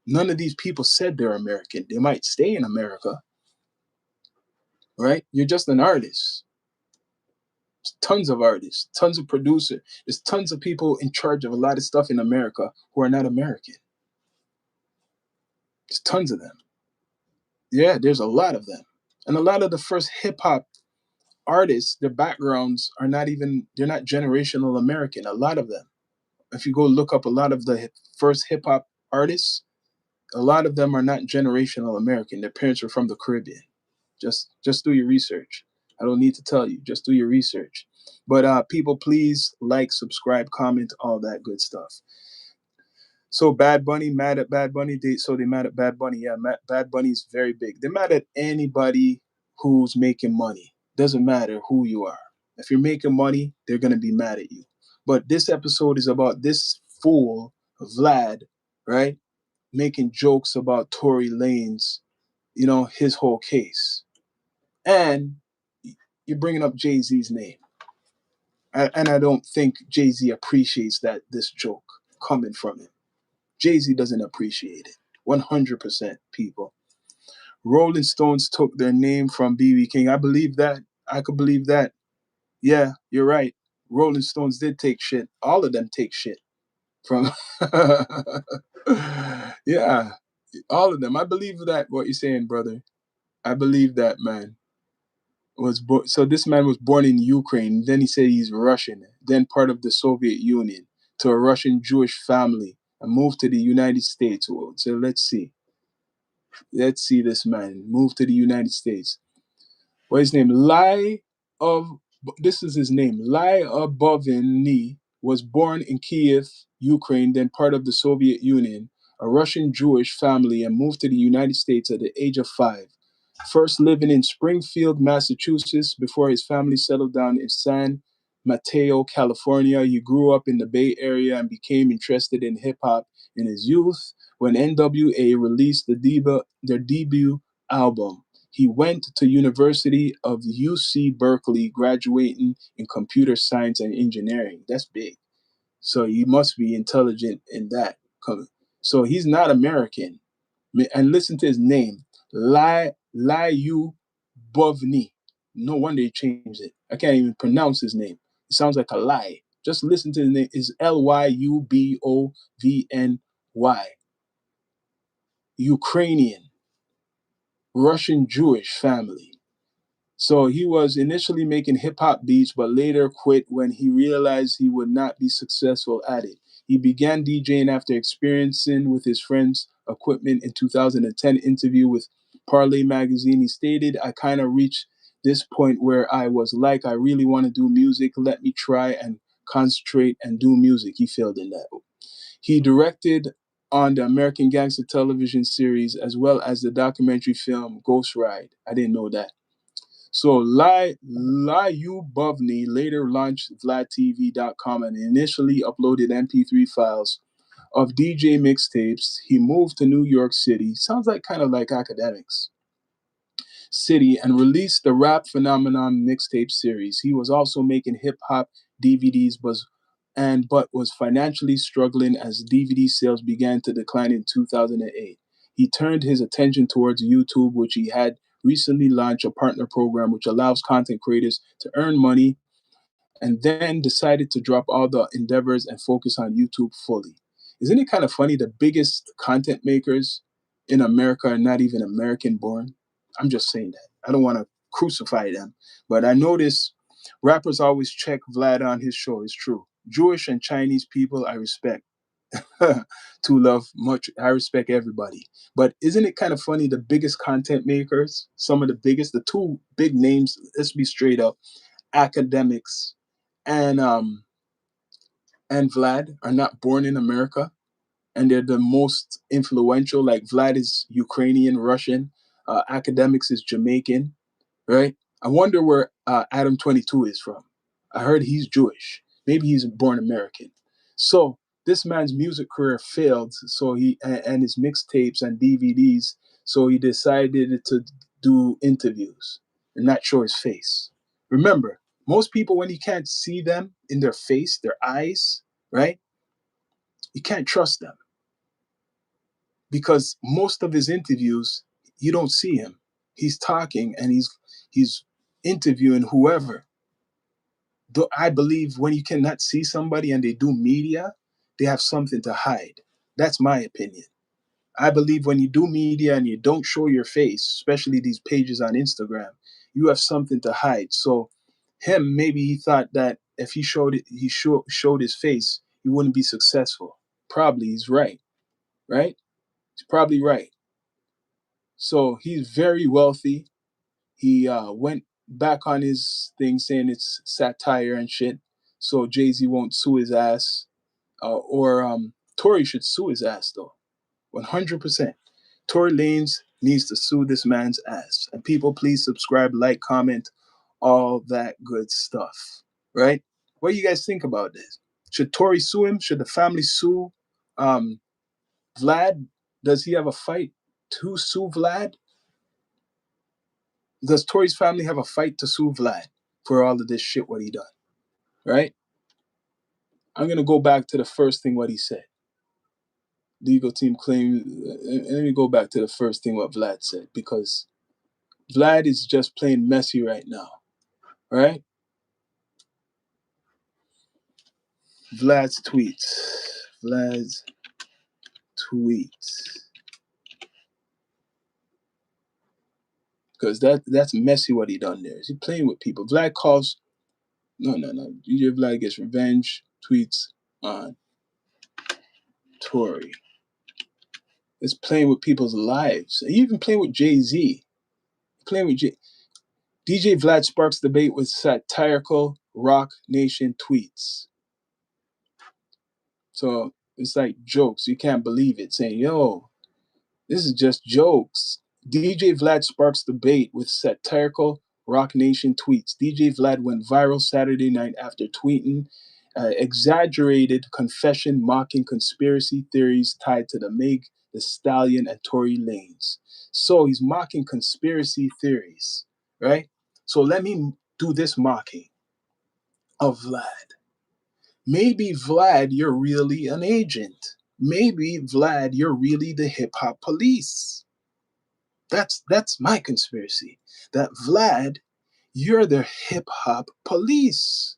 None of these people said they're American. They might stay in America, right? You're just an artist. There's tons of artists, tons of producers. There's tons of people in charge of a lot of stuff in America who are not American. There's tons of them. Yeah, there's a lot of them. And a lot of the first hip hop artists, their backgrounds are not even, they're not generational American, a lot of them. if you go look up a lot of the first hip hop artists, a lot of them are not generational American. Their parents are from the Caribbean. Just do your research. I don't need to tell you. Just do your research. But people, please like, subscribe, comment, all that good stuff. So Bad Bunny, mad at Bad Bunny. They mad at Bad Bunny. Yeah, Bad Bunny's very big. They're mad at anybody who's making money. Doesn't matter who you are. If you're making money, they're gonna be mad at you. But this episode is about this fool, Vlad, right? Making jokes about Tory Lanez, his whole case. And you're bringing up Jay-Z's name. And I don't think Jay-Z appreciates this joke coming from him. Jay-Z doesn't appreciate it. 100% people. Rolling Stones took their name from B.B. King. I believe that. I could believe that. Yeah, you're right. Rolling Stones did take shit. All of them take shit from. Yeah, all of them. I believe that, what you're saying, brother. I believe that, man. So this man was born in Ukraine. Then he said he's Russian, then part of the Soviet Union, to a Russian Jewish family, and moved to the United States. So let's see. Let's see this man move to the United States. What is his name? of this is his name. Lyubovny was born in Kiev, Ukraine, then part of the Soviet Union, a Russian Jewish family, and moved to the United States at the age of 5. First living in Springfield, Massachusetts, before his family settled down in San Mateo, California. He grew up in the Bay Area and became interested in hip hop in his youth when NWA released their debut album. He went to University of UC Berkeley, graduating in computer science and engineering. That's big. So he must be intelligent in that. So he's not American. And listen to his name, Lyubovny. No wonder he changed it. I can't even pronounce his name. It sounds like a lie. Just listen to his name. It's Lyubovny. Ukrainian, Russian Jewish family. So he was initially making hip hop beats, but later quit when he realized he would not be successful at it. He began DJing after experiencing with his friends' equipment. In 2010 interview with Parlay magazine, he stated, "I kind of reached this point where I was like, I really want to do music. Let me try and concentrate and do music." He failed in that. He directed on the American Gangster television series as well as the documentary film Ghost Ride. I didn't know that. So Lyubovny later launched VladTV.com and initially uploaded MP3 files of DJ mixtapes. He moved to New York City, sounds like kind of like academics, City, and released the Rap Phenomenon mixtape series. He was also making hip hop DVDs, but was financially struggling as DVD sales began to decline in 2008. He turned his attention towards YouTube, which he had recently launched a partner program which allows content creators to earn money, and then decided to drop all the endeavors and focus on YouTube fully. Isn't it kind of funny? The biggest content makers in America are not even American born. I'm just saying that. I don't want to crucify them, but I notice rappers always check Vlad on his show. It's true. Jewish and Chinese people I respect. To love much. I respect everybody. But isn't it kind of funny? The biggest content makers, some of the biggest, the two big names, let's be straight up, academics and Vlad are not born in America, and they're the most influential. Like Vlad is Ukrainian, Russian, academics is Jamaican, right? I wonder where Adam 22 is from. I heard he's Jewish. Maybe he's born American. So this man's music career failed. So and his mixtapes and DVDs. So he decided to do interviews and not show his face. Remember, most people, when you can't see them in their face, their eyes, right? You can't trust them because most of his interviews, you don't see him. He's talking and he's interviewing whoever. Though I believe when you cannot see somebody and they do media, they have something to hide. That's my opinion. I believe when you do media and you don't show your face, especially these pages on Instagram, you have something to hide. So maybe he thought that if he showed his face, he wouldn't be successful. Probably he's right, right? He's probably right. So he's very wealthy. He went back on his thing saying it's satire and shit. So Jay-Z won't sue his ass. Or Tory should sue his ass though. 100%. Tory Lanez needs to sue this man's ass. And people, please subscribe, like, comment, all that good stuff. Right? What do you guys think about this? Should Tory sue him? Should the family sue um, Vlad? Does he have a fight to sue Vlad? Does Tory's family have a fight to sue Vlad for all of this shit what he done? Right? I'm gonna go back to the first thing what he said. Legal team claim. Let me go back to the first thing what Vlad said, because Vlad is just plain messy right now. Right? Vlad's tweets. Vlad's tweets. Because that's messy what he done there. Is he playing with people? Vlad calls. No. DJ Vlad gets revenge. Tweets on Tory. It's playing with people's lives. He even playing with Jay-Z. Playing with DJ Vlad sparks debate with satirical Roc Nation tweets. So it's like jokes. You can't believe it. Saying, yo, this is just jokes. DJ Vlad sparks debate with satirical Roc Nation tweets. DJ Vlad went viral Saturday night after tweeting exaggerated confession mocking conspiracy theories tied to the Meg Thee Stallion and Tory Lanez. So he's mocking conspiracy theories, right? So let me do this mocking of Vlad. Maybe Vlad, you're really an agent. Maybe Vlad, you're really the hip hop police. That's my conspiracy. That Vlad, you're the hip hop police,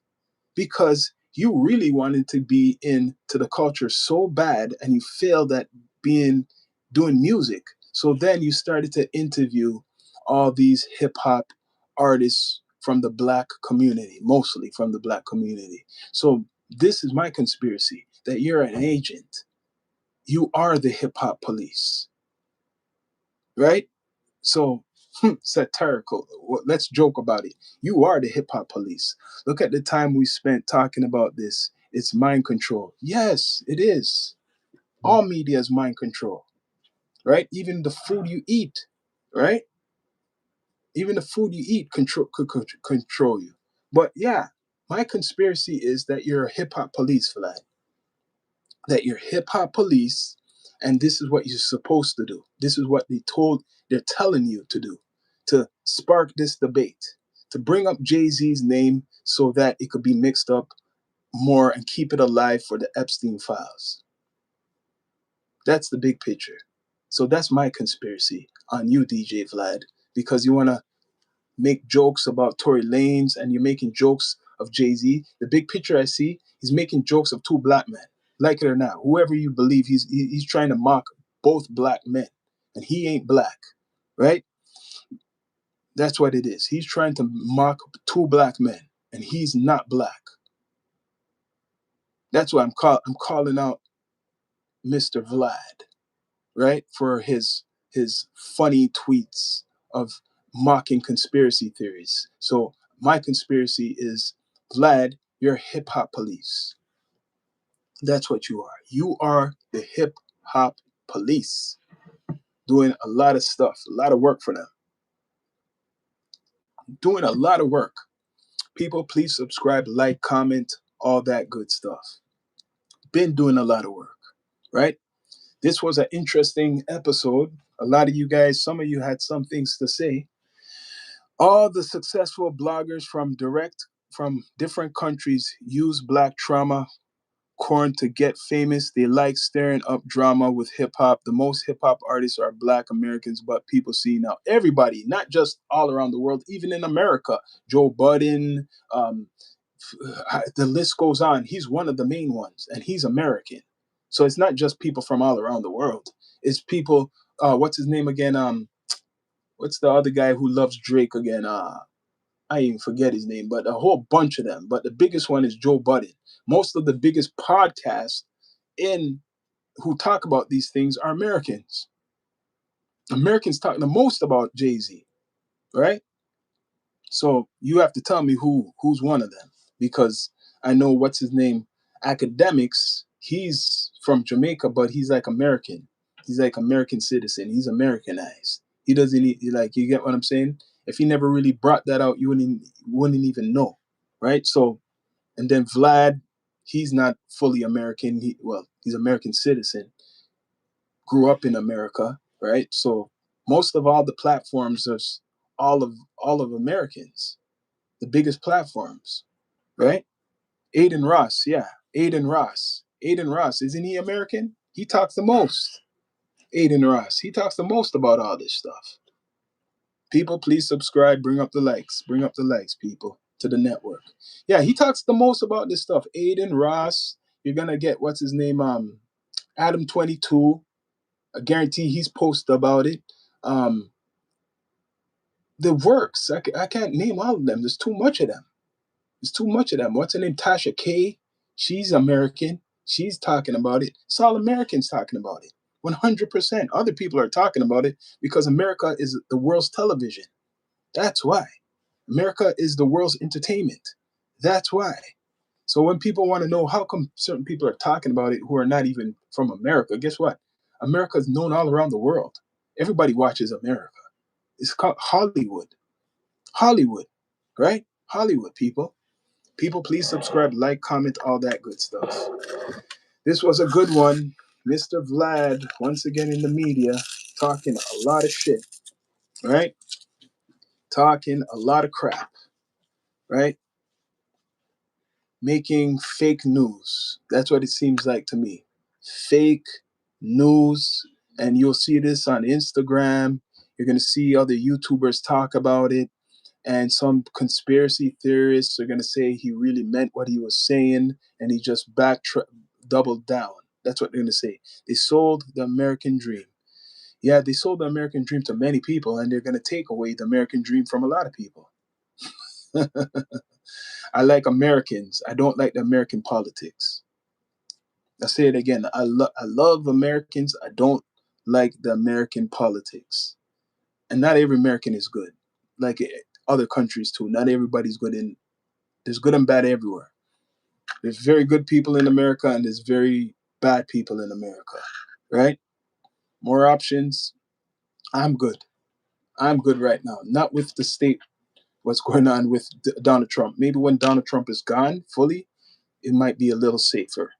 because you really wanted to be into the culture so bad and you failed at doing music. So then you started to interview all these hip hop artists from the black community, mostly from the black community. So this is my conspiracy, that you're an agent. You are the hip hop police, right? So satirical. Let's joke about it. You are the hip hop police. Look at the time we spent talking about this. It's mind control. Yes, it is. All media is mind control, right? Even the food you eat, right? Even the food you eat could control you. But yeah, my conspiracy is that you're a hip hop police, Vlad. That you're hip hop police, and this is what you're supposed to do. This is what they're telling you to do, to spark this debate, to bring up Jay-Z's name so that it could be mixed up more and keep it alive for the Epstein files. That's the big picture. So that's my conspiracy on you, DJ Vlad, because you want to make jokes about Tory Lanez and you're making jokes of Jay-Z. The big picture I see, he's making jokes of two black men. Like it or not, whoever you believe, he's trying to mock both black men, and he ain't black, right? That's what it is. He's trying to mock two black men, and he's not black. That's why I'm calling out Mr. Vlad, right, for his funny tweets of mocking conspiracy theories. So my conspiracy is, Vlad, you're hip hop police. That's what you are. You are the hip hop police, doing a lot of stuff, a lot of work for them. Doing a lot of work. People, please subscribe, like, comment, all that good stuff. Been doing a lot of work, right? This was an interesting episode. A lot of you guys, some of you had some things to say. All the successful bloggers from different countries use black trauma corn to get famous. They like stirring up drama with hip hop. The most hip hop artists are black Americans, but people see now everybody, not just all around the world, even in America. Joe Budden, the list goes on. He's one of the main ones, and he's American. So it's not just people from all around the world. It's people. What's his name again? What's the other guy who loves Drake again? I even forget his name, but a whole bunch of them. But the biggest one is Joe Budden. Most of the biggest podcasts in who talk about these things are Americans. Americans talk the most about Jay-Z, right? So you have to tell me who's one of them, because I know what's his name, academics. He's from Jamaica, but he's like American. He's like American citizen. He's Americanized. He doesn't like, you get what I'm saying? If he never really brought that out, you wouldn't even know, right? So, and then Vlad, he's not fully American. He's American citizen, grew up in America, right? So most of all the platforms are all of Americans, the biggest platforms, right? Aiden Ross, yeah, Aiden Ross. Aiden Ross, isn't he American? He talks the most. Aiden Ross, he talks the most about all this stuff. People, please subscribe. Bring up the likes. Bring up the likes, people, to the network. Yeah, he talks the most about this stuff. Aiden Ross, you're gonna get what's his name? Adam 22. I guarantee he's posted about it. Um, the works, I can't name all of them. There's too much of them. There's too much of them. What's her name? Tasha K. She's American. She's talking about it. It's all Americans talking about it. 100%. Other people are talking about it because America is the world's television. That's why. America is the world's entertainment. That's why. So when people want to know how come certain people are talking about it who are not even from America, guess what? America is known all around the world. Everybody watches America. It's called Hollywood. Hollywood, right? Hollywood, people. People, please subscribe, like, comment, all that good stuff. This was a good one. Mr. Vlad, once again in the media, talking a lot of shit, right? Talking a lot of crap, right? Making fake news. That's what it seems like to me. Fake news. And you'll see this on Instagram. You're going to see other YouTubers talk about it. And some conspiracy theorists are going to say he really meant what he was saying and he just doubled down. That's what they're going to say. They sold the American dream. Yeah, they sold the American dream to many people, and they're going to take away the American dream from a lot of people. I like Americans. I don't like the American politics. I say it again. I love Americans. I don't like the American politics. And not every American is good. Like other countries too. Not everybody's good in. There's good and bad everywhere. There's very good people in America and there's very bad people in America, right? More options. I'm good. I'm good right now. Not with the state, what's going on with Donald Trump. Maybe when Donald Trump is gone fully, it might be a little safer.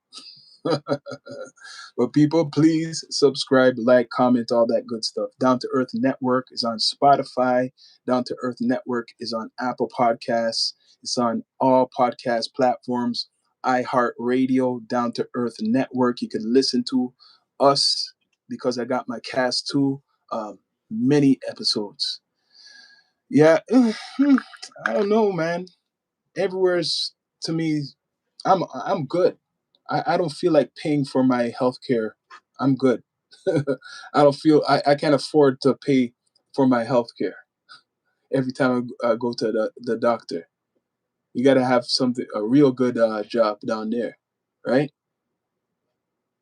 But people, please subscribe, like, comment, all that good stuff. Down to Earth Network is on Spotify. Down to Earth Network is on Apple Podcasts. It's on all podcast platforms. iHeartRadio, Down to Earth Network. You can listen to us because I got my cast too. Many episodes. Yeah, I don't know, man. Everywhere's to me, I'm good. I don't feel like paying for my health care. I'm good. I can't afford to pay for my health care every time I go to the doctor. You got to have a real good job down there, right?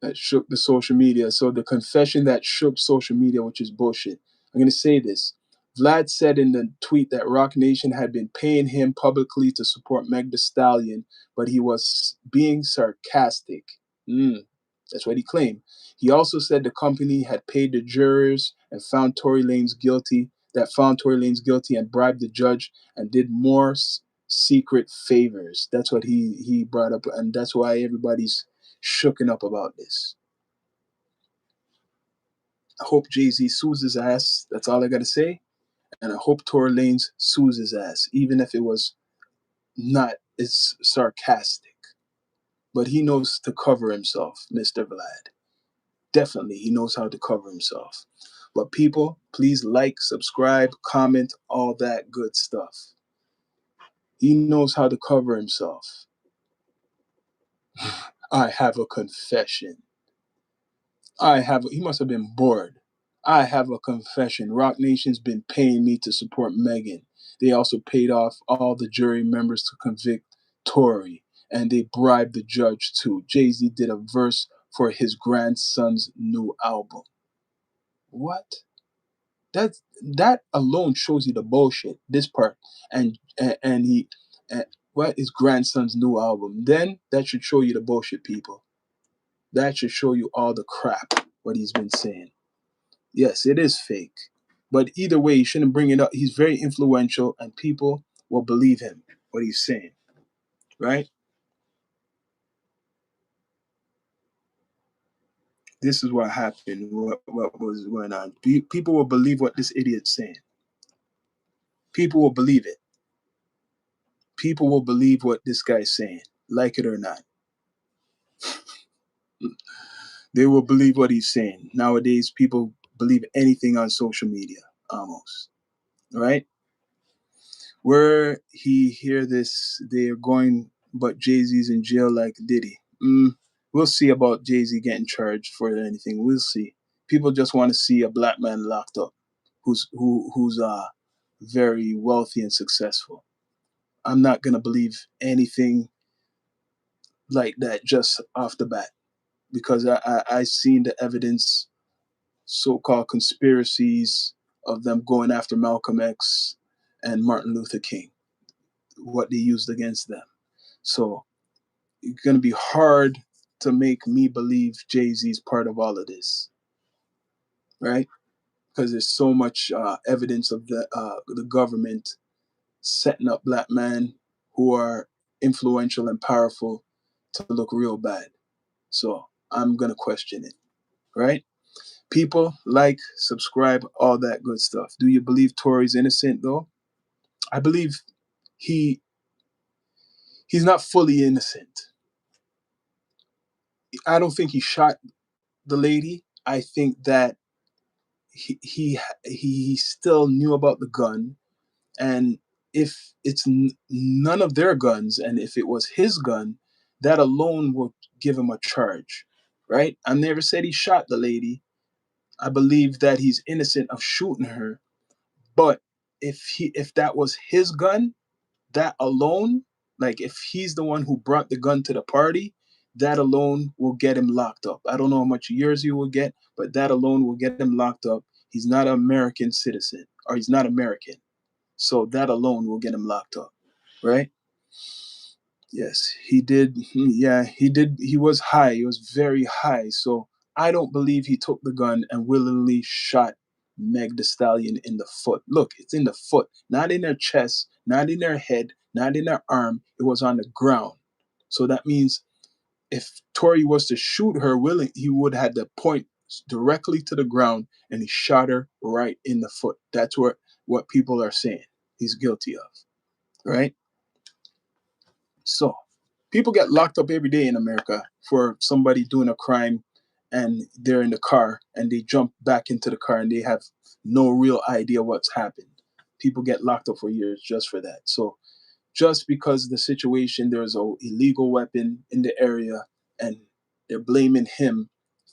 That shook the social media. So the confession that shook social media, which is bullshit. I'm going to say this. Vlad said in the tweet that Roc Nation had been paying him publicly to support Meg Thee Stallion, but he was being sarcastic. That's what he claimed. He also said the company had paid the jurors and found ToryLanez guilty, and bribed the judge and did more secret favors. That's what he brought up, and that's why everybody's shooken up about this. I hope Jay-Z sues his ass. That's all I got to say. And I hope ToryLanez sues his ass, even if it was not, it's sarcastic. But he knows to cover himself, Mr. Vlad. Definitely, he knows how to cover himself. But people, please like, subscribe, comment, all that good stuff. He knows how to cover himself. I have a confession. He must have been bored. I have a confession. Roc Nation's been paying me to support Megan. They also paid off all the jury members to convict Tory, and they bribed the judge too. Jay-Z did a verse for his grandson's new album. What? That alone shows you the bullshit. This part, and he, what is grandson's new album? Then that should show you the bullshit, people. That should show you all the crap what he's been saying. Yes, it is fake, but either way, you shouldn't bring it up. He's very influential, and people will believe him what he's saying, right? This is what happened. What was going on? People will believe what this idiot's saying. People will believe it. People will believe what this guy's saying, like it or not. They will believe what he's saying. Nowadays, people believe anything on social media, almost, right? Where he hear this, they're going, but Jay-Z's in jail like Diddy. We'll see about Jay-Z getting charged for anything. We'll see. People just want to see a black man locked up, who's very wealthy and successful. I'm not gonna believe anything like that just off the bat, because I seen the evidence, so-called conspiracies of them going after Malcolm X and Martin Luther King, what they used against them. So it's gonna be hard to make me believe Jay-Z's part of all of this, right? Because there's so much evidence of the government setting up black men who are influential and powerful to look real bad. So I'm gonna question it, right? People, like, subscribe, all that good stuff. Do you believe Tory's innocent though? I believe he he's not fully innocent. I don't think he shot the lady. I think that he still knew about the gun, and if it's none of their guns, and if it was his gun, that alone will give him a charge, right? I never said he shot the lady. I believe that he's innocent of shooting her, but if that was his gun, that alone, like if he's the one who brought the gun to the party, that alone will get him locked up. I don't know how much years he will get, but that alone will get him locked up. He's not an American citizen, or he's not American. So that alone will get him locked up, right? Yes, he did. Yeah, he did. He was high. He was very high. So I don't believe he took the gun and willingly shot Meg the Stallion in the foot. Look, it's in the foot, not in her chest, not in her head, not in her arm. It was on the ground. So that means if Tory was to shoot her willing, he would have had the point directly to the ground, and he shot her right in the foot. That's what people are saying he's guilty of, right? So people get locked up every day in America for somebody doing a crime, and they're in the car and they jump back into the car and they have no real idea what's happened. People get locked up for years just for that. So just because the situation, there's a illegal weapon in the area, and they're blaming him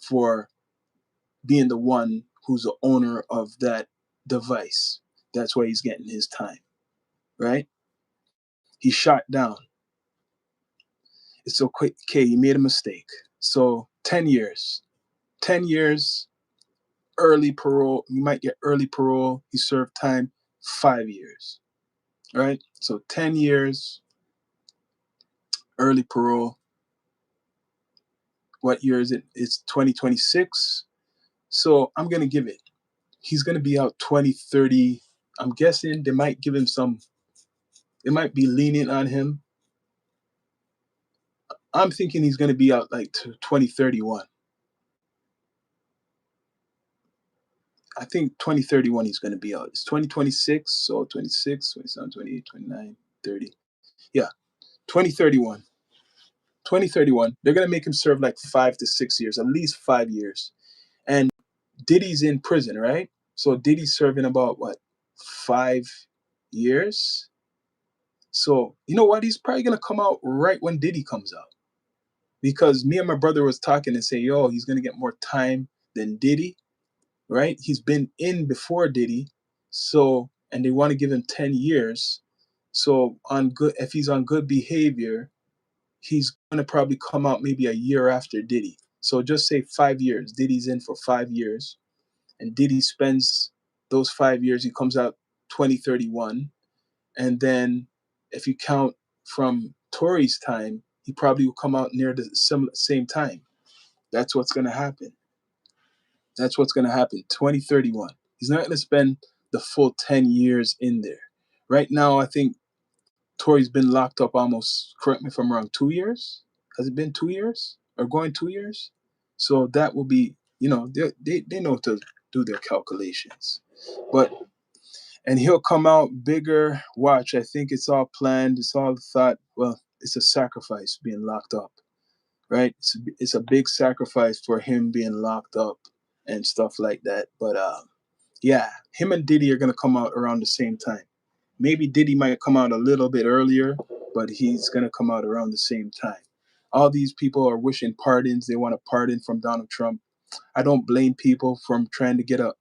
for being the one who's the owner of that device. That's why he's getting his time, right? He shot down. It's okay, he made a mistake. So 10 years. 10 years, early parole. You might get early parole. He served time 5 years. Right? So 10 years, early parole. What year is it? It's 2026. So I'm going to give it. He's going to be out 2030. I'm guessing they might give him some, they might be lenient on him. I'm thinking he's going to be out like to 2031. I think 2031 he's going to be out. It's 2026, so 26, 27, 28, 29, 30. Yeah, 2031. 2031. They're going to make him serve like 5 to 6 years, at least 5 years. And Diddy's in prison, right? So Diddy's serving about what, 5 years? So you know what? He's probably going to come out right when Diddy comes out. Because me and my brother was talking and saying, yo, he's going to get more time than Diddy, right? He's been in before Diddy. So, and they want to give him 10 years. So if he's on good behavior, he's going to probably come out maybe a year after Diddy. So just say 5 years. Diddy's in for 5 years, and Diddy spends those 5 years. He comes out 2031, and then if you count from Tory's time, he probably will come out near the same time. That's what's going to happen. That's what's going to happen. 2031. He's not going to spend the full 10 years in there. Right now, I think Tory's been locked up almost, correct me if I'm wrong, 2 years? Has it been 2 years? Or going 2 years? So that will be, they know to do their calculations. And he'll come out bigger. Watch, I think it's all planned. It's all thought. Well, it's a sacrifice being locked up, right? It's a big sacrifice for him being locked up and stuff like that. But yeah, him and Diddy are going to come out around the same time. Maybe Diddy might come out a little bit earlier, but he's going to come out around the same time. All these people are wishing pardons. They want a pardon from Donald Trump. I don't blame people from trying to get a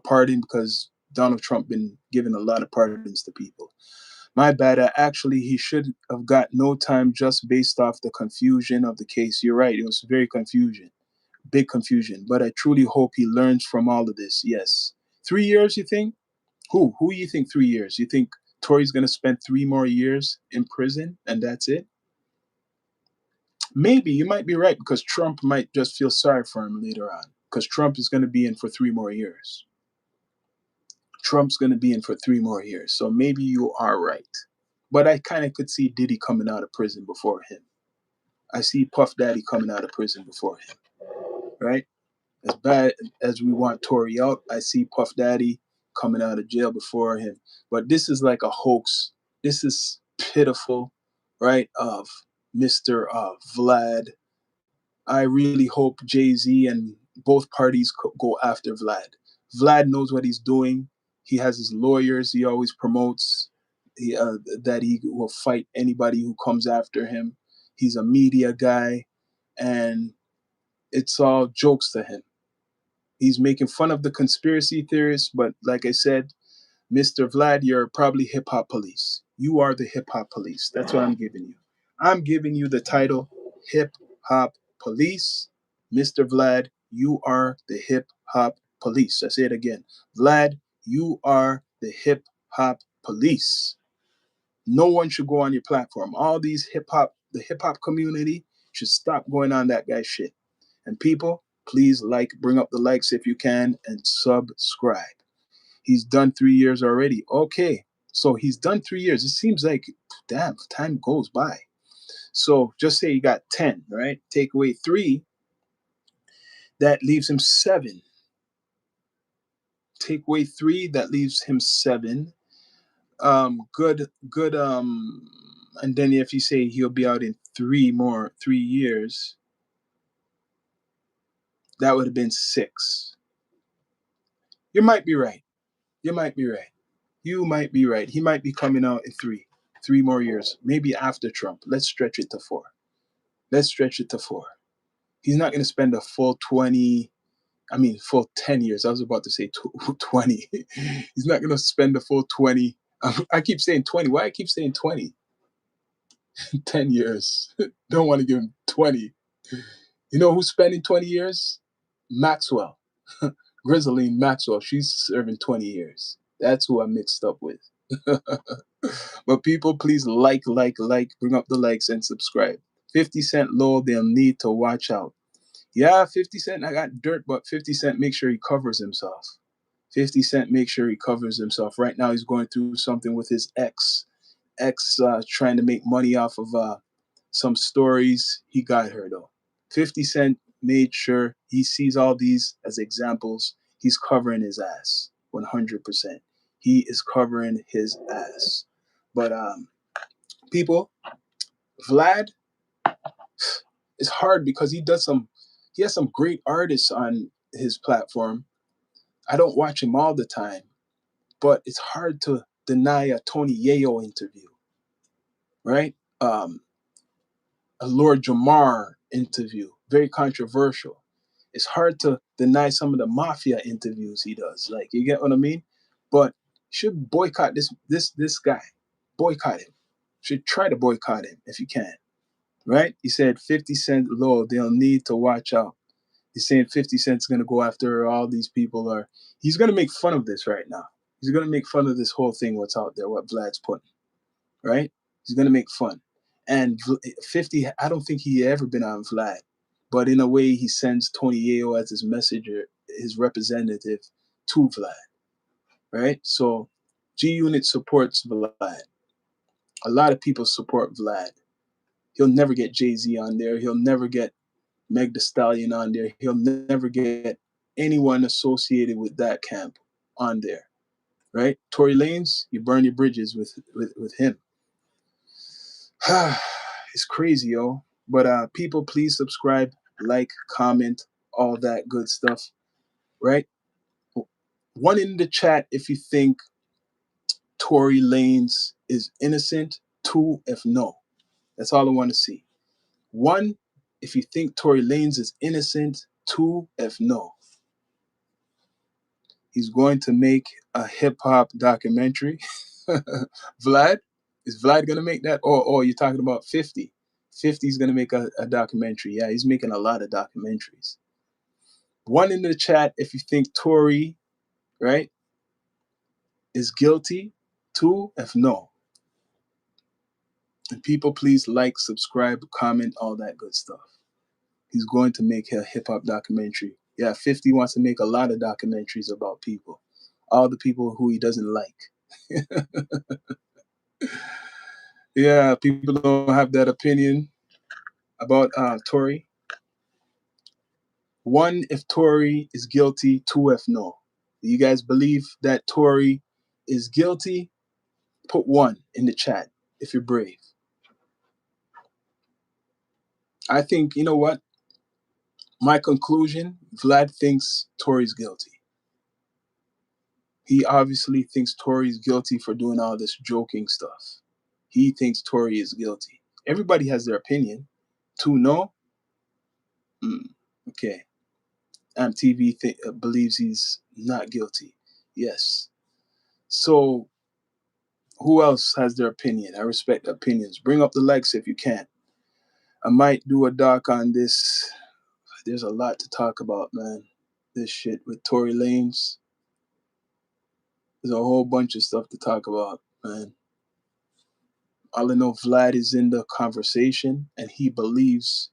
pardon, because Donald Trump been giving a lot of pardons to people. My bad. Actually, he should have got no time just based off the confusion of the case. You're right. It was very big confusion. But I truly hope he learns from all of this. Yes. 3 years, you think? Who you think 3 years? You think Tory's going to spend 3 more years in prison and that's it? Maybe you might be right, because Trump might just feel sorry for him later on, because Trump is going to be in for 3 more years. Trump's going to be in for 3 more years. So maybe you are right. But I kind of could see Diddy coming out of prison before him. I see Puff Daddy coming out of prison before him, right? As bad as we want Tory out, I see Puff Daddy coming out of jail before him. But this is like a hoax. This is pitiful, right? Of Mr. Vlad. I really hope Jay-Z and both parties go after Vlad. Vlad knows what he's doing. He has his lawyers. He always promotes that he will fight anybody who comes after him. He's a media guy, and it's all jokes to him. He's making fun of the conspiracy theorists, but like I said, Mr. Vlad, you're probably hip hop police. You are the hip hop police. That's what I'm giving you. I'm giving you the title hip hop police. Mr. Vlad, you are the hip hop police. I say it again. Vlad, you are the hip hop police. No one should go on your platform. All these the hip hop community should stop going on that guy's shit. And people, please bring up the likes if you can, and subscribe. He's done 3 years already. Okay, so he's done 3 years. It seems like, damn, time goes by. So just say he got 10, right? Take away 3, that leaves him 7. Take away 3, that leaves him 7. Good. And then if you say he'll be out in 3 years, that would have been 6. You might be right. You might be right. You might be right. He might be coming out in 3 more years, maybe after Trump. Let's stretch it to 4. Let's stretch it to 4. He's not going to spend a full full 10 years. I was about to say 20. He's not going to spend the full 20. I keep saying 20. Why I keep saying 20? 10 years. Don't want to give him 20. You know who's spending 20 years? Maxwell. Grizzly Maxwell. She's serving 20 years. That's who I'm mixed up with. But people, please like, bring up the likes and subscribe. 50 Cent low, they'll need to watch out. Yeah, 50 Cent, I got dirt, but 50 Cent, make sure he covers himself. 50 Cent, make sure he covers himself. Right now, he's going through something with his ex. Trying to make money off of some stories. He got her, though. 50 Cent made sure he sees all these as examples. He's covering his ass, 100%. He is covering his ass. But people, Vlad, it's hard because he has some great artists on his platform. I don't watch him all the time, but it's hard to deny a Tony Yayo interview, right? A Lord Jamar interview, very controversial. It's hard to deny some of the mafia interviews he does. Like, you get what I mean? But Should boycott this guy. Boycott him. Should try to boycott him if you can. Right? He said 50 Cent low, they'll need to watch out. He's saying 50 Cent's gonna go after all these people are he's gonna make fun of this right now. He's gonna make fun of this whole thing, what's out there, what Vlad's putting. Right? He's gonna make fun. And 50, I don't think he ever been on Vlad. But in a way, he sends Tony Yayo as his messenger, his representative to Vlad. Right? So G Unit supports Vlad. A lot of people support Vlad. He'll never get Jay-Z on there. He'll never get Meg Thee Stallion on there. He'll never get anyone associated with that camp on there. Right? Tory Lanez, you burn your bridges with him. It's crazy, yo. But people, please subscribe, like, comment, all that good stuff. Right? One in the chat if you think Tory Lanez is innocent. Two if no. That's all I want to see. One, if you think Tory Lanez is innocent. Two, if no. He's going to make a hip-hop documentary. Vlad? Is Vlad going to make that? Or you're talking about 50. 50's going to make a documentary. Yeah, he's making a lot of documentaries. One in the chat if you think Tory, right, is guilty. Two, if no. And people, please like, subscribe, comment, all that good stuff. He's going to make a hip-hop documentary. Yeah, 50 wants to make a lot of documentaries about people. All the people who he doesn't like. Yeah, people don't have that opinion about Tory. One, if Tory is guilty. Two, if no. Do you guys believe that Tory is guilty? Put one in the chat if you're brave. I think, you know what? My conclusion, Vlad thinks Tory's guilty. He obviously thinks Tory's guilty for doing all this joking stuff. He thinks Tory is guilty. Everybody has their opinion. Two, no? Okay. TV believes he's not guilty. Yes. So who else has their opinion? I respect opinions. Bring up the likes if you can. I might do a doc on this. There's a lot to talk about, man. This shit with Tory Lanez. There's a whole bunch of stuff to talk about, man. All I know, Vlad is in the conversation and he believes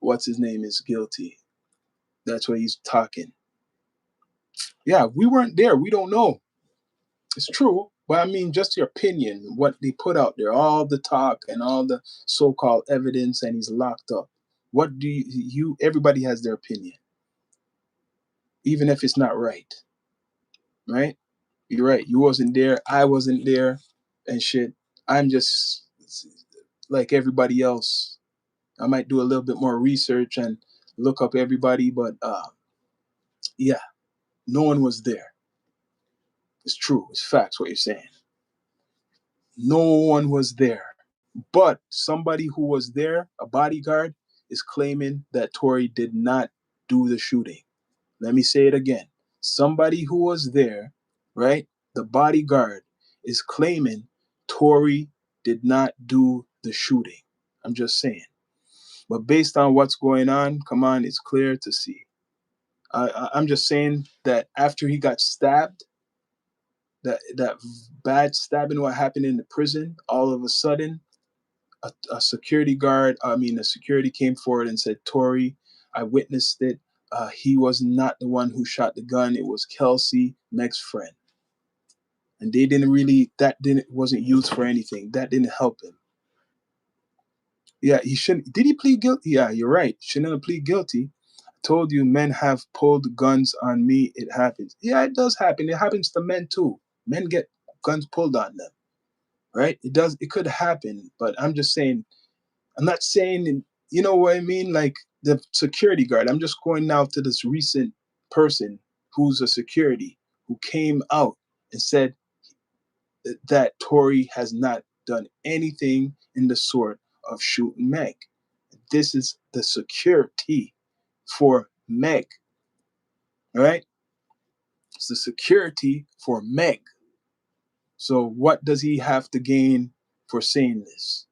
what's his name is guilty. That's why he's talking. Yeah, we weren't there. We don't know. It's true. But I mean, just your opinion, what they put out there, all the talk and all the so-called evidence, and he's locked up. What do everybody has their opinion, even if it's not right. Right? You're right. You wasn't there. I wasn't there and shit. I'm just like everybody else. I might do a little bit more research and look up everybody, but yeah, no one was there. It's true. It's facts what you're saying. No one was there. But somebody who was there, a bodyguard, is claiming that Tory did not do the shooting. Let me say it again. Somebody who was there, right? The bodyguard is claiming Tory did not do the shooting. I'm just saying. But based on what's going on, come on, it's clear to see. I'm just saying that after he got stabbed, that bad stabbing, what happened in the prison, all of a sudden, a security came forward and said, Tory, I witnessed it. He was not the one who shot the gun. It was Kelsey, Meg's friend. And wasn't used for anything. That didn't help him. Yeah, he shouldn't. Did he plead guilty? Yeah, you're right. Shouldn't have plead guilty. I told you men have pulled guns on me. It happens. Yeah, it does happen. It happens to men too. Men get guns pulled on them. Right? It does. It could happen. But I'm just saying, I'm not saying, you know what I mean? Like the security guard. I'm just going now to this recent person who's a security who came out and said that Tory has not done anything in the sort of shooting Meg. This is the security for Meg. All right? It's the security for Meg. So what does he have to gain for saying this?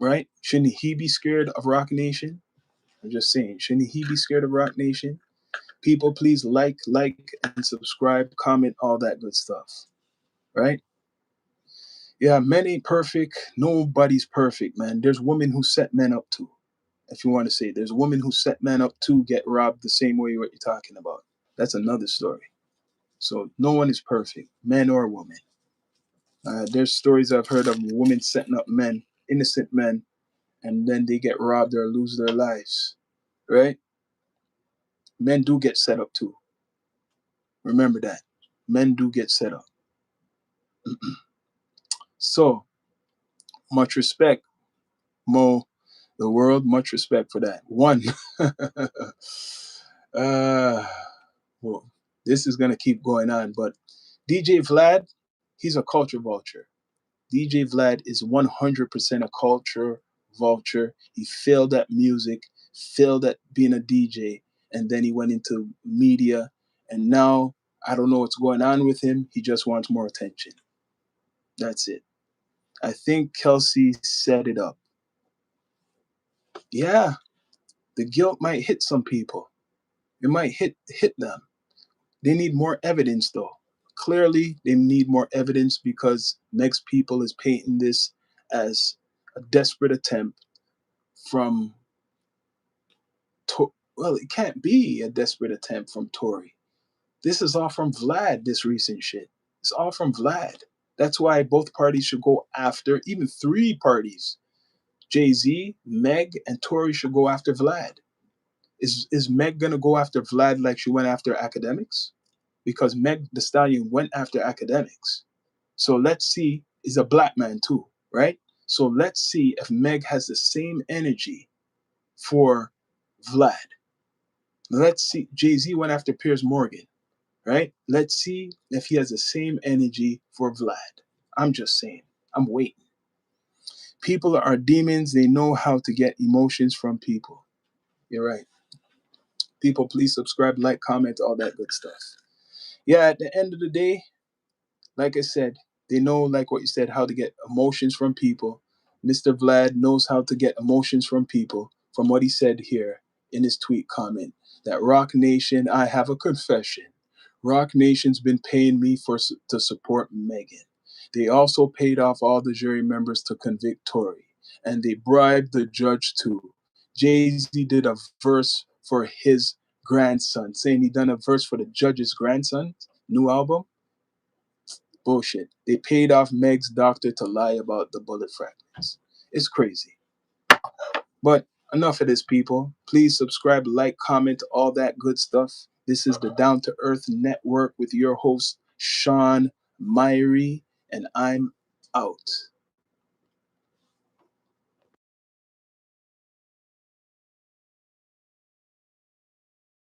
Right? Shouldn't he be scared of Roc Nation? I'm just saying, shouldn't he be scared of Roc Nation? People, please like, and subscribe, comment, all that good stuff. Right? Yeah, men ain't perfect. Nobody's perfect, man. There's women who set men up too. If you want to say, there's women who set men up to get robbed the same way what you're talking about. That's another story. So no one is perfect, man or woman. There's stories I've heard of women setting up men, innocent men, and then they get robbed or lose their lives. Right? Men do get set up too. Remember that. Men do get set up. So, much respect, Mo, the world, much respect for that. One. Well, this is going to keep going on, but DJ Vlad, he's a culture vulture. DJ Vlad is 100% a culture vulture. He failed at music, failed at being a DJ, and then he went into media. And now I don't know what's going on with him. He just wants more attention. That's it. I think Kelsey set it up. Yeah, the guilt might hit some people. It might hit them. They need more evidence, though. Clearly, they need more evidence because next people is painting this as a desperate attempt from well, it can't be a desperate attempt from Tory. This is all from Vlad, this recent shit. It's all from Vlad. That's why both parties should go after, even three parties. Jay-Z, Meg, and Tory should go after Vlad. Is Meg gonna go after Vlad like she went after academics? Because Meg the Stallion went after academics. So let's see, is a black man too, right? So let's see if Meg has the same energy for Vlad. Let's see, Jay-Z went after Piers Morgan, right? Let's see if he has the same energy for Vlad. I'm just saying, I'm waiting. People are demons, they know how to get emotions from people. You're right. People, please subscribe, like, comment, all that good stuff. Yeah, at the end of the day, like I said, they know, like what you said, how to get emotions from people. Mr. Vlad knows how to get emotions from people, from what he said here in his tweet comment, that Roc Nation, I have a confession. Roc Nation's been paying me to support Megan. They also paid off all the jury members to convict Tory, and they bribed the judge too. Jay-Z did a verse for his grandson, saying he done a verse for the judge's grandson, new album. Bullshit. They paid off Meg's doctor to lie about the bullet fragments. It's crazy. But enough of this, people. Please subscribe, like, comment, all that good stuff. This is the Down to Earth Network with your host, Sean Myrie, and I'm out.